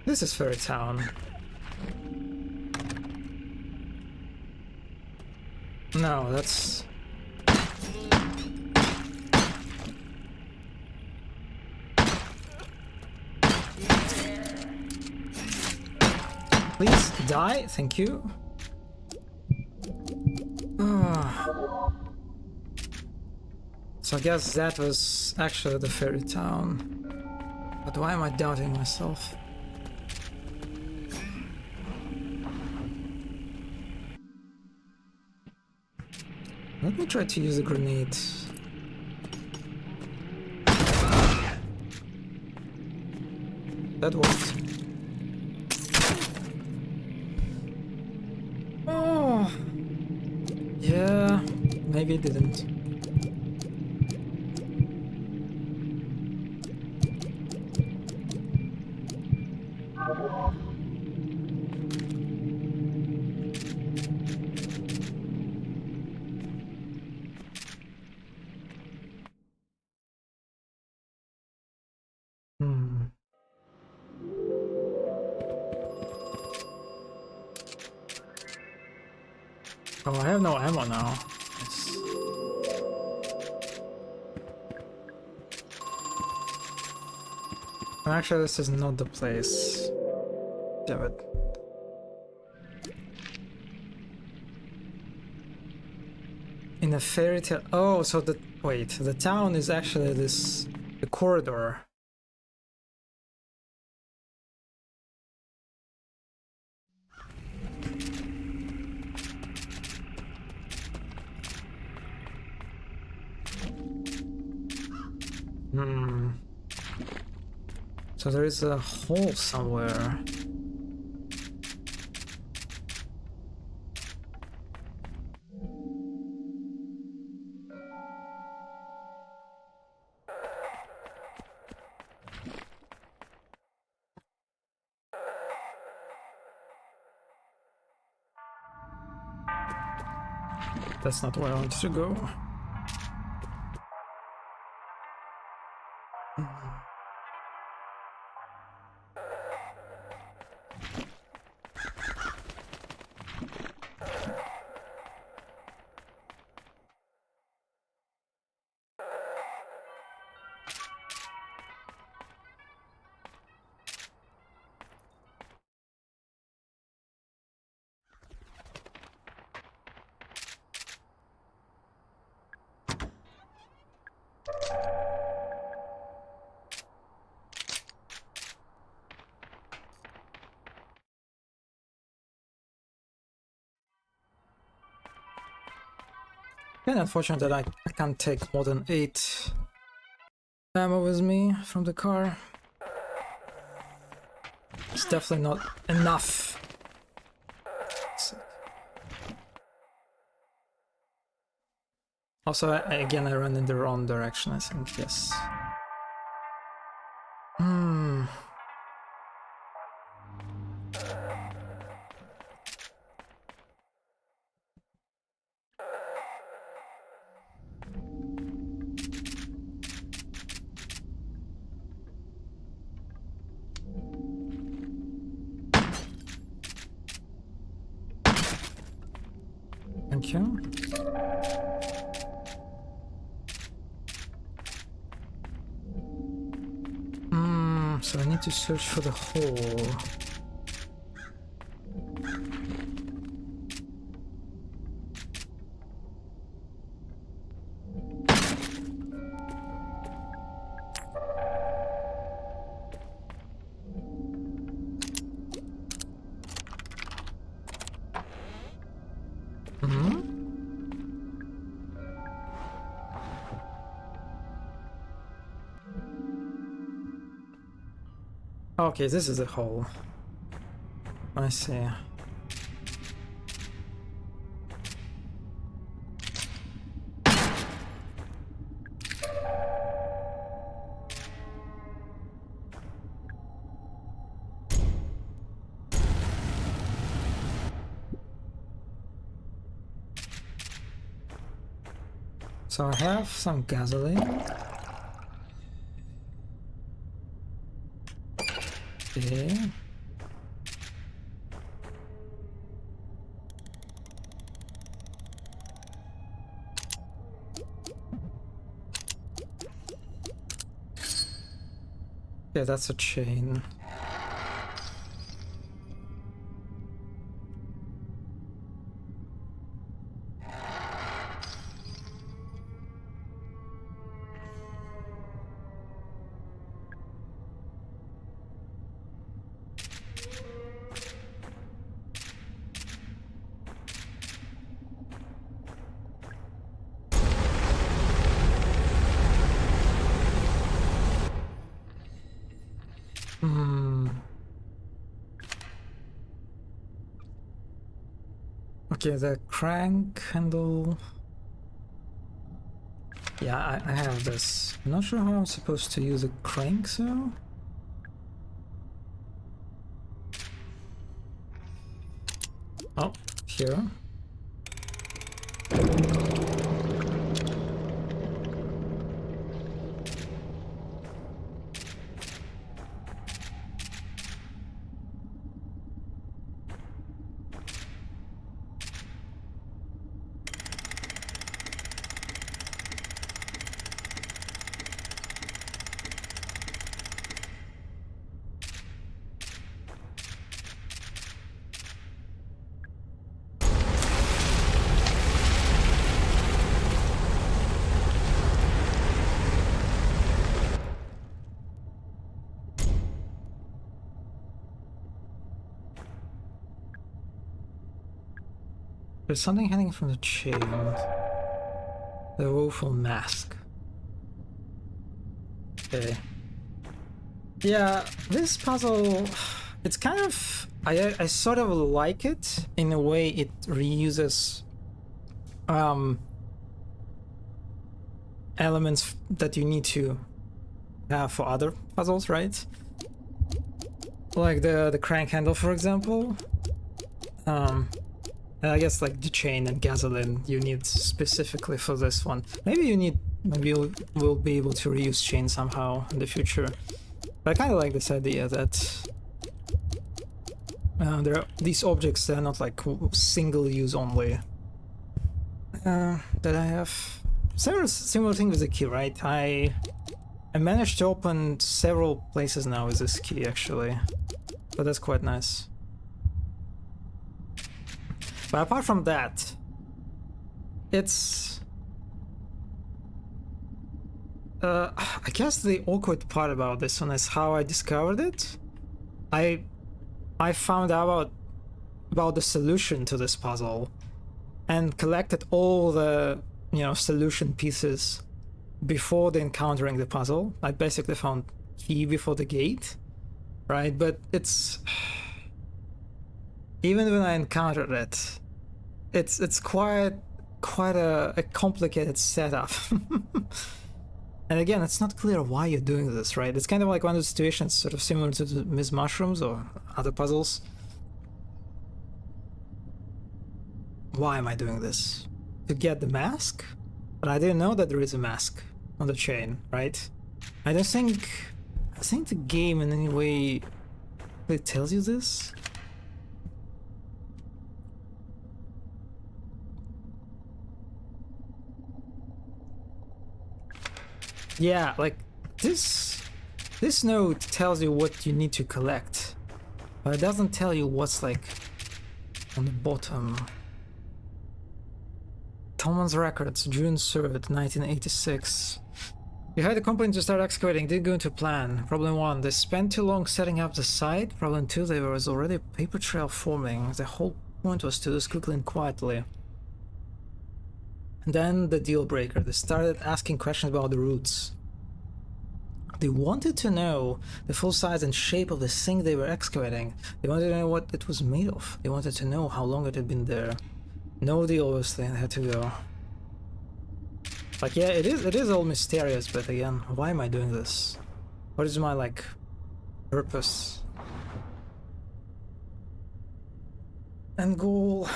This is Fairy Town. No, that's... Please die, thank you. So I guess that was actually the Fairy Town. But why am I doubting myself? Let me try to use a grenade. That worked. Oh, yeah, maybe it didn't. Oh, I have no ammo now. Yes. Actually, this is not the place. Damn it. In a fairy tale. Oh, so the wait, the town is actually the corridor. Hmm. So there is a hole somewhere. That's not where I wanted to go. Kind of unfortunate that I can't take more than 8 ammo with me from the car. It's definitely not enough. Also, again, I ran in the wrong direction, I think, yes. Hmm. Thank you. So I need to search for the hole. Okay, this is a hole. I see. So I have some gasoline. Okay. Yeah, that's a chain. Okay, the crank handle. Yeah, I have this. I'm not sure how I'm supposed to use the crank, though. Oh, here. There's something hanging from the chain. The woeful mask. Okay. Yeah, this puzzle, it's kind of... I sort of like it in a way. It reuses elements that you need to have for other puzzles, right? Like the crank handle, for example. I guess like the chain and gasoline you need specifically for this one. Maybe we'll be able to reuse chain somehow in the future. But I kind of like this idea that there are these objects that are not like single use only. That I have similar thing with the key, right? I managed to open several places now with this key actually, but that's quite nice. But apart from that, it's I guess the awkward part about this one is how I discovered it. I found out about the solution to this puzzle and collected all the, you know, solution pieces before encountering the puzzle. I basically found key before the gate, right? But it's... even when I encountered it, it's quite a complicated setup. And again, it's not clear why you're doing this, right? It's kind of like one of the situations sort of similar to the Ms. Mushrooms or other puzzles. Why am I doing this? To get the mask? But I didn't know that there is a mask on the chain, right? I think the game in any way really tells you this. Yeah, like this note tells you what you need to collect, but it doesn't tell you what's like on the bottom. Tolman's Records, June 3rd, 1986. We hired a company to start excavating, didn't go into plan. Problem 1, they spent too long setting up the site. Problem 2, there was already a paper trail forming. The whole point was to do this quickly and quietly. And then the deal breaker, they started asking questions about the roots. They wanted to know the full size and shape of the thing they were excavating. They wanted to know what it was made of. They wanted to know how long it had been there. No deal, obviously, and had to go. Like, yeah, it is all mysterious, but again, why am I doing this? What is my, like, purpose? And goal?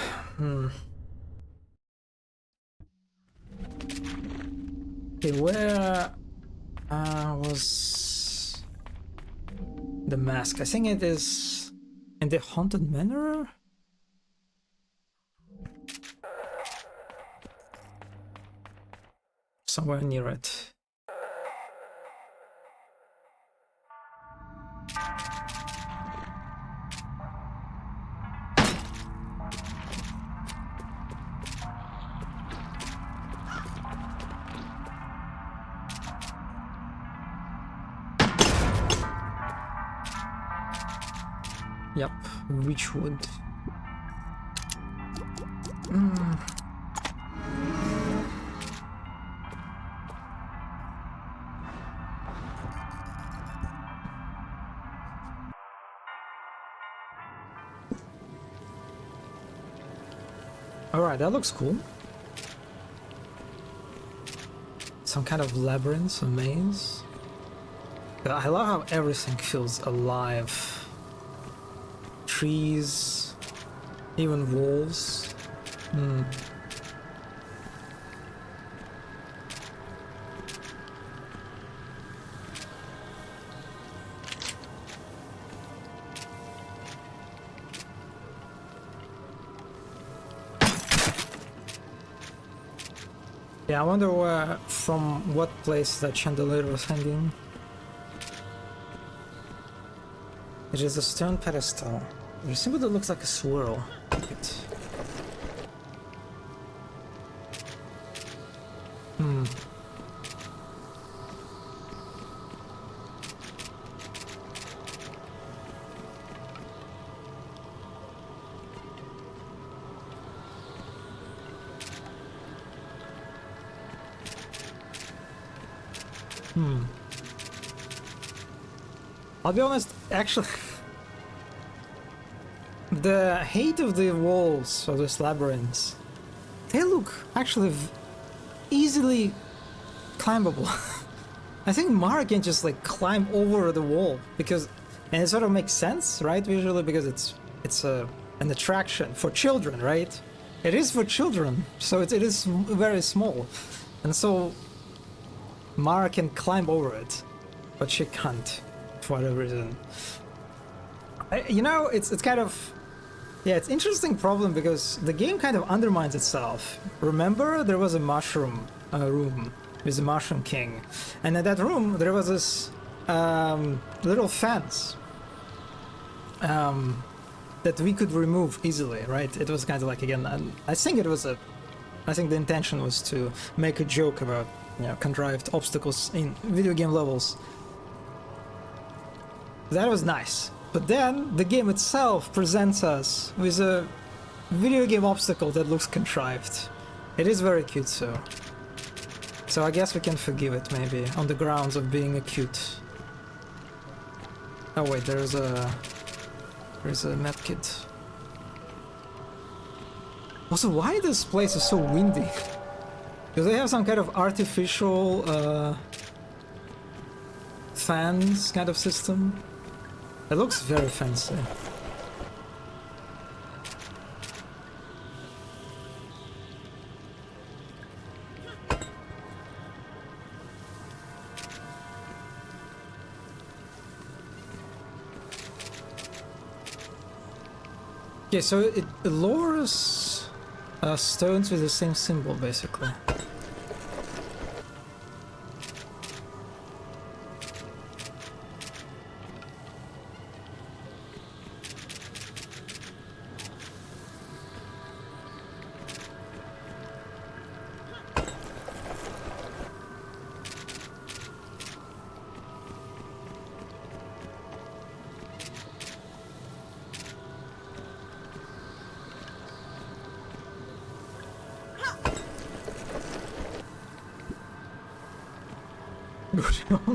Okay, where was the mask? I think it is in the Haunted Manor? Somewhere near it. Yep, Witchwood. Alright, that looks cool. Some kind of labyrinth, a maze. I love how everything feels alive. Trees, even walls. Yeah, I wonder from what place that chandelier was hanging. It is a stone pedestal. There's a symbol that looks like a swirl. I'll be honest, actually, the height of the walls of this labyrinth, they look actually easily climbable. I think Mara can just like climb over the wall because, and it sort of makes sense, right? Visually, because it's an attraction for children, right? It is for children, so it is very small, and so Mara can climb over it, but she can't for whatever reason. You know, it's kind of, yeah, it's interesting problem because the game kind of undermines itself. Remember, there was a mushroom room with the Mushroom King, and in that room there was this little fence that we could remove easily, right? It was kind of like, again, I think the intention was to make a joke about, you know, contrived obstacles in video game levels. That was nice. But then the game itself presents us with a video game obstacle that looks contrived. It is very cute, so I guess we can forgive it, maybe, on the grounds of being a cute. Oh wait, there's a medkit. Also, why this place is so windy? Do they have some kind of artificial fans kind of system? It looks very fancy. Okay, so it lowers stones with the same symbol, basically.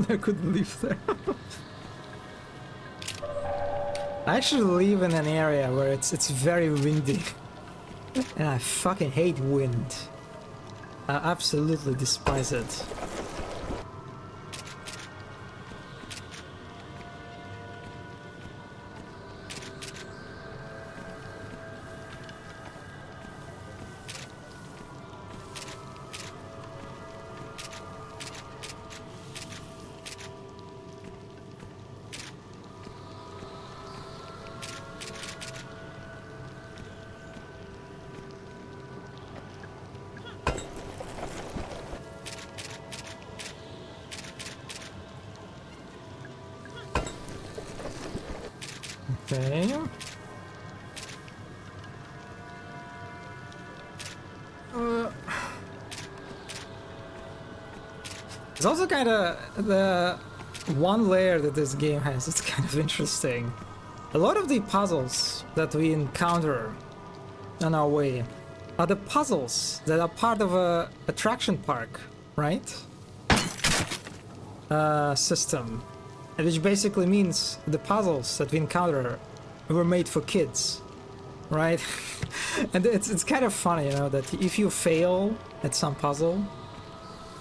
I couldn't live there. I actually live in an area where it's very windy. And I fucking hate wind. I absolutely despise it. Okay. It's also kind of the one layer that this game has. It's kind of interesting. A lot of the puzzles that we encounter on our way are the puzzles that are part of a attraction park, right? System. Which basically means the puzzles that we encounter were made for kids, right? And it's kind of funny, you know, that if you fail at some puzzle,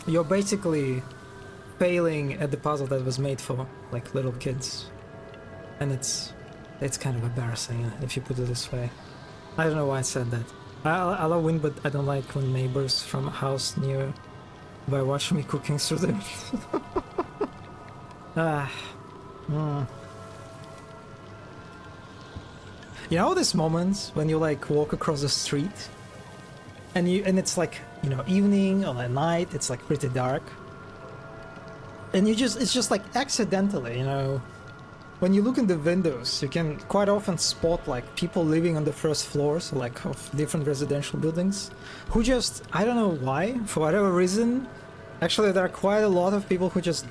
you're basically failing at the puzzle that was made for like little kids, and it's kind of embarrassing if you put it this way. I don't know why I said that. I love wind, but I don't like when neighbors from a house nearby watch me cooking through the You know these moments when you like walk across the street and it's like, you know, evening or at night, it's like pretty dark, and it's just like accidentally, you know, when you look in the windows, you can quite often spot like people living on the first floors, like of different residential buildings, who just, I don't know why, for whatever reason, actually there are quite a lot of people who just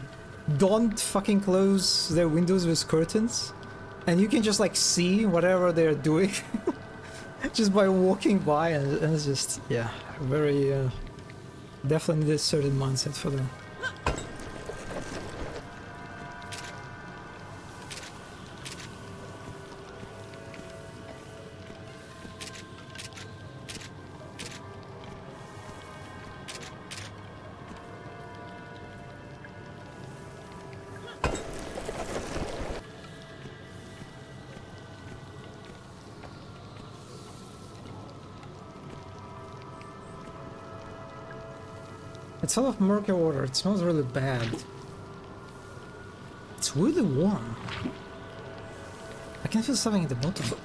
don't fucking close their windows with curtains, and you can just like see whatever they're doing just by walking by, and it's just, yeah, very definitely this certain mindset for them. It's full of murky water. It smells really bad. It's really warm. I can feel something in the bottom.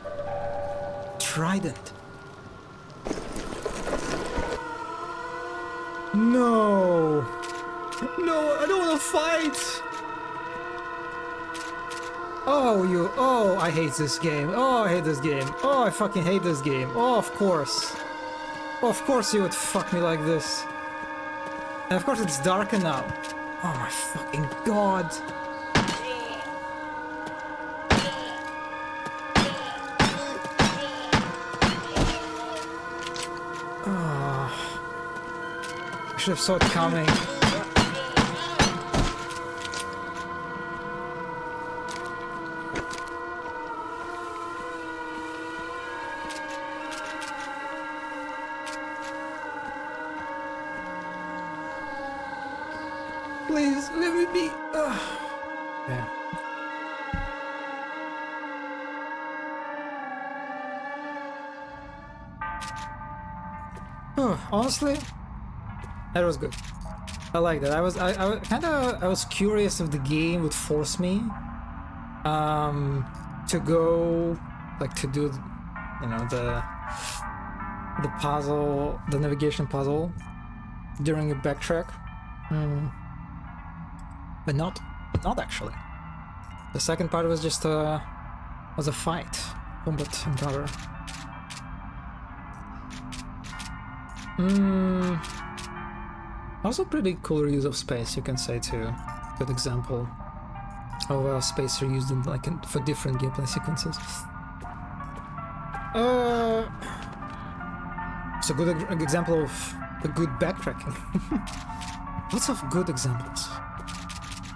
Trident. No! No, I don't want to fight! Oh, I hate this game. Oh, I hate this game. Oh, I fucking hate this game. Oh, of course. Of course you would fuck me like this. And of course it's darker now. Oh my fucking god. I should have saw it coming. Please, let me be. Yeah. Oh, honestly, that was good. I like that. I was curious if the game would force me to go, like, to do, you know, the puzzle, the navigation puzzle during a backtrack. But not actually. The second part was just was a fight, combat encounter. Also pretty cool use of space, you can say too. Good example of how space are used in, like, for different gameplay sequences. It's a good example of a good backtracking. Lots of good examples.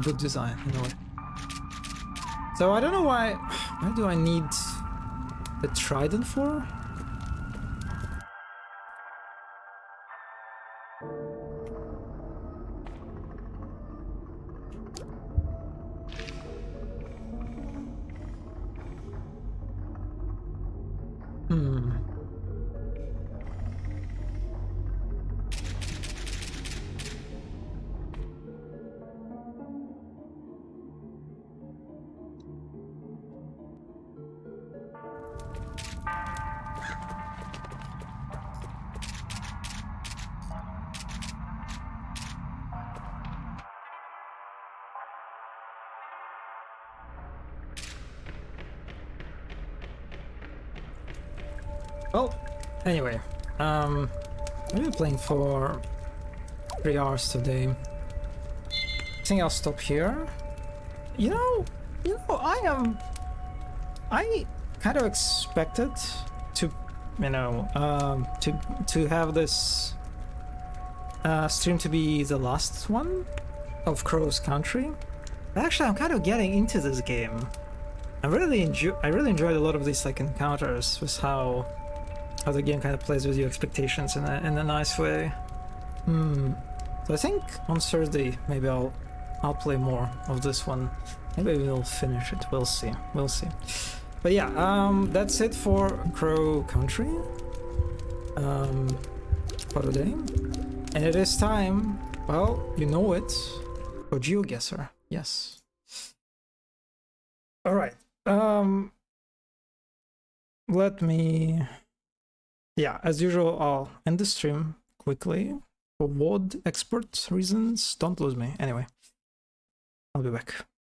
Good design, in a way. So I don't know why do I need the trident for? Well, anyway, I've been playing for 3 hours today. I think I'll stop here. You know, I kind of expected to, you know, to have this stream to be the last one of Crow's Country. But actually, I'm kind of getting into this game. I really enjoyed a lot of these, like, encounters with how the game kind of plays with your expectations in a nice way. So I think on Thursday maybe I'll play more of this one. Maybe we'll finish it. We'll see. But yeah, that's it for Crow Country for today. And it is time, well, you know it, for GeoGuessr. Yes. All right. Let me. Yeah, as usual, I'll end the stream quickly. For WOD expert reasons, don't lose me. Anyway, I'll be back.